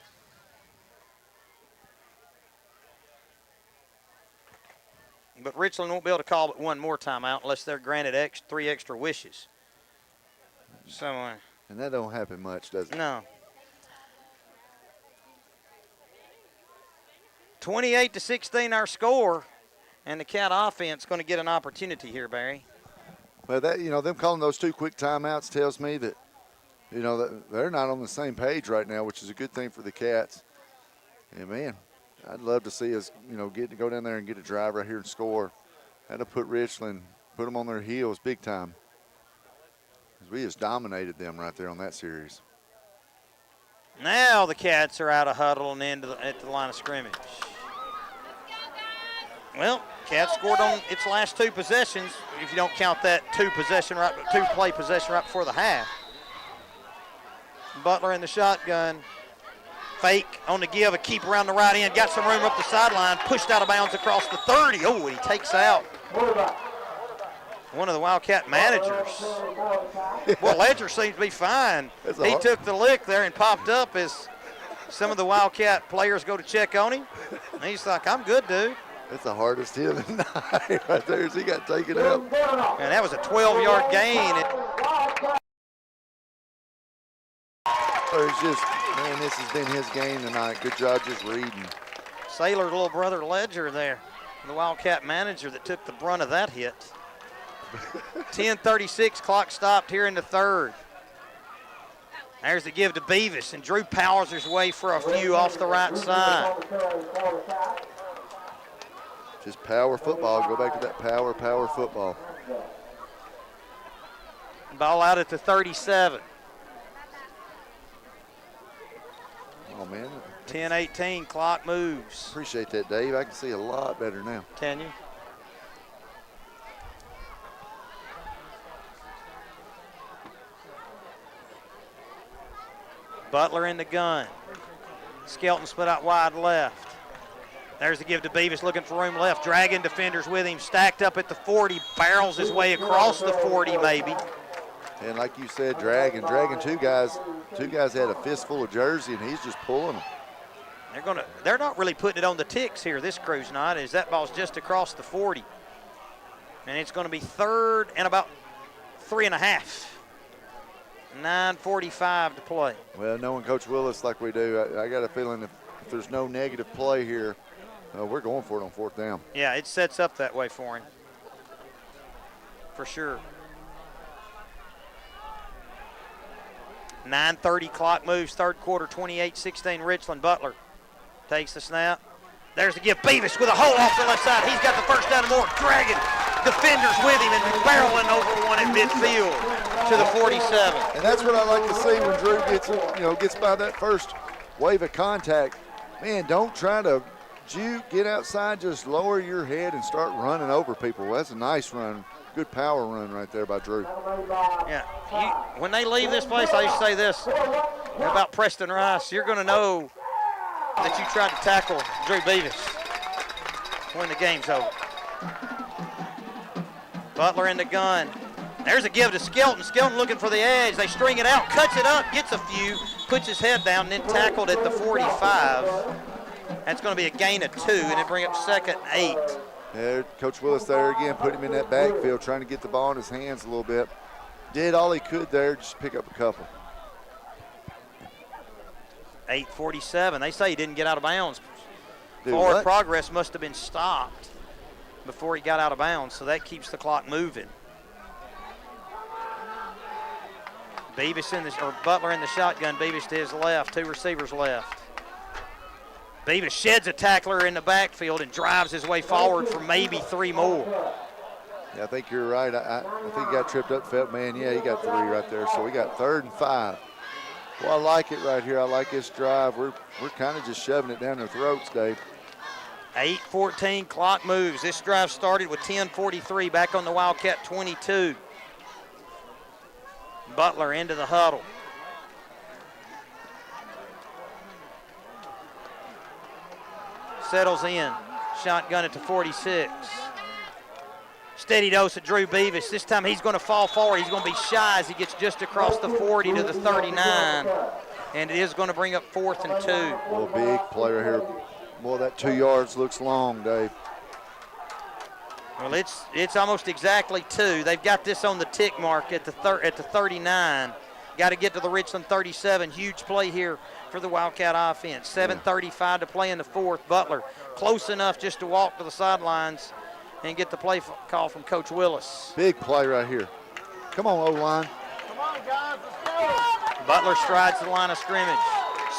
But Richland won't be able to call but 1 more timeout unless they're granted 3 extra wishes. So. And that don't happen much, does it? No. 28-16 our score, and the Cat offense going to get an opportunity here, Barry. Well, them calling those 2 quick timeouts tells me that, that they're not on the same page right now, which is a good thing for the Cats. And, man, I'd love to see us, get to go down there and get a drive right here and score. That'll put Richland, put them on their heels big time. Because we just dominated them right there on that series. Now the Cats are out of huddle and at the line of scrimmage. Well, Cats scored on its last 2 possessions, if you don't count that 2-play possession right before the half. Butler in the shotgun. Fake on the give, a keep around the right end, got some room up the sideline, pushed out of bounds across the 30. Oh, and he takes out one of the Wildcat managers. Well, Ledger seems to be fine. He took the lick there and popped up as some of the Wildcat players go to check on him. And he's like, I'm good, dude. That's the hardest hit of the night right there as he got taken out. And that was a 12-yard gain. It's just, man, this has been his game tonight. Good job just reading. Sailor, little brother Ledger there, the Wildcat manager that took the brunt of that hit. 10:36, clock stopped here in the third. There's the give to Beavis, and Drew powers his way for a few off the right side. Just power football. Go back to that power football. Ball out at the 37. Oh, man. 10:18, clock moves. Appreciate that, Dave. I can see a lot better now. Can you? Butler in the gun. Skelton split out wide left. There's the give to Beavis, looking for room left. Dragging defenders with him, stacked up at the 40, barrels his way across the 40 maybe. And like you said, dragging two guys had a fistful of jersey, and he's just pulling them. They're not really putting it on the ticks here, this crew's not, as that ball's just across the 40. And it's going to be third and about 3.5. 9:45 to play. Well, knowing Coach Willis like we do, I got a feeling if there's no negative play here, we're going for it on fourth down. Yeah, it sets up that way for him, for sure. 9:30 clock moves, third quarter, 28-16 Richland. Butler takes the snap. There's the give. Beavis with a hole off the left side. He's got the first down and more, dragging defenders with him and barreling over one at midfield to the 47. And that's what I like to see when Drew gets by that first wave of contact. Man, don't try to juke, get outside, just lower your head and start running over people. Well, that's a nice run. Good power run right there by Drew. Yeah, when they leave this place, I used to say this about Preston Rice, you're going to know that you tried to tackle Drew Beavis when the game's over. Butler in the gun. There's a give to Skelton. Skelton looking for the edge. They string it out, cuts it up, gets a few, puts his head down, and then tackled at the 45. That's going to be a gain of 2, and it bring up second and 8. Yeah, Coach Willis there again, put him in that backfield, trying to get the ball in his hands a little bit. Did all he could there, just pick up a couple. 8:47. They say he didn't get out of bounds. Forward progress must have been stopped before he got out of bounds, so that keeps the clock moving. Butler in the shotgun. Beavis to his left. 2 receivers left. Beavis sheds a tackler in the backfield and drives his way forward for maybe 3 more. Yeah, I think you're right. I think he got tripped up, felt man. Yeah, he got 3 right there. So we got 3rd and 5. Well, I like it right here. I like this drive. We're kind of just shoving it down their throats, Dave. 8:14, clock moves. This drive started with 10:43 back on the Wildcat 22. Butler into the huddle. Settles in. Shotgun at the 46. Steady dose of Drew Beavis. This time he's going to fall forward. He's going to be shy as he gets just across the 40 to the 39. And it is going to bring up 4th and 2. Well, big player here. Boy, that 2 yards looks long, Dave. Well, it's almost exactly 2. They've got this on the tick mark at the 39. Got to get to the Richland 37. Huge play here for the Wildcat offense. 7:35 to play in the 4th. Butler close enough just to walk to the sidelines and get the play call from Coach Willis. Big play right here. Come on, O-line. Come on, guys, let's go. Butler strides to the line of scrimmage.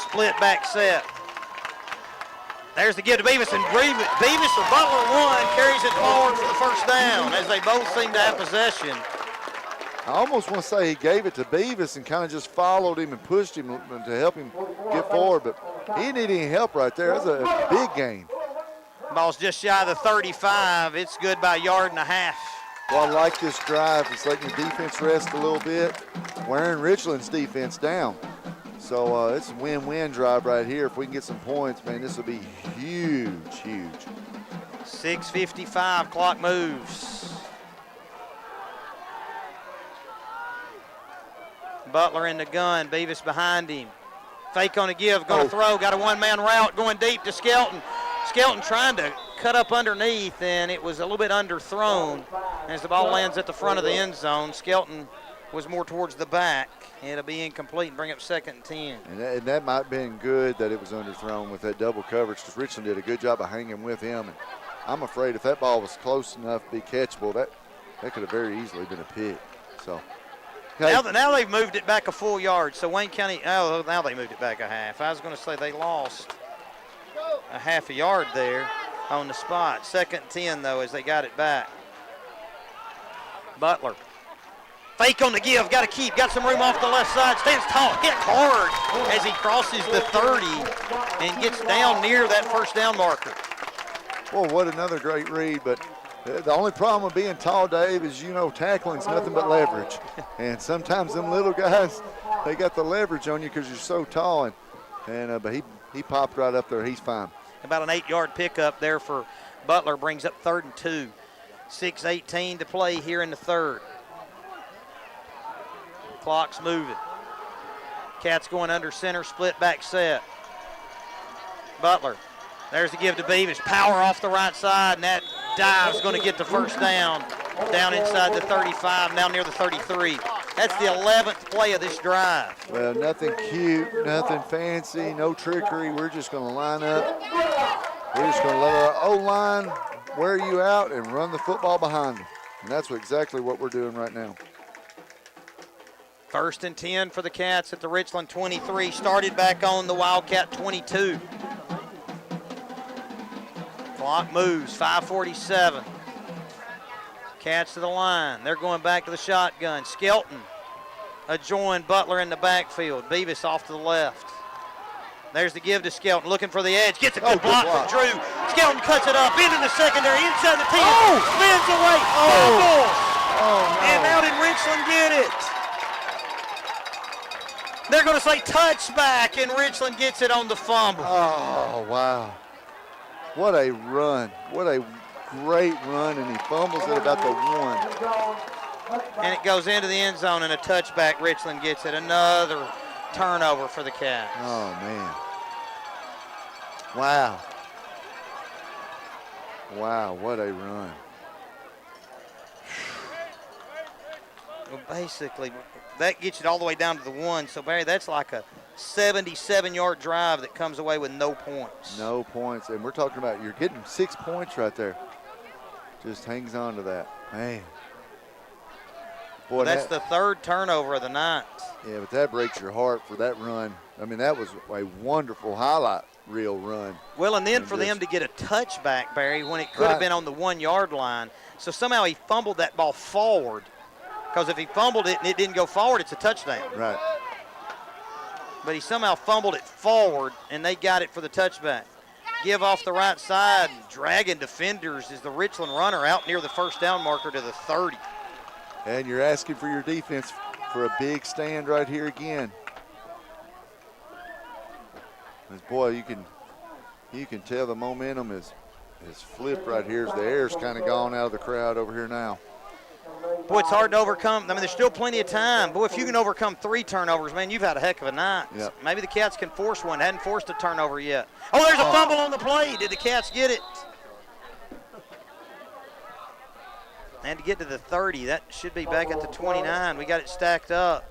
Split back set. There's the give to Beavis, and Beavis or Butler one carries it forward for the first down as they both seem to have possession. I almost want to say he gave it to Beavis and kind of just followed him and pushed him to help him get forward, but he didn't need any help right there. That's a big gain. Ball's just shy of the 35. It's good by 1.5 yards. Well, I like this drive. It's letting the defense rest a little bit, wearing Richland's defense down. So it's a win-win drive right here. If we can get some points, man, this will be huge, huge. 6:55, clock moves. Butler in the gun, Beavis behind him. Fake on a give, going to throw, got a one-man route going deep to Skelton. Skelton trying to cut up underneath, and it was a little bit underthrown as the ball lands at the front of the end zone. Skelton was more towards the back. It'll be incomplete and bring up 2nd and 10. And that might have been good that it was underthrown with that double coverage, because Richland did a good job of hanging with him. And I'm afraid if that ball was close enough to be catchable, that could have very easily been a pick. So now they've moved it back a full yard. So Wayne County, now they moved it back a half. I was going to say they lost a half a yard there on the spot. 2nd and 10, though, as they got it back. Butler. Fake on the give, got to keep, got some room off the left side, stands tall, hit hard as he crosses the 30 and gets down near that first down marker. Well, what another great read, but the only problem with being tall, Dave, is tackling's nothing but leverage. And sometimes them little guys, they got the leverage on you because you're so tall. But he popped right up there, he's fine. About an 8-yard pickup there for Butler, brings up 3rd and 2. 6:18 to play here in the 3rd. Clock's moving. Cats going under center, split back set. Butler, there's the give to Beavis. Power off the right side, and that dive's going to get the first down inside the 35, now near the 33. That's the 11th play of this drive. Well, nothing cute, nothing fancy, no trickery. We're just going to line up. We're just going to let our O-line wear you out and run the football behind them. And that's exactly what we're doing right now. 1st and 10 for the Cats at the Richland 23. Started back on the Wildcat 22. Clock moves, 5:47. Cats to the line. They're going back to the shotgun. Skelton adjoined Butler in the backfield. Beavis off to the left. There's the give to Skelton, looking for the edge. Gets a good block from Drew. Skelton cuts it up into the secondary, inside the 10. Spins away. Fumble. And now did Richland get it? They're going to say touchback, and Richland gets it on the fumble. Oh, wow. What a run. What a great run, and he fumbles at about the 1. And it goes into the end zone, and a touchback. Richland gets it. Another turnover for the Cats. Oh, man. Wow. Wow, what a run. Well, basically, that gets it all the way down to the 1. So, Barry, that's like a 77-yard drive that comes away with no points. No points. And we're talking about you're getting 6 points right there. Just hangs on to that. Man. Boy, well, that's the 3rd turnover of the night. Yeah, but that breaks your heart for that run. I mean, that was a wonderful highlight reel run. Well, and then for them to get a touchback, Barry, when it could have been on the 1-yard line. So somehow he fumbled that ball forward. Because if he fumbled it and it didn't go forward, it's a touchdown. Right. But he somehow fumbled it forward, and they got it for the touchback. Give off the right side, dragging defenders is the Richland runner out near the first down marker to the 30. And you're asking for your defense for a big stand right here again. Boy, you can tell the momentum is flipped right here as the air's kind of gone out of the crowd over here now. Boy, it's hard to overcome. I mean, there's still plenty of time. Boy, if you can overcome 3 turnovers, man, you've had a heck of a night. Yep. Maybe the Cats can force one. Hadn't forced a turnover yet. Oh, there's a fumble on the play. Did the Cats get it? And to get to the 30, that should be back at the 29. We got it stacked up.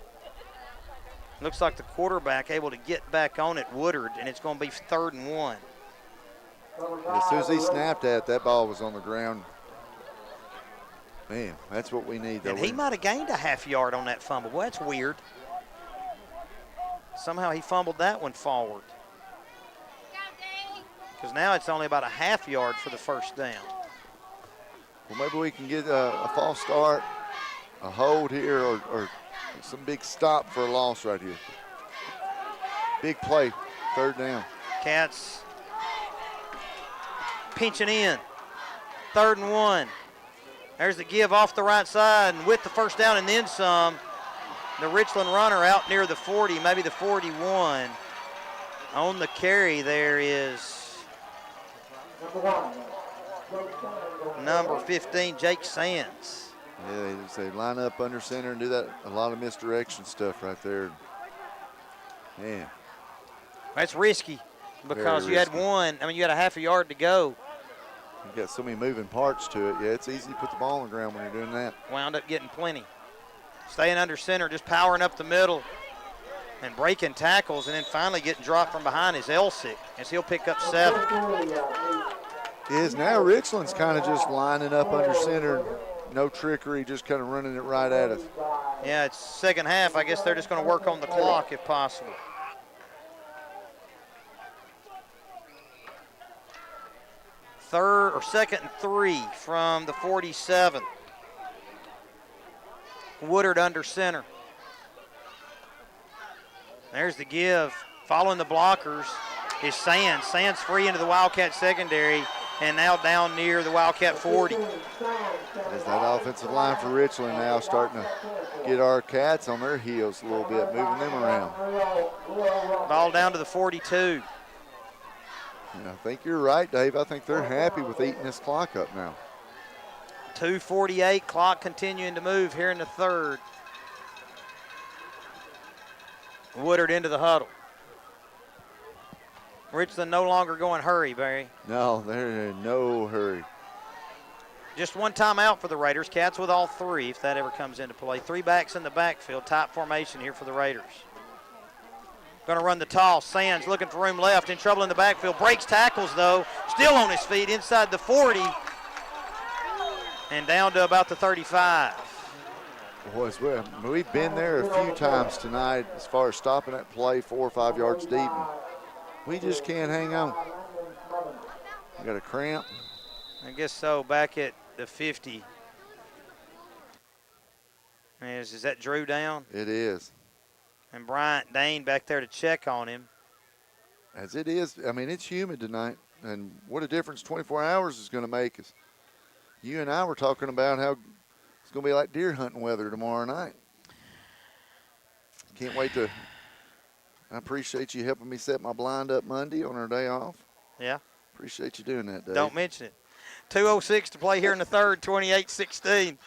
Looks like the quarterback able to get back on it, Woodard, and it's going to be 3rd and 1. As soon as he snapped at it, that ball was on the ground. Man, that's what we need, though. And he might have gained a half yard on that fumble. Well, that's weird. Somehow he fumbled that one forward. Because now it's only about a half yard for the first down. Well, maybe we can get a false start, a hold here, or some big stop for a loss right here. Big play, 3rd down. Cats pinching in. 3rd and 1. There's the give off the right side, and with the first down and then some, the Richland runner out near the 40, maybe the 41. On the carry there is number 15, Jake Sands. Yeah, they line up under center and do that, a lot of misdirection stuff right there. Man. That's risky because Very you had risky. you had a half a yard to go. You've got so many moving parts to it. Yeah, it's easy to put the ball on the ground when you're doing that. Wound up getting plenty. staying under center, just powering up the middle and breaking tackles, and then finally getting dropped from behind is Elsick, as he'll pick up 7. Is now Richland's kind of just lining up under center. No trickery, just kind of running it right at us. Yeah, it's second half. I guess they're just going to work on the clock if possible. Second and 3 from the 47. Woodard under center. There's the give. Following the blockers is Sands. Sands free into the Wildcat secondary and now down near the Wildcat 40. As that offensive line for Richland now starting to get our Cats on their heels a little bit, moving them around. Ball down to the 42. And I think you're right, Dave. I think they're happy with eating this clock up now. 2:48, clock continuing to move here in the third. Woodard into the huddle. Richland no longer going hurry, Barry. No, they're in no hurry. Just one timeout for the Raiders. Cats with all 3 if that ever comes into play. 3 backs in the backfield. Tight formation here for the Raiders. Going to run the toss. Sands looking for room left. In trouble in the backfield. Breaks tackles, though. Still on his feet inside the 40. And down to about the 35. Boys, we've been there a few times tonight as far as stopping that play 4 or 5 yards deep. And we just can't hang on. We got a cramp. I guess so. Back at the 50. Is that Drew down? It is. And Bryant Dane back there to check on him. As it is, I mean, it's humid tonight. And what a difference 24 hours is going to make us. You and I were talking about how it's going to be like deer hunting weather tomorrow night. Can't wait to. I appreciate you helping me set my blind up Monday on our day off. Yeah. Appreciate you doing that, Dave. Don't mention it. 2:06 to play here in the third, 28-16.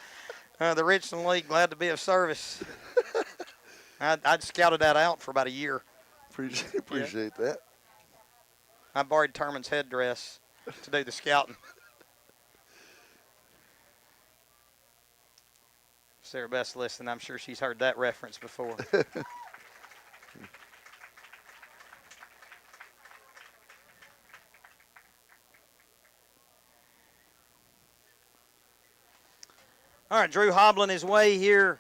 The Richland League, glad to be of service. I'd scouted that out for about a year. Appreciate that. I borrowed Terman's headdress to do the scouting. Sarah Best listening. I'm sure she's heard that reference before. All right, Drew hobbling his way here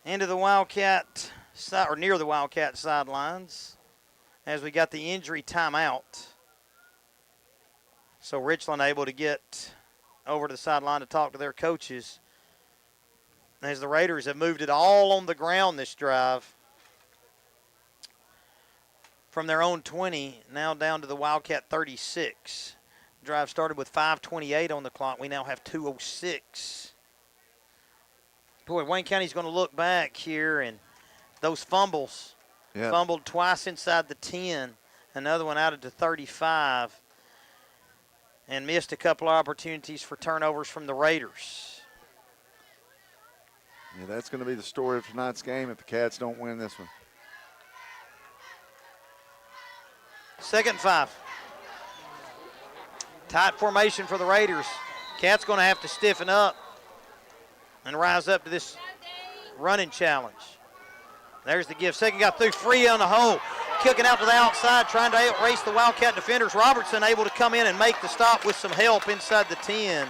into the Wildcat side, or near the Wildcat sidelines, as we got the injury timeout. So Richland able to get over to the sideline to talk to their coaches, as the Raiders have moved it all on the ground this drive. From their own 20, now down to the Wildcat 36. Drive started with 5:28 on the clock. We now have 2:06. Boy, Wayne County's going to look back here, and those fumbles. Yeah. Fumbled twice inside the 10, another one out at the 35, and missed a couple of opportunities for turnovers from the Raiders. Yeah, that's going to be the story of tonight's game if the Cats don't win this one. 2nd and 5. Tight formation for the Raiders. Cats going to have to stiffen up and rise up to this running challenge. There's the give. Second got through, free on the hole. Kicking out to the outside, trying to outrace the Wildcat defenders. Robertson able to come in and make the stop with some help inside the 10.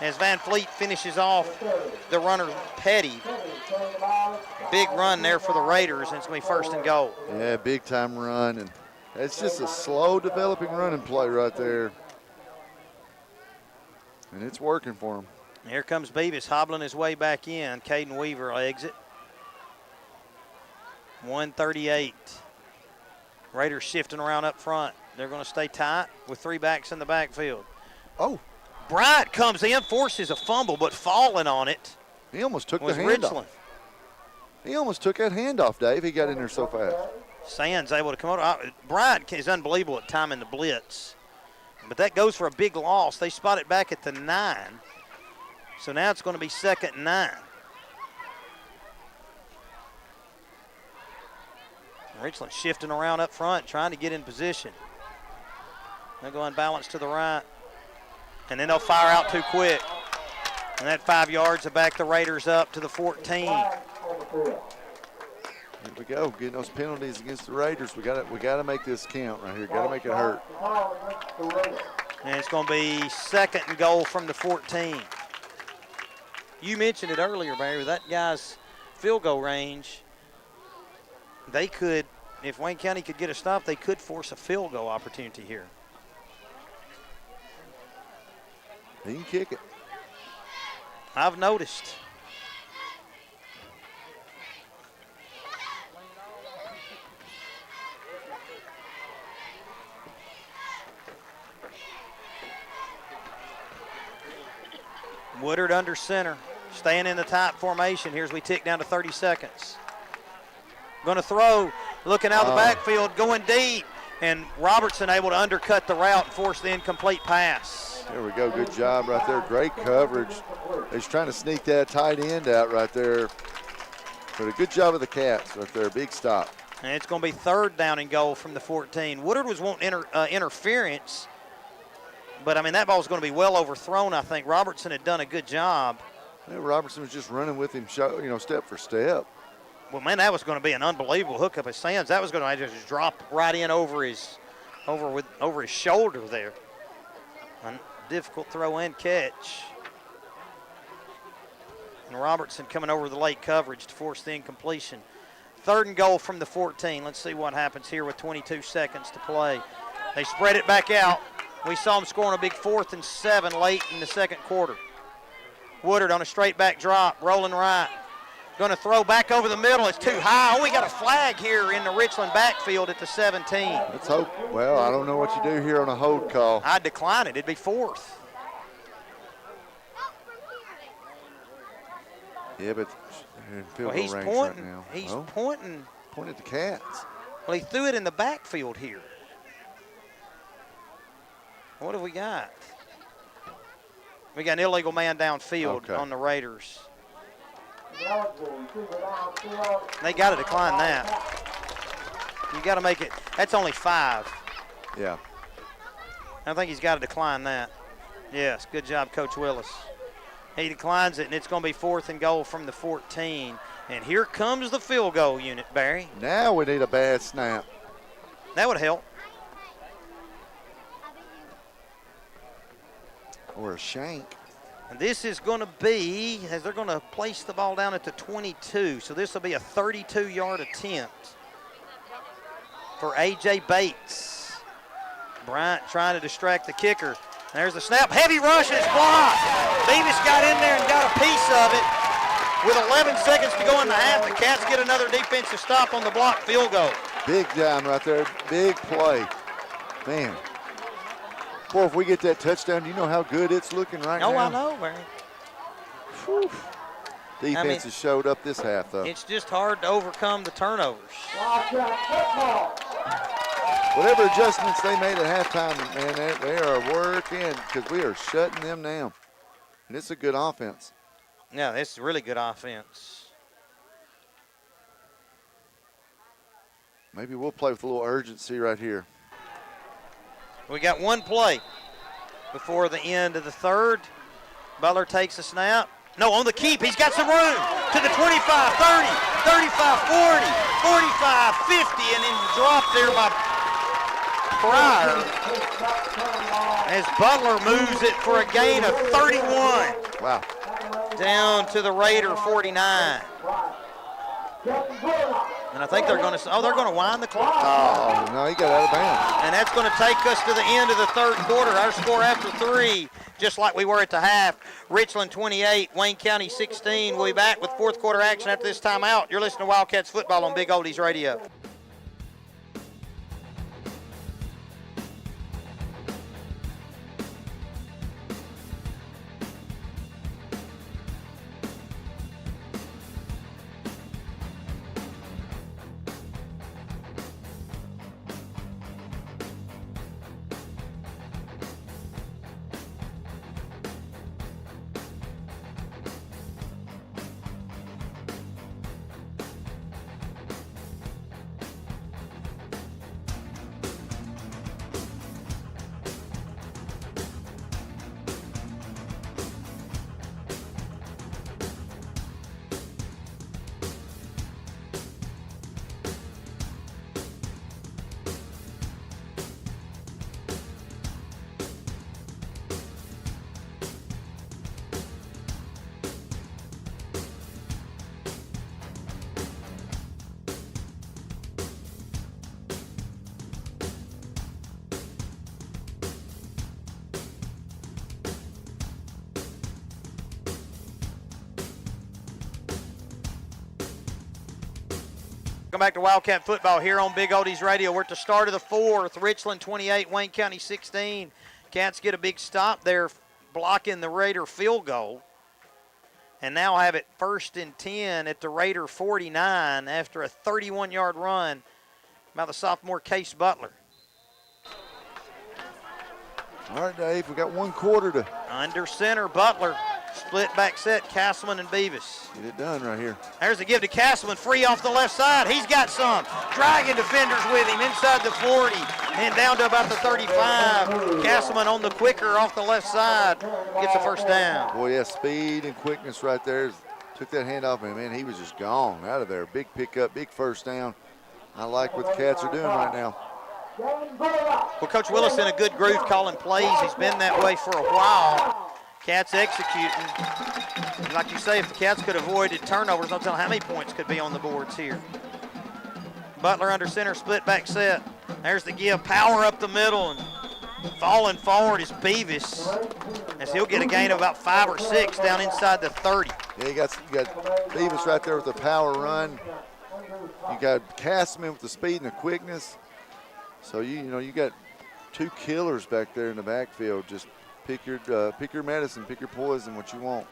As Van Fleet finishes off the runner, Petty. Big run there for the Raiders, and it's going to be 1st and goal. Yeah, big time run. And it's just a slow developing running play right there. And it's working for him. Here comes Beavis hobbling his way back in. Caden Weaver exit. 1:38. Raiders shifting around up front. They're going to stay tight with 3 backs in the backfield. Oh. Bryant comes in, forces a fumble, but falling on it. He almost took the was handoff. Richland. He almost took that handoff, Dave. He got in there so fast. Sands able to come out. Bryant is unbelievable at timing the blitz. But that goes for a big loss. They spot it back at the 9. So now it's going to be 2nd and 9. Richland shifting around up front, trying to get in position. They'll go unbalanced to the right. And then they'll fire out too quick. And that 5 yards will back the Raiders up to the 14. Here we go, getting those penalties against the Raiders. We got to make this count right here. Got to make it hurt. And it's going to be 2nd and goal from the 14. You mentioned it earlier, Barry, with that guy's field goal range. They could, if Wayne County could get a stop, they could force a field goal opportunity here. He can kick it. I've noticed. Woodard under center, staying in the tight formation. Here's we tick down to 30 seconds. Going to throw, looking out of the backfield, going deep, and Robertson able to undercut the route and force the incomplete pass. There we go, good job right there. Great coverage. He's trying to sneak that tight end out right there. But a good job of the Cats right there, big stop. And it's going to be 3rd down and goal from the 14. Woodard was wanting interference, but I mean, that ball's going to be well overthrown, I think. Robertson had done a good job. Yeah, Robertson was just running with him, step for step. Well, man, that was going to be an unbelievable hookup of Sands. That was going to just drop right in over his shoulder there. A difficult throw and catch. And Robertson coming over the late coverage to force the incompletion. 3rd and goal from the 14. Let's see what happens here with 22 seconds to play. They spread it back out. We saw them scoring a big 4th and 7 late in the 2nd quarter. Woodard on a straight back drop, rolling right. Going to throw back over the middle. It's too high. Oh, we got a flag here in the Richland backfield at the 17. Let's hope. Well, I don't know what you do here on a hold call. I'd decline it. It'd be 4th. Yeah, but Well, he's range pointing. right now. He's Oh, pointing. pointed at the Cats. Well, he threw it in the backfield here. What have we got? We got an illegal man downfield on the Raiders. They got to decline that. You got to make it. That's only 5. Yeah. I think he's got to decline that. Yes, good job, Coach Willis. He declines it, and it's going to be 4th and goal from the 14. And here comes the field goal unit, Barry. Now we need a bad snap. That would help. Or a shank. And this is going to be, as they're going to place the ball down at the 22. So this will be a 32-yard attempt for A.J. Bates. Bryant trying to distract the kicker. There's the snap. Heavy rush and it's blocked. Beavis got in there and got a piece of it. With 11 seconds to go in the half, the Cats get another defensive stop on the blocked field goal. Big time right there. Big play. Man. Boy, if we get that touchdown, do you know how good it's looking right now? Oh, I know, Barry. Whew. Defense has showed up this half, though. It's just hard to overcome the turnovers. Whatever adjustments they made at halftime, man, they are working because we are shutting them down. And it's a good offense. Yeah, this is really good offense. Maybe we'll play with a little urgency right here. We got one play before the end of the 3rd. Butler takes a snap. No, on the keep, he's got some room to the 25, 30, 35, 40, 45, 50, and then dropped there by Pryor as Butler moves it for a gain of 31. Wow. Down to the Raider 49. And I think they're going to wind the clock. Oh, no, he got out of bounds. And that's going to take us to the end of the 3rd quarter. Our score after 3, just like we were at the half, Richland 28, Wayne County 16. We'll be back with 4th quarter action after this timeout. You're listening to Wildcats football on Big Oldies Radio. Welcome back to Wildcat Football here on Big Oldies Radio. We're at the start of the fourth. Richland 28, Wayne County 16. Cats get a big stop there, blocking the Raider field goal. And now have it 1st and 10 at the Raider 49 after a 31-yard run by the sophomore Case Butler. All right, Dave, we got 1 quarter to. Under center, Butler. Split back set, Castleman and Beavis. Get it done right here. There's the give to Castleman, free off the left side. He's got some. Dragging defenders with him inside the 40 and down to about the 35. Castleman on the quicker off the left side gets a first down. Boy, yeah, speed and quickness right there. Took that hand off him, man. He was just gone out of there. Big pickup, big first down. I like what the Cats are doing right now. Well, Coach Willis in a good groove calling plays. He's been that way for a while. Cats executing. And like you say, if the Cats could have avoided turnovers, I'll tell you how many points could be on the boards here. Butler under center, split back set. There's the give, power up the middle, and falling forward is Beavis, as he'll get a gain of about 5 or 6 down inside the 30. Yeah, you got Beavis right there with the power run. You got Castleman with the speed and the quickness. So you got 2 killers back there in the backfield. Just pick your medicine, pick your poison, what you want.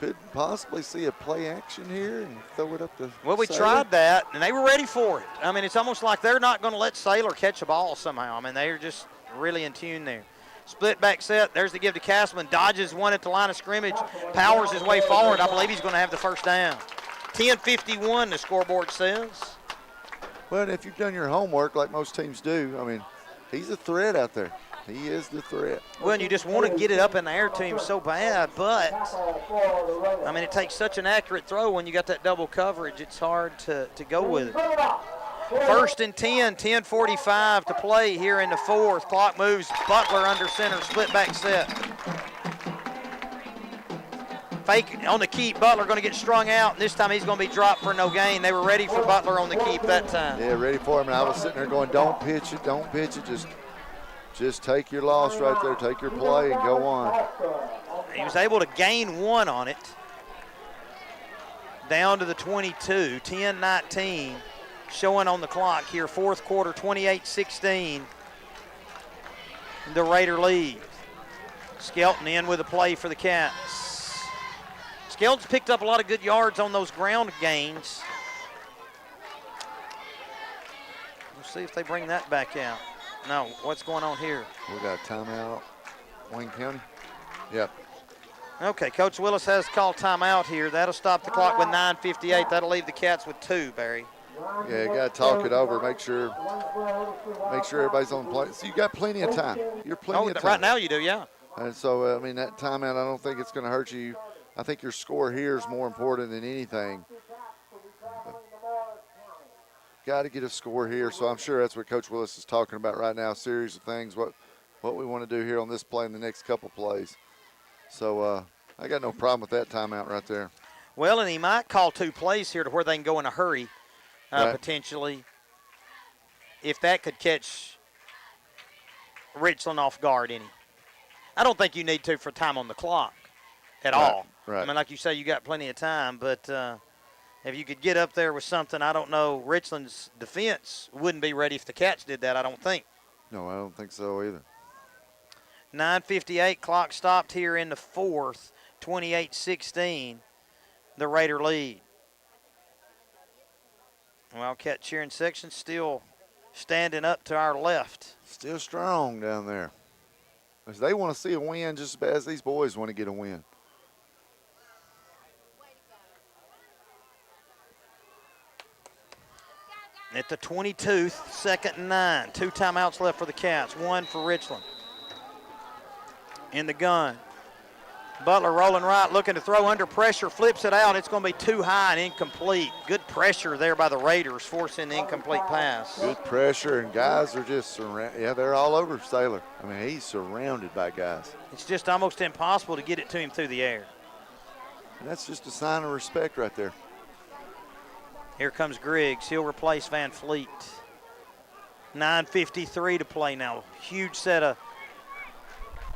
Could possibly see a play action here and throw it up to Well, we Saylor. tried that, and they were ready for it. I mean, it's almost like they're not going to let Saylor catch a ball somehow. I mean, they're just really in tune there. Split back set. There's the give to Castleman. Dodges one at the line of scrimmage. Powers his way forward. I believe he's going to have the first down. 10:51, the scoreboard says. Well, if you've done your homework like most teams do, I mean, he's a threat out there. He is the threat. Well, and you just want to get it up in the air to him so bad, but, I mean, it takes such an accurate throw when you got that double coverage. It's hard to go with it. 1st and 10, 10:45 to play here in the fourth. Clock moves. Butler under center, split back set. Fake on the keep. Butler going to get strung out, and this time he's going to be dropped for no gain. They were ready for Butler on the keep that time. Yeah, ready for him. And I was sitting there going, don't pitch it, don't pitch it. Just take your loss right there. Take your play and go on. He was able to gain 1 on it. Down to the 22, 10-19. Showing on the clock here, fourth quarter, 28-16. The Raider lead. Skelton in with a play for the Cats. Skelton's picked up a lot of good yards on those ground gains. We'll see if they bring that back out. No, what's going on here? We got a timeout, Wayne County. Yep. Okay, Coach Willis has called timeout here. That'll stop the clock with 9:58. That'll leave the Cats with 2, Barry. Yeah, you got to talk it over. Make sure everybody's on the play. So you got plenty of time. You're plenty of time. Right now you do, yeah. And so, I mean, that timeout, I don't think it's going to hurt you. I think your score here is more important than anything. Got to get a score here, so I'm sure that's what Coach Willis is talking about right now, a series of things, what we want to do here on this play and the next couple plays. So I got no problem with that timeout right there. Well, and he might call 2 plays here to where they can go in a hurry, Right. potentially, if that could catch Richland off guard any. I don't think you need to for time on the clock at all. Right. I mean, like you say, you got plenty of time, but if you could get up there with something, I don't know, Richland's defense wouldn't be ready if the Cats did that, I don't think. No, I don't think so either. 9:58, clock stopped here in the fourth, 28-16, the Raider lead. Wildcat cheering section still standing up to our left. Still strong down there. They want to see a win just as bad as these boys want to get a win. At the 22, 2nd and 9. 2 timeouts left for the Cats, 1 for Richland. In the gun. Butler rolling right, looking to throw under pressure, flips it out. It's going to be too high and incomplete. Good pressure there by the Raiders, forcing the incomplete pass. Good pressure, and guys are just they're all over Saylor. I mean, he's surrounded by guys. It's just almost impossible to get it to him through the air. And that's just a sign of respect right there. Here comes Griggs. He'll replace Van Fleet. 9:53 to play now. Huge set of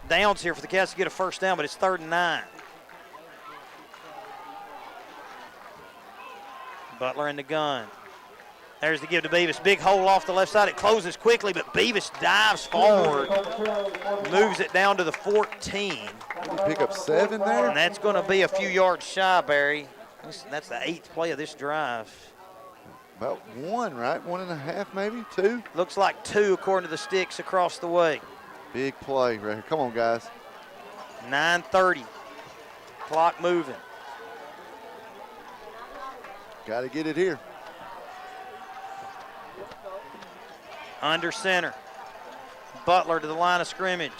downs here for the Cats to get a first down, but it's 3rd and 9. Butler in the gun. There's the give to Beavis. Big hole off the left side. It closes quickly, but Beavis dives forward, moves it down to the 14. Did he pick up 7 there? And that's going to be a few yards shy, Barry. That's the 8th play of this drive. About 1, right? 1.5, maybe 2. Looks like 2 according to the sticks across the way. Big play right here. Come on, guys. 9:30. Clock moving. Got to get it here. Under center. Butler to the line of scrimmage.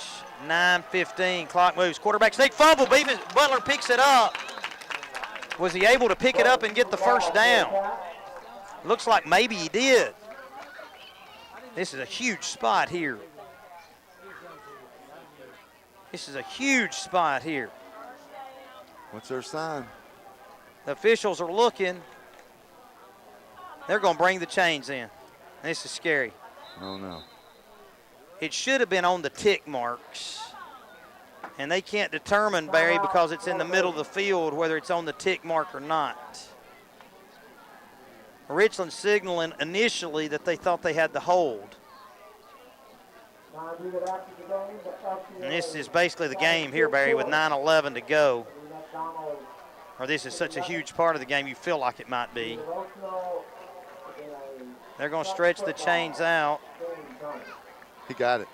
9:15. Clock moves. Quarterback sneak fumble. Beavis. Butler picks it up. Was he able to pick it up and get the first down? Looks like maybe he did. This is a huge spot here. This is a huge spot here. What's their sign? The officials are looking. They're going to bring the chains in. This is scary. Oh, no. It should have been on the tick marks. And they can't determine, Barry, because it's in the middle of the field, whether it's on the tick mark or not. Richland signaling initially that they thought they had the hold. And this is basically the game here, Barry, with 9:11 to go. Or this is such a huge part of the game, you feel like it might be. They're going to stretch the chains out. He got it.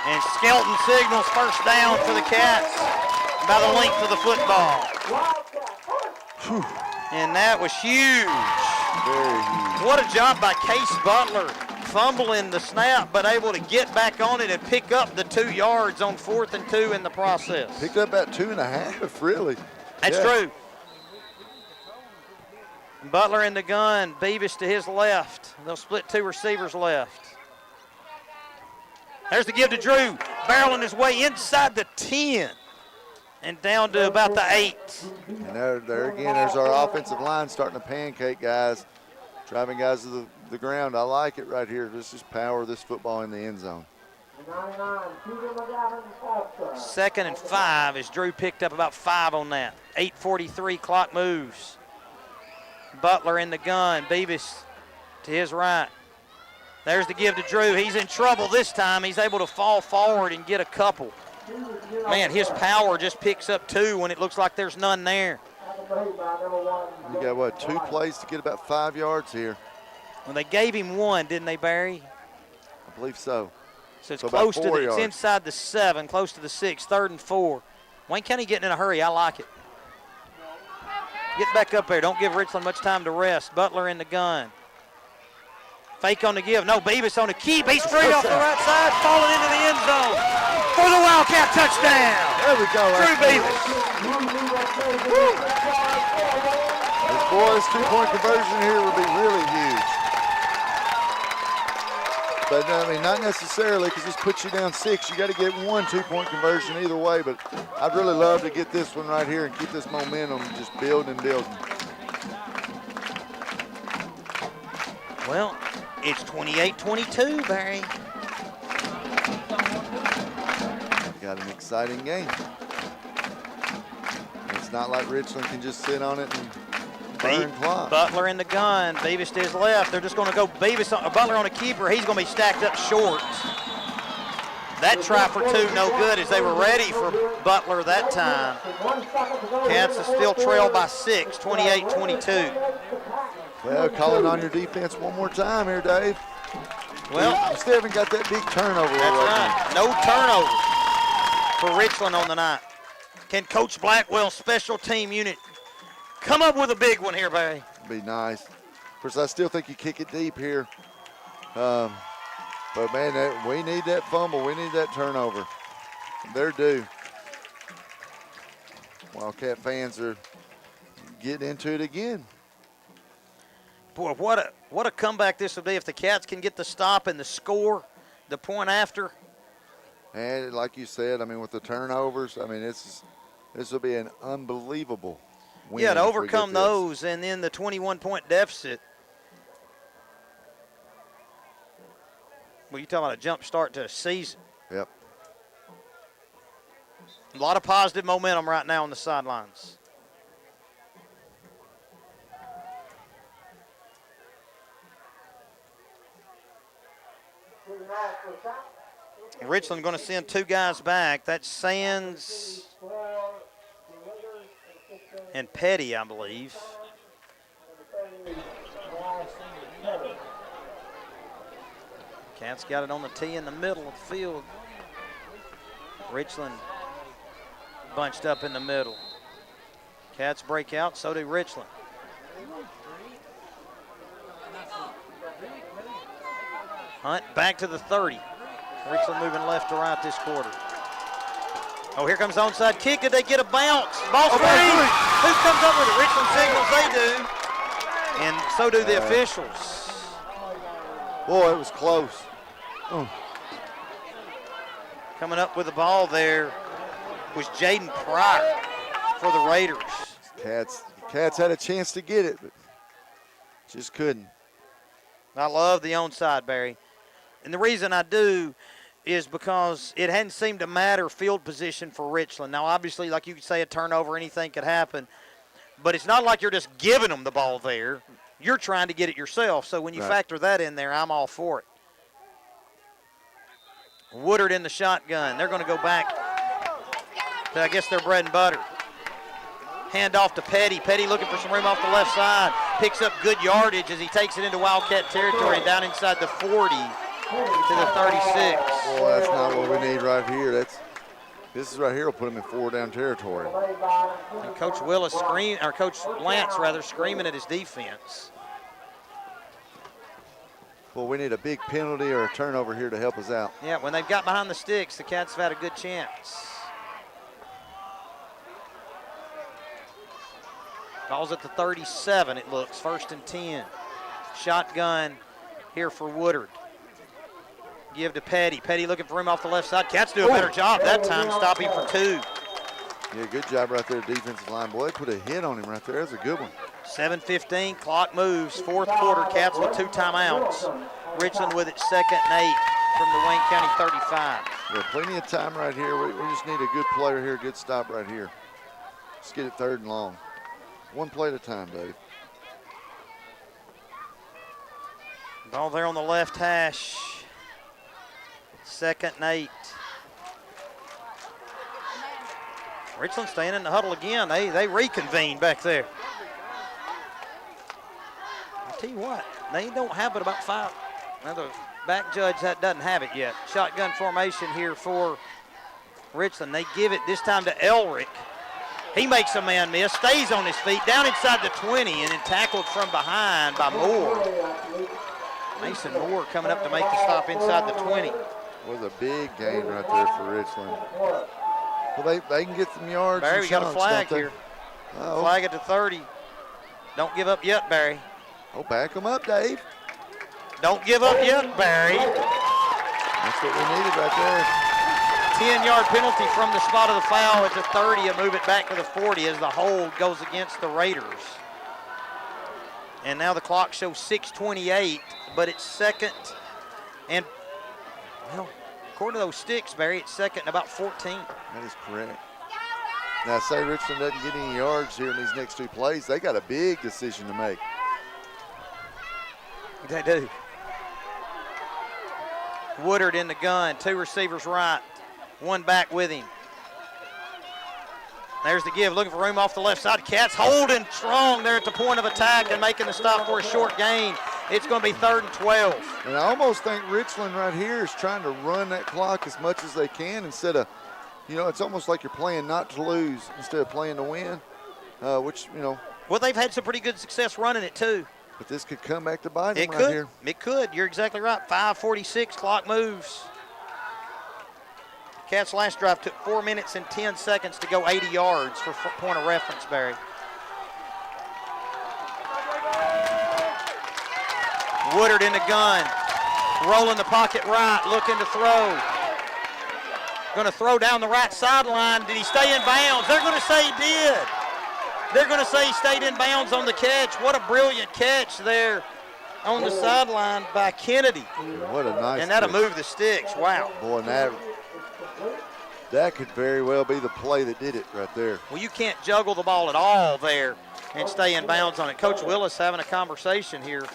And Skelton signals first down for the Cats by the length of the football. Whew. And that was huge. Very huge. What a job by Case Butler, fumbling the snap, but able to get back on it and pick up the 2 yards on 4th and 2 in the process. Picked up about 2.5, really. That's true. Butler in the gun, Beavis to his left. They'll split 2 receivers left. There's the give to Drew, barreling his way inside the 10 and down to about the 8. And there again, there's our offensive line starting to pancake guys, driving guys to the ground. I like it right here. Let's just power this football in the end zone. 2nd and 5 as Drew picked up about 5 on that. 8:43, clock moves. Butler in the gun, Beavis to his right. There's the give to Drew. He's in trouble this time. He's able to fall forward and get a couple. Man, his power just picks up 2 when it looks like there's none there. You got, what, 2 plays to get about 5 yards here? Well, they gave him 1, didn't they, Barry? I believe so. So it's So close about to 4 the, it's yards. inside the 7, close to the 6, 3rd and 4. Wayne County getting in a hurry. I like it. Get back up there. Don't give Richland much time to rest. Butler in the gun. Fake on the give. No, Beavis on the keep. He's free off the right side, falling into the end zone for the Wildcat touchdown. There we go. Drew Beavis. This boys' 2-point conversion here would be really huge. But, I mean, not necessarily, because this puts you down 6. You got to get 1 2-point conversion either way. But I'd really love to get this one right here and keep this momentum just building and building. Well, it's 28-22, Barry. Got an exciting game. It's not like Richland can just sit on it and burn clock. Butler in the gun. Beavis to his left. They're just going to go Butler on a keeper. He's going to be stacked up short. That try for 2 no good as they were ready for Butler that time. Kansas still trailed by 6, 28-22. Well, calling on your defense one more time here, Dave. Well, you still haven't got that big turnover. That's right. No turnover for Richland on the night. Can Coach Blackwell's special team unit come up with a big one here, Barry? Be nice. Of course, I still think you kick it deep here. But, man, we need that fumble. We need that turnover. They're due. Wildcat fans are getting into it again. Boy, what a comeback this would be if the Cats can get the stop and the score, the point after. And like you said, I mean, with the turnovers, I mean, this will be an unbelievable win. Yeah, to if we overcome get this. those and then the 21-point deficit. Well, you're talking about a jump start to a season. Yep. A lot of positive momentum right now on the sidelines. Richland going to send 2 guys back. That's Sands and Petty, I believe. Cats got it on the tee in the middle of the field. Richland bunched up in the middle. Cats break out, so do Richland. Hunt back to the 30. Richland moving left to right this quarter. Oh, here comes the onside kick. Did they get a bounce? Ball screen. Who comes up with it? Richland signals they do. And so do the officials. Boy, it was close. Coming up with the ball there was Jaden Pryor for the Raiders. Cats had a chance to get it, but just couldn't. I love the onside, Barry. And the reason I do is because it hadn't seemed to matter field position for Richland. Now, obviously, like you could say, a turnover, anything could happen. But it's not like you're just giving them the ball there. You're trying to get it yourself. So when you factor that in there, I'm all for it. Woodard in the shotgun. They're going to go back to, I guess, their bread and butter. Hand off to Petty. Petty looking for some room off the left side. Picks up good yardage as he takes it into Wildcat territory and down inside the 40 to the 36. Boy, that's not what we need right here. This is right here will put them in 4-down territory. And Coach Coach Lance screaming at his defense. Well, we need a big penalty or a turnover here to help us out. Yeah, when they've got behind the sticks, the Cats have had a good chance. Ball's at the 37, it looks. 1st and 10. Shotgun here for Woodard. Give to Petty. Petty looking for room off the left side. Cats do a better job that time, stopping for 2. Yeah, good job right there, defensive line. Boy, they put a hit on him right there. That's a good one. 7:15, clock moves. 4th quarter, Cats with 2 timeouts. Richland with it 2nd and 8 from the Wayne County 35. Yeah, plenty of time right here. We just need a good player here, good stop right here. Let's get it 3rd and long. 1 play at a time, Dave. Ball there on the left hash. 2nd and 8. Richland staying in the huddle again. They reconvene back there. I'll tell you what, they don't have but about 5. Now the back judge that doesn't have it yet. Shotgun formation here for Richland. They give it this time to Elric. He makes a man miss, stays on his feet, down inside the 20, and then tackled from behind by Moore. Mason Moore coming up to make the stop inside the 20. Was a big gain right there for Richland. Well, they can get some yards. Barry, we got a flag here. Uh-oh. Flag at the 30. Don't give up yet, Barry. Oh, back them up, Dave. Don't give up yet, Barry. That's what we needed right there. 10-yard penalty from the spot of the foul at the 30 and move it back to the 40 as the hold goes against the Raiders. And now the clock shows 6:28, but it's 2nd and, well, according to those sticks, Barry, it's 2nd and about 14. That is correct. Now, say Richland doesn't get any yards here in these next 2 plays, they got a big decision to make. They do. Woodard in the gun, 2 receivers right, 1 back with him. There's the give, looking for room off the left side. Cats holding strong there at the point of attack and making the stop for a short gain. It's going to be 3rd and 12. And I almost think Richland right here is trying to run that clock as much as they can instead of, it's almost like you're playing not to lose instead of playing to win, which. Well, they've had some pretty good success running it too. But this could come back to bite them right here. It could. You're exactly right. 5:46, clock moves. Cats' last drive took 4 minutes and 10 seconds to go 80 yards for point of reference, Barry. Woodard in the gun, rolling the pocket right, looking to throw. Going to throw down the right sideline. Did he stay in bounds? They're going to say he did. They're going to say he stayed in bounds on the catch. What a brilliant catch there on the sideline by Kennedy. What a nice And that'll move the sticks. Wow. Boy, that could very well be the play that did it right there. Well, you can't juggle the ball at all there and stay in bounds on it. Coach Willis having a conversation here.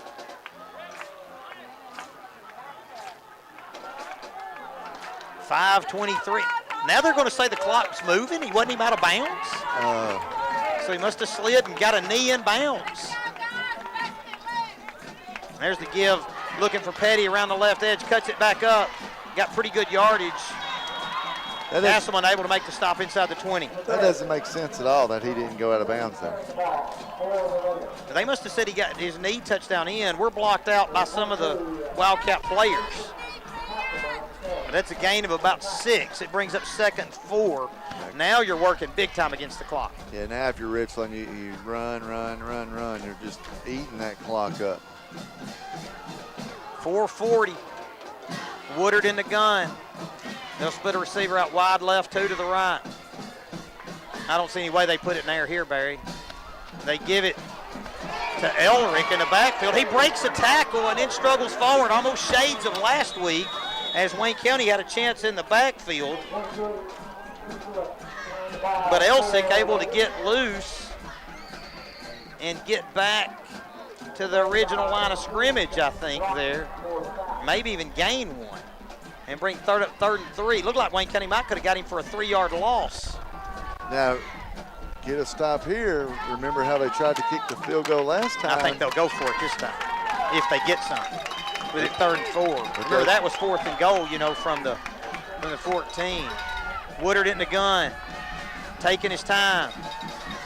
5:23. Now they're going to say the clock's moving. He wasn't even out of bounds. So he must have slid and got a knee in bounds. There's the give, looking for Petty around the left edge, cuts it back up. Got pretty good yardage. Castleman able to make the stop inside the 20. That doesn't make sense at all that he didn't go out of bounds there. They must have said he got his knee touchdown in. We're blocked out by some of the Wildcat players. But that's a gain of about 6. It brings up 2nd and 4. Now you're working big time against the clock. Yeah, now if you're Richland, you run. You're just eating that clock up. 4:40. Woodard in the gun. They'll split a receiver out wide left, 2 to the right. I don't see any way they put it in there here, Barry. They give it to Elrick in the backfield. He breaks a tackle and then struggles forward, almost shades of last week, as Wayne County had a chance in the backfield. But Elsick able to get loose and get back to the original line of scrimmage, I think, there. Maybe even gain 1 and bring 3rd and 3. Looked like Wayne County might could have got him for a 3-yard loss. Now, get a stop here. Remember how they tried to kick the field goal last time? I think they'll go for it this time, if they get something. With it 3rd and 4. Remember, that was 4th and goal, from the 14. Woodard in the gun, taking his time.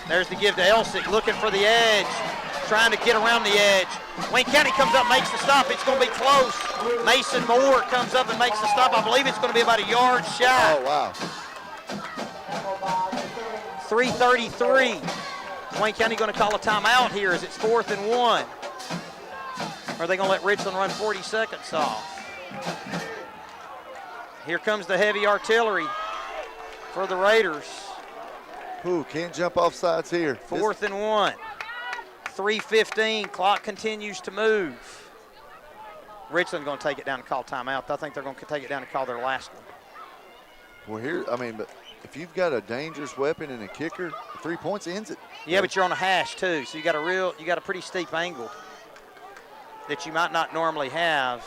There's the give to Elsick, looking for the edge, trying to get around the edge. Wayne County comes up, makes the stop. It's going to be close. Mason Moore comes up and makes the stop. I believe it's going to be about a yard shy. Oh, wow. 3:33. Wayne County going to call a timeout here as it's 4th and 1. Or are they going to let Richland run 40 seconds off? Here comes the heavy artillery for the Raiders. Ooh, can't jump off sides here. 4th and 1. 3:15. Clock continues to move. Richland going to take it down and call timeout. I think they're going to take it down and call their last one. Well, but if you've got a dangerous weapon and a kicker, 3 points ends it. Yeah, but you're on a hash too, so you got a pretty steep angle that you might not normally have.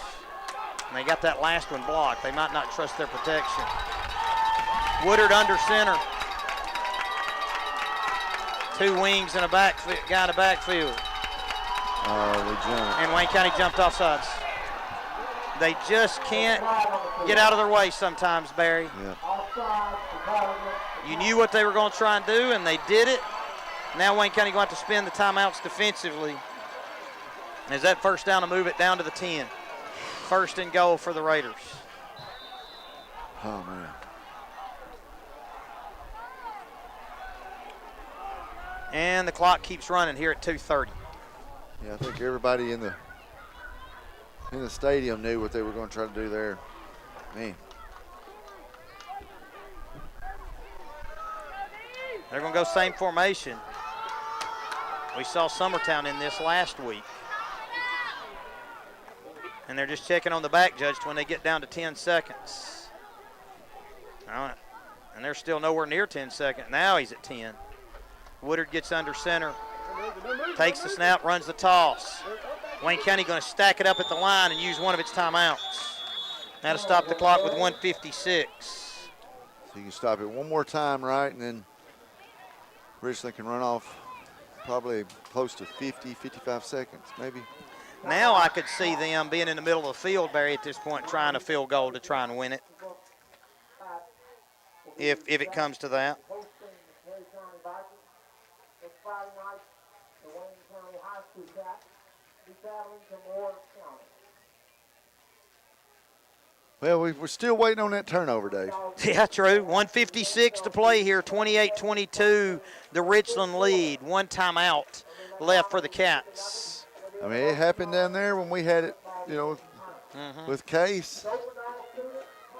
And they got that last one blocked. They might not trust their protection. Woodard under center. 2 wings and a guy in the backfield. Oh, we jumped. And Wayne County jumped off sides. They just can't get out of their way sometimes, Barry. Yeah. You knew what they were going to try and do, and they did it. Now Wayne County going to have to spend the timeouts defensively. Is that 1st down to move it down to the 10? 1st and goal for the Raiders. Oh, man. And the clock keeps running here at 2:30. Yeah, I think everybody in the stadium knew what they were going to try to do there. Man. They're going to go same formation. We saw Summertown in this last week. And they're just checking on the back judge when they get down to 10 seconds. All right. And they're still nowhere near 10 seconds. Now he's at 10. Woodard gets under center, takes the snap, runs the toss. Wayne County going to stack it up at the line and use one of its timeouts. Now to stop the clock with 1:56. So you can stop it one more time, right, and then Richland can run off probably close to 50, 55 seconds, maybe. Now I could see them being in the middle of the field, Barry, at this point, trying a field goal to try and win it. If it comes to that. Well, we're still waiting on that turnover, Dave. Yeah, true. 1:56 to play here, 28-22, the Richland lead. 1 timeout left for the Cats. I mean, it happened down there when we had it, with Case.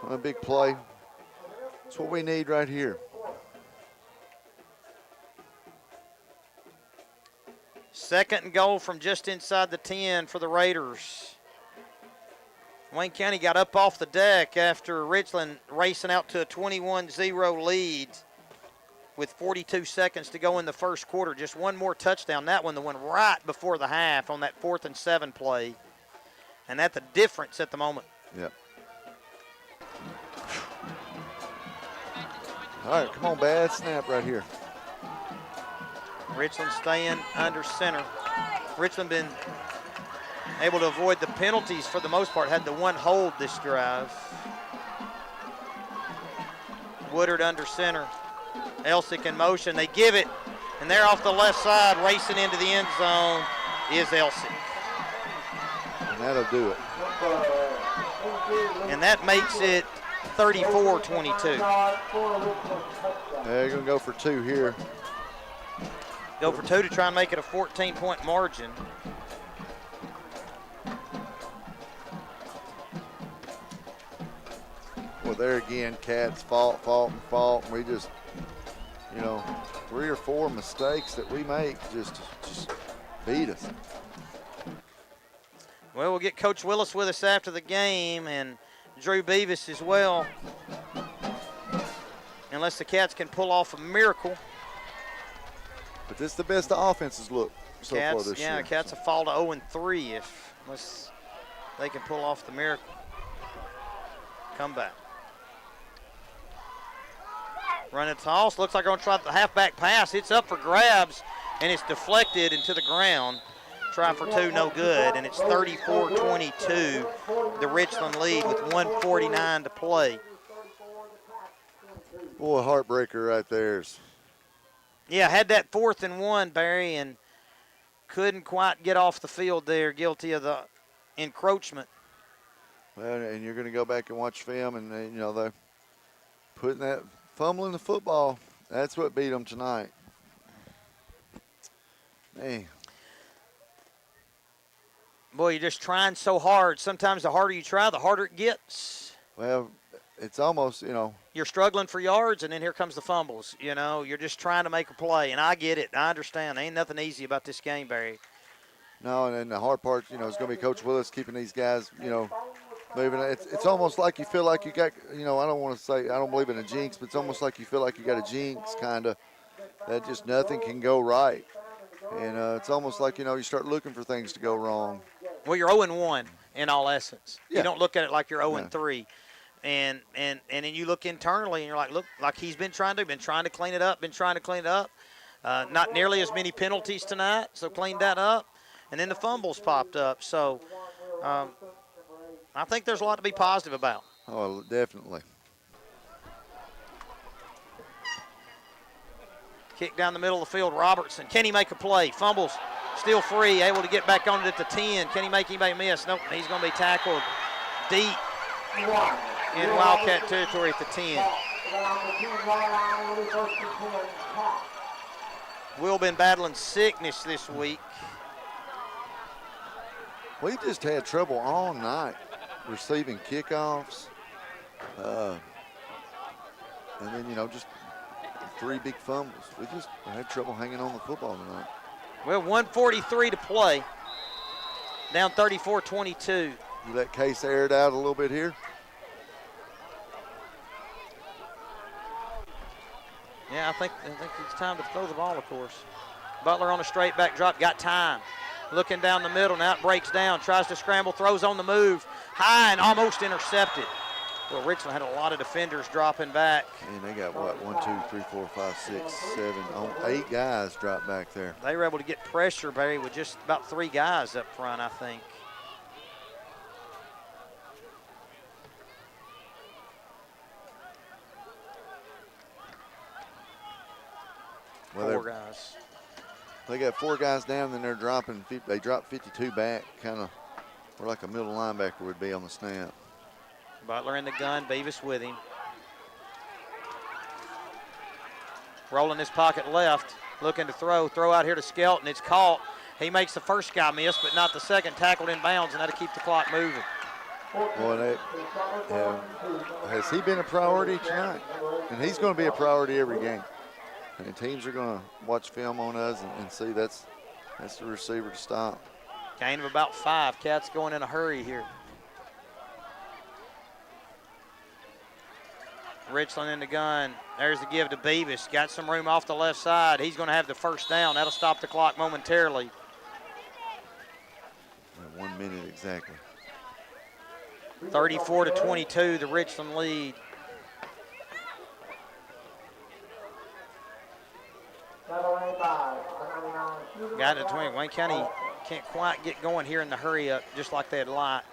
A big play. That's what we need right here. Second and goal from just inside the 10 for the Raiders. Wayne County got up off the deck after Richland racing out to a 21-0 lead with 42 seconds to go in the first quarter. Just one more touchdown. That one, the one right before the half on that 4th and 7 play. And that's the difference at the moment. Yep. All right, come on, bad snap right here. Richland staying under center. Richland been able to avoid the penalties for the most part, had the one hold this drive. Woodard under center. Elsick in motion, they give it, and they're off the left side, racing into the end zone is Elsick. And that'll do it. And that makes it 34-22. They're going to go for 2 here. Go for 2 to try and make it a 14-point margin. Well, there again, Cats fought. And we just, 3 or 4 mistakes that we make just beat us. Well, we'll get Coach Willis with us after the game and Drew Beavis as well. Unless the Cats can pull off a miracle. But this is the best the offenses look so far this year. Yeah, Cats have fall to 0-3 unless they can pull off the miracle. Come back. Running toss, looks like they're going to try the halfback pass. It's up for grabs, and it's deflected into the ground. Try for 2, no good, and it's 34-22, the Richland lead with 1:49 to play. Boy, heartbreaker right there. Yeah, had that 4th and 1, Barry, and couldn't quite get off the field there, guilty of the encroachment. Well, and you're going to go back and watch film, and they're putting that fumbling the football. That's what beat them tonight. Man. Boy, you're just trying so hard. Sometimes the harder you try, the harder it gets. Well, it's almost, You're struggling for yards, and then here comes the fumbles. You're just trying to make a play, and I get it. I understand. Ain't nothing easy about this game, Barry. No, and then the hard part, is going to be Coach Willis keeping these guys, moving. It's almost like you feel like you got, I don't want to say, I don't believe in a jinx, but it's almost like you feel like you got a jinx, kind of, that just nothing can go right. And it's almost like, you start looking for things to go wrong. Well, you're 0-1 in all essence. Yeah. You don't look at it like you're 0-3. And then you look internally and you're like, look, like he's been trying to clean it up, not nearly as many penalties tonight, so cleaned that up. And then the fumbles popped up. So I think there's a lot to be positive about. Oh, definitely. Kick down the middle of the field, Robertson. Can he make a play? Fumbles, still free, able to get back on it at the 10. Can he make anybody miss? Nope, he's going to be tackled deep in Wildcat territory at the 10. Will been battling sickness this week. We just had trouble all night receiving kickoffs. And then, just 3 big fumbles. We just had trouble hanging on the football tonight. Well, 1:43 to play. Down 34-22. You let Case air it out a little bit here? Yeah, I think it's time to throw the ball, of course. Butler on a straight back drop, got time. Looking down the middle, now it breaks down, tries to scramble, throws on the move. High and almost intercepted. Well, Richland had a lot of defenders dropping back. And they got, 8 guys dropped back there. They were able to get pressure, Barry, with just about 3 guys up front, I think. Well, 4 guys. They got 4 guys down, then they dropped 52 back, kind of where like a middle linebacker would be on the snap. Butler in the gun, Beavis with him. Rolling his pocket left, looking to throw out here to Skelton. It's caught. He makes the first guy miss, but not the second. Tackled in bounds, and that'll keep the clock moving. Boy, has he been a priority tonight? And he's going to be a priority every game. And teams are going to watch film on us and see that's the receiver to stop. Gain of about 5. Cats going in a hurry here. Richland in the gun. There's the give to Beavis. Got some room off the left side. He's going to have the first down. That'll stop the clock momentarily. 1 minute exactly. 34-22, the Richland lead. Got it to 20. Wayne County can't quite get going here in the hurry up just like they'd like.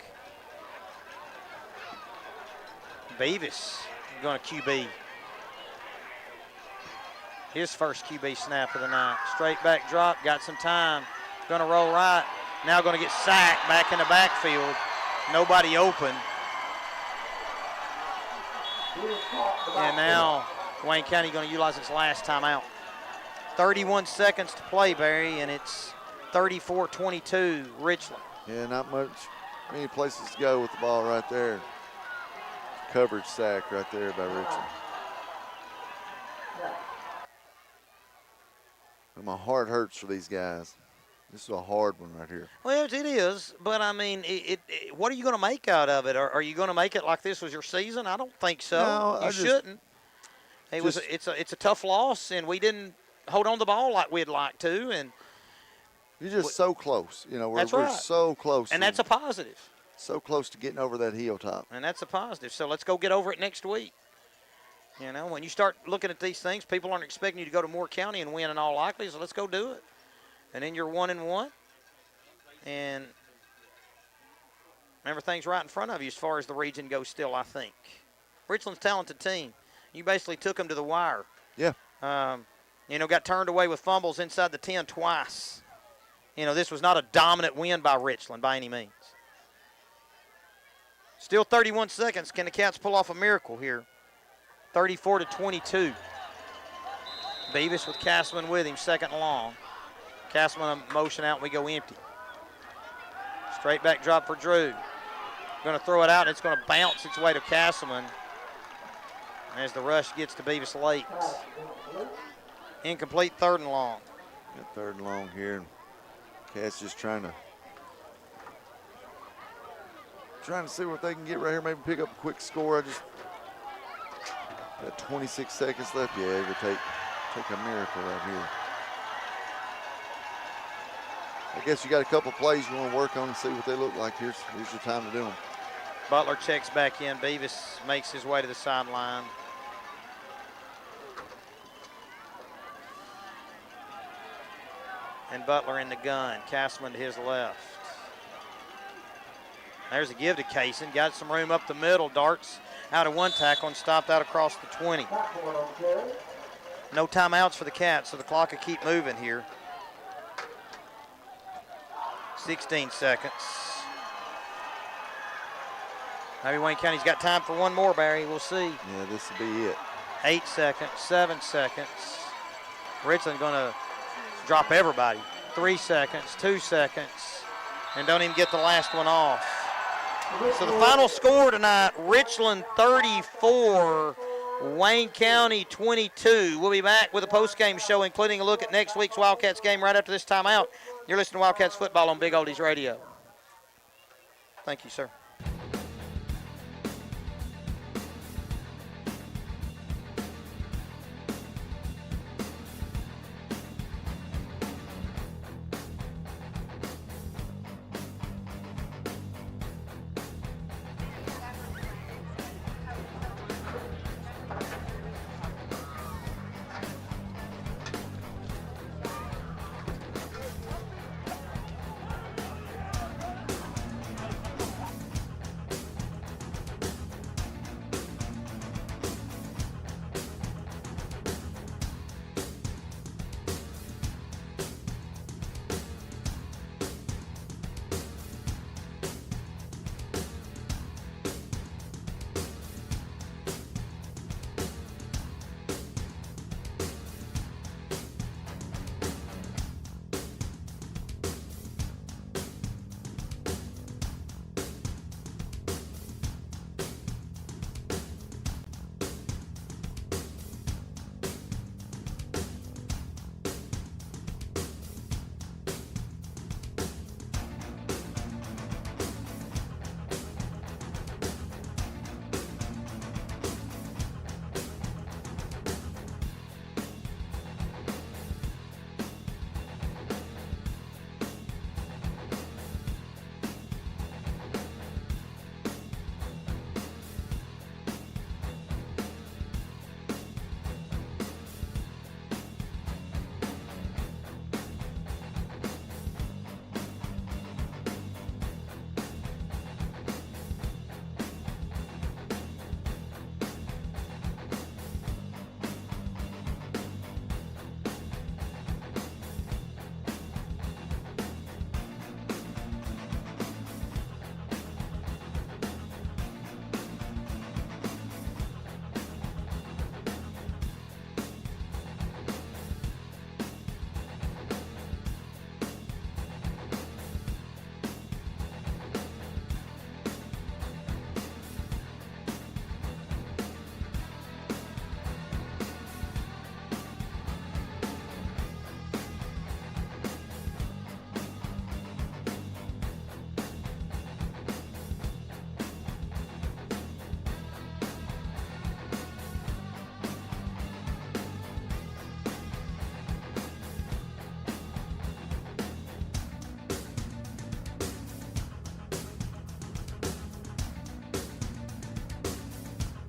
Beavis going to QB. His first QB snap of the night. Straight back drop, got some time. Going to roll right. Now going to get sacked back in the backfield. Nobody open. And now Wayne County going to utilize its last timeout. 31 seconds to play, Barry, and it's 34-22 Richland. Yeah, not many places to go with the ball right there. Coverage sack right there by Richland. And my heart hurts for these guys. This is a hard one right here. Well, it is, but I mean, what are you going to make out of it? Are you going to make it like this was your season? I don't think so. No, you shouldn't. It's a tough loss, and we didn't hold on the ball like we'd like to, and you're just so close. You know, we're right. so close, and that's a positive. So close to getting over that hilltop, and that's a positive. So let's go get over it next week. You know, when you start looking at these things, people aren't expecting you to go to Moore County and win in all likelihood, so let's go do it. And then you're 1-1, and everything's right in front of you as far as the region goes still, I think. Richland's a talented team. You basically took them to the wire. Yeah. You know, got turned away with fumbles inside the 10 twice. You know, this was not a dominant win by Richland by any means. Still 31 seconds. Can the Cats pull off a miracle here? 34-22. Beavis with Castleman with him, second and long. Castleman a motion out, and we go empty. Straight back drop for Drew. Going to throw it out, and it's going to bounce its way to Castleman as the rush gets to Beavis late. Incomplete, third and long. Got third and long here. Cats just trying to see what they can get right here. Maybe pick up a quick score. I just got 26 seconds left. Yeah, it would take a miracle right here. I guess you got a couple plays you want to work on and see what they look like. Here's your time to do them. Butler checks back in. Beavis makes his way to the sideline. And Butler in the gun. Castleman to his left. There's a give to Kaysen. Got some room up the middle. Darts out of one tackle and stopped out across the 20. No timeouts for the Cats, so the clock will keep moving here. 16 seconds. Maybe Wayne County's got time for one more, Barry. We'll see. Yeah, this will be it. 8 seconds, 7 seconds. Richland going to drop everybody. 3 seconds, 2 seconds, and don't even get the last one off. So the final score tonight, Richland 34, Wayne County 22. We'll be back with a post-game show, including a look at next week's Wildcats game right after this timeout. You're listening to Wildcats football on Big Oldies Radio. Thank you, sir.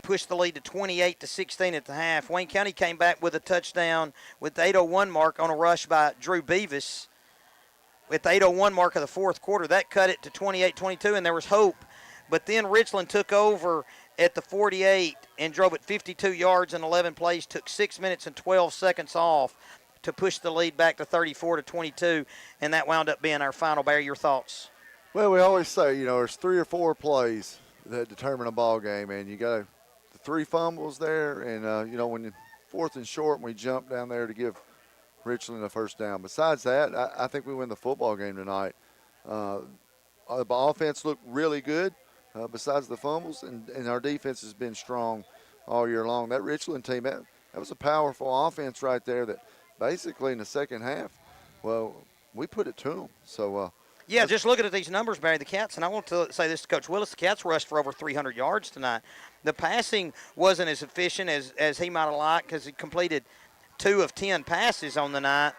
pushed the lead to 28-16 at the half. Wayne County came back with a touchdown with the 8:01 mark on a rush by Drew Beavis. With the 8:01 mark of the fourth quarter, that cut it to 28-22, and there was hope. But then Richland took over at the 48 and drove it 52 yards in 11 plays, took 6 minutes and 12 seconds off to push the lead back to 34-22, and that wound up being our final. Barry, your thoughts? Well, we always say, there's 3 or 4 plays that determine a ball game, and you got the 3 fumbles there, and, when you're 4th and short and we jump down there to give Richland a first down. Besides that, I think we win the football game tonight. The offense looked really good besides the fumbles, and our defense has been strong all year long. That Richland team, that was a powerful offense right there that basically in the second half, well, we put it to them. So, yeah, just looking at these numbers, Barry, the Cats, and I want to say this to Coach Willis, the Cats rushed for over 300 yards tonight. The passing wasn't as efficient as he might have liked because he completed 2 of 10 passes on the night.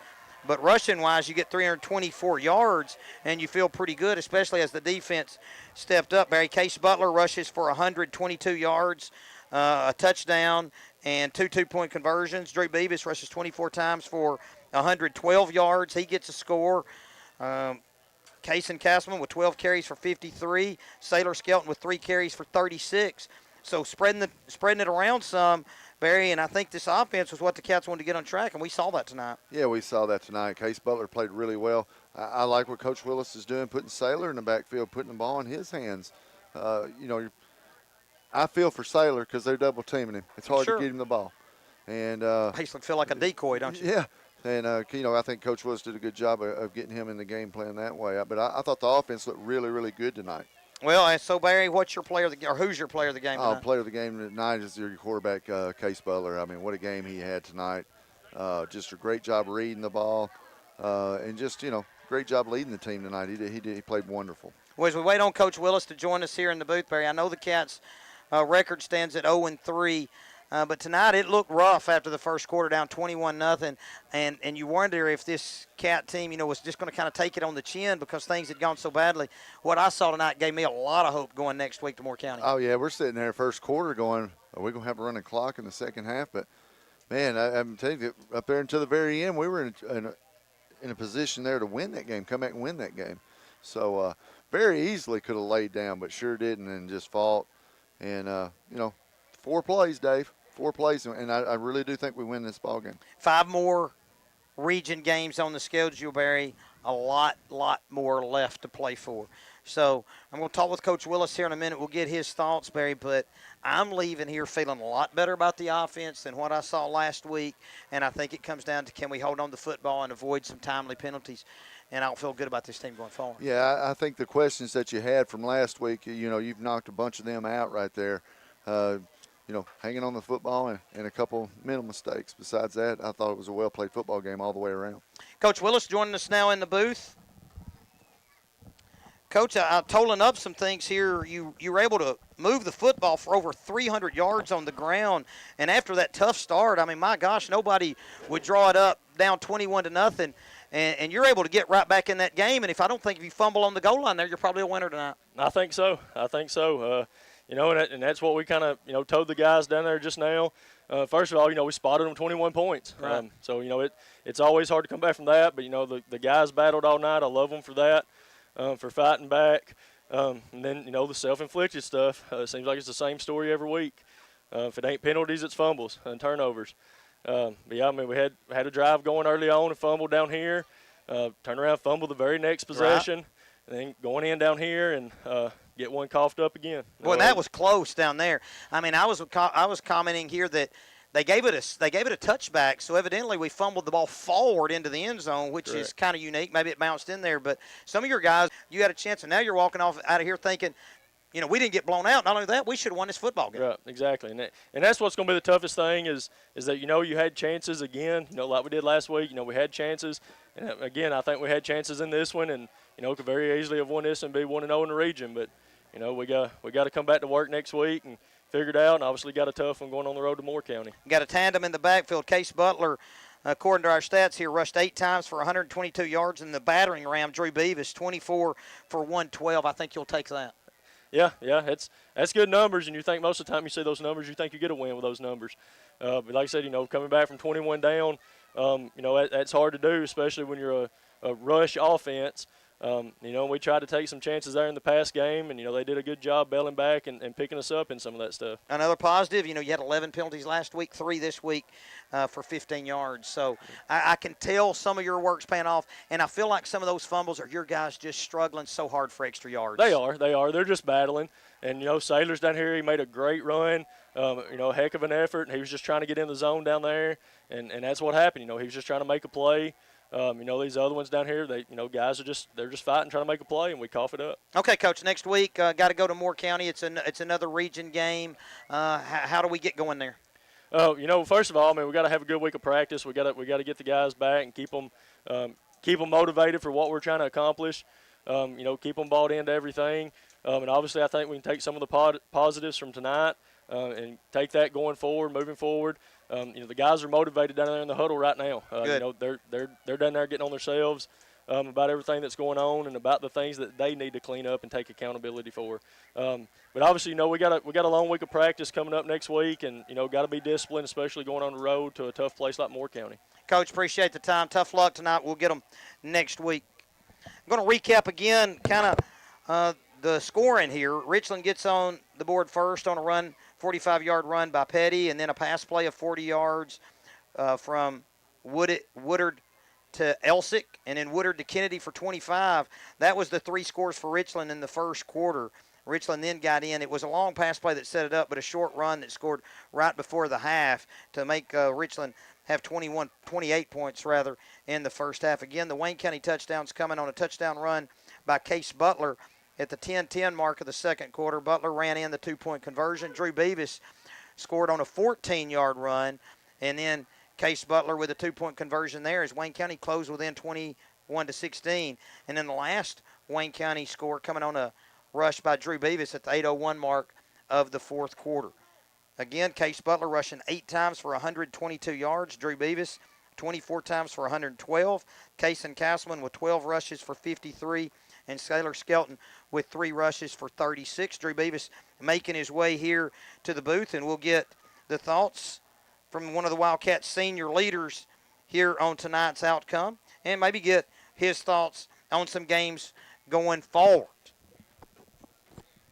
But rushing-wise, you get 324 yards, and you feel pretty good, especially as the defense stepped up. Barry, Case Butler rushes for 122 yards, a touchdown, and 2 two-point conversions. Drew Beavis rushes 24 times for 112 yards. He gets a score. Case and Castleman with 12 carries for 53. Sailor Skelton with 3 carries for 36. So spreading it around some, Barry, and I think this offense was what the Cats wanted to get on track, and we saw that tonight. Yeah, we saw that tonight. Case Butler played really well. I like what Coach Willis is doing, putting Sailor in the backfield, putting the ball in his hands. I feel for Sailor because they're double teaming him. It's hard to get him the ball. And makes him feel like a decoy, don't you? Yeah. And, I think Coach Willis did a good job of getting him in the game plan that way. But I thought the offense looked really, really good tonight. Well, and so, Barry, what's your player of the, or who's your player of the game tonight? Player of the game tonight is your quarterback, Case Butler. I mean, what a game he had tonight. Just a great job reading the ball, and just, great job leading the team tonight. He played wonderful. Well, as we wait on Coach Willis to join us here in the booth, Barry, I know the Cats' record stands at 0-3. But tonight it looked rough after the first quarter, down 21-0, and you wonder if this Cat team, was just going to kind of take it on the chin because things had gone so badly. What I saw tonight gave me a lot of hope going next week to Moore County. Oh, yeah, we're sitting there first quarter going, are we going to have a running clock in the second half? But, man, I'm telling you, up there until the very end, we were in a position there to win that game, come back and win that game. So, very easily could have laid down, but sure didn't and just fought. And, 4 plays, Dave. 4 plays, and I really do think we win this ball game. 5 more region games on the schedule, Barry. A lot more left to play for. So I'm going to talk with Coach Willis here in a minute. We'll get his thoughts, Barry, but I'm leaving here feeling a lot better about the offense than what I saw last week, and I think it comes down to can we hold on to football and avoid some timely penalties, and I'll feel good about this team going forward. Yeah, I think the questions that you had from last week, you've knocked a bunch of them out right there. Hanging on the football and a couple mental mistakes. Besides that, I thought it was a well-played football game all the way around. Coach Willis joining us now in the booth. Coach, I'm totaling up some things here. You were able to move the football for over 300 yards on the ground, and after that tough start, I mean, my gosh, nobody would draw it up down 21-0, and you're able to get right back in that game, and if you fumble on the goal line there, you're probably a winner tonight. I think so. And that's what we kind of, told the guys down there just now. First of all, we spotted them 21 points. Right. It's always hard to come back from that. But, the guys battled all night. I love them for that, for fighting back. And then, the self-inflicted stuff. It seems like it's the same story every week. If it ain't penalties, it's fumbles and turnovers. But, yeah, we had a drive going early on and fumbled down here. Turn around, fumble the very next possession. Right. And then going in down here and get one coughed up again. Well, that was close down there. I mean, I was commenting here that they gave it a touchback, so evidently we fumbled the ball forward into the end zone, which Correct. is kind of unique. Maybe it bounced in there, but some of your guys, you had a chance, and now you're walking off out of here thinking, we didn't get blown out. Not only that, we should have won this football game. Right, exactly. And that's what's going to be the toughest thing is that, you had chances again, like we did last week. We had chances. And, again, I think we had chances in this one and, could very easily have won this and be 1-0 in the region. But, we got to come back to work next week and figure it out. And obviously got a tough one going on the road to Moore County. Got a tandem in the backfield. Case Butler, according to our stats here, rushed 8 times for 122 yards. In the battering ram, Drew Beavis, 24 for 112. I think you'll take that. Yeah, that's good numbers, and you think most of the time you see those numbers, you think you get a win with those numbers. But like I said, coming back from 21 down, that's hard to do, especially when you're a rush offense. We tried to take some chances there in the past game, and, they did a good job bailing back and picking us up in some of that stuff. Another positive, you had 11 penalties last week, 3 this week for 15 yards. So I can tell some of your work's paying off, and I feel like some of those fumbles are your guys just struggling so hard for extra yards. They are. They're just battling. And, Sailor's down here, he made a great run, a heck of an effort, and he was just trying to get in the zone down there, and that's what happened. He was just trying to make a play. These other ones down here, guys they're just fighting, trying to make a play, and we cough it up. Okay, Coach. Next week, got to go to Moore County. It's another region game. How do we get going there? First of all, we got to have a good week of practice. We got to get the guys back and keep them motivated for what we're trying to accomplish. Keep them bought into everything. And obviously, I think we can take some of the positives from tonight and take that moving forward. The guys are motivated down there in the huddle right now. They're down there getting on themselves about everything that's going on and about the things that they need to clean up and take accountability for. But obviously, we got a long week of practice coming up next week, and got to be disciplined, especially going on the road to a tough place like Moore County. Coach, appreciate the time. Tough luck tonight. We'll get them next week. I'm going to recap again, kind of the scoring here. Richland gets on the board first on a run. 45-yard run by Petty, and then a pass play of 40 yards from Woodard to Elsick, and then Woodard to Kennedy for 25. That was the 3 scores for Richland in the first quarter. Richland then got in. It was a long pass play that set it up, but a short run that scored right before the half to make Richland have 28 points rather in the first half. Again, the Wayne County touchdowns coming on a touchdown run by Case Butler at the 10-10 mark of the second quarter. Butler ran in the 2-point conversion. Drew Beavis scored on a 14-yard run, and then Case Butler with a 2-point conversion there as Wayne County closed within 21-16. And then the last Wayne County score coming on a rush by Drew Beavis at the 8:01 mark of the fourth quarter. Again, Case Butler rushing 8 times for 122 yards. Drew Beavis 24 times for 112. Case and Castleman with 12 rushes for 53. And Sailor Skelton with 3 rushes for 36. Drew Beavis making his way here to the booth, and we'll get the thoughts from one of the Wildcats senior leaders here on tonight's outcome, and maybe get his thoughts on some games going forward.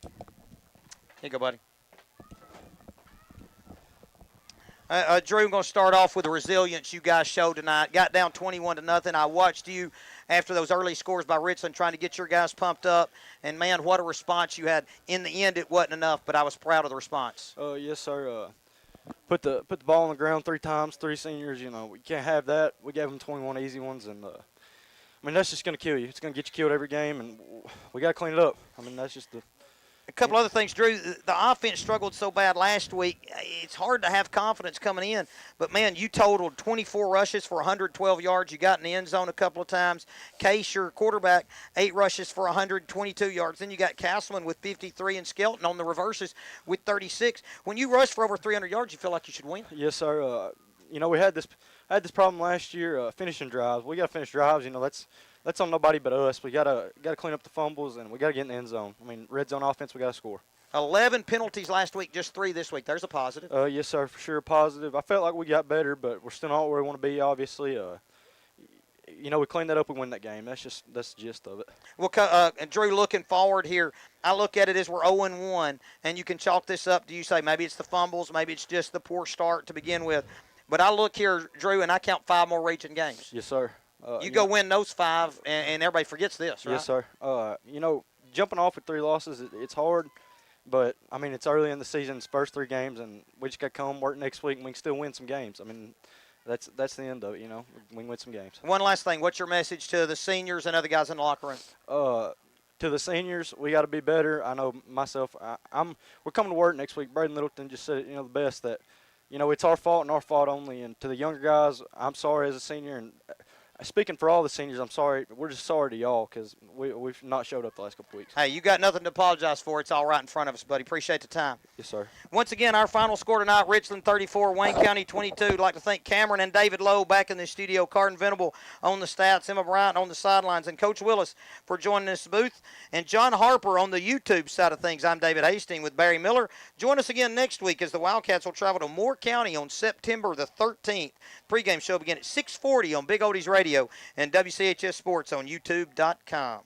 Here you go, buddy. Drew, I'm going to start off with the resilience you guys showed tonight. Got down 21-0. I watched you after those early scores by Richland trying to get your guys pumped up. And, man, what a response you had. In the end, it wasn't enough, but I was proud of the response. Yes, sir. Put the ball on the ground 3 times, 3 seniors. We can't have that. We gave them 21 easy ones. And, that's just going to kill you. It's going to get you killed every game, and we got to clean it up. That's just the – A couple other things, Drew. The offense struggled so bad last week. It's hard to have confidence coming in. But, man, you totaled 24 rushes for 112 yards. You got in the end zone a couple of times. Case, your quarterback, 8 rushes for 122 yards. Then you got Castleman with 53 and Skelton on the reverses with 36. When you rush for over 300 yards, you feel like you should win. Yes, sir. We had this problem last year finishing drives. We got to finish drives. That's on nobody but us. We gotta clean up the fumbles, and we gotta get in the end zone. Red zone offense, we gotta score. 11 penalties last week, just 3 this week. There's a positive. Yes, sir, for sure, positive. I felt like we got better, but we're still not where we want to be. Obviously, we cleaned that up. We win that game. That's the gist of it. Well, and Drew, looking forward here, I look at it as we're 0-1, and you can chalk this up. Do you say maybe it's the fumbles, maybe it's just the poor start to begin with? But I look here, Drew, and I count 5 more region games. Yes, sir. You go win those 5, and everybody forgets this, right? Yes, sir. Jumping off with 3 losses, it's hard. But, it's early in the season, it's first 3 games, and we just got to come work next week, and we can still win some games. That's the end of it, We can win some games. One last thing. What's your message to the seniors and other guys in the locker room? To the seniors, we got to be better. I know myself, we're coming to work next week. Braden Littleton just said it, the best, that, it's our fault and our fault only. And to the younger guys, I'm sorry as a senior, and speaking for all the seniors, I'm sorry. We're just sorry to y'all because we've not showed up the last couple weeks. Hey, you got nothing to apologize for. It's all right in front of us, buddy. Appreciate the time. Yes, sir. Once again, our final score tonight, Richland 34, Wayne County 22. I'd like to thank Cameron and David Lowe back in the studio, Cardin Venable on the stats, Emma Bryant on the sidelines, and Coach Willis for joining this booth, and John Harper on the YouTube side of things. I'm David Hastings with Barry Miller. Join us again next week as the Wildcats will travel to Moore County on September the 13th. Pregame show begin at 6:40 on Big Oldies Radio and WCHS Sports on YouTube.com.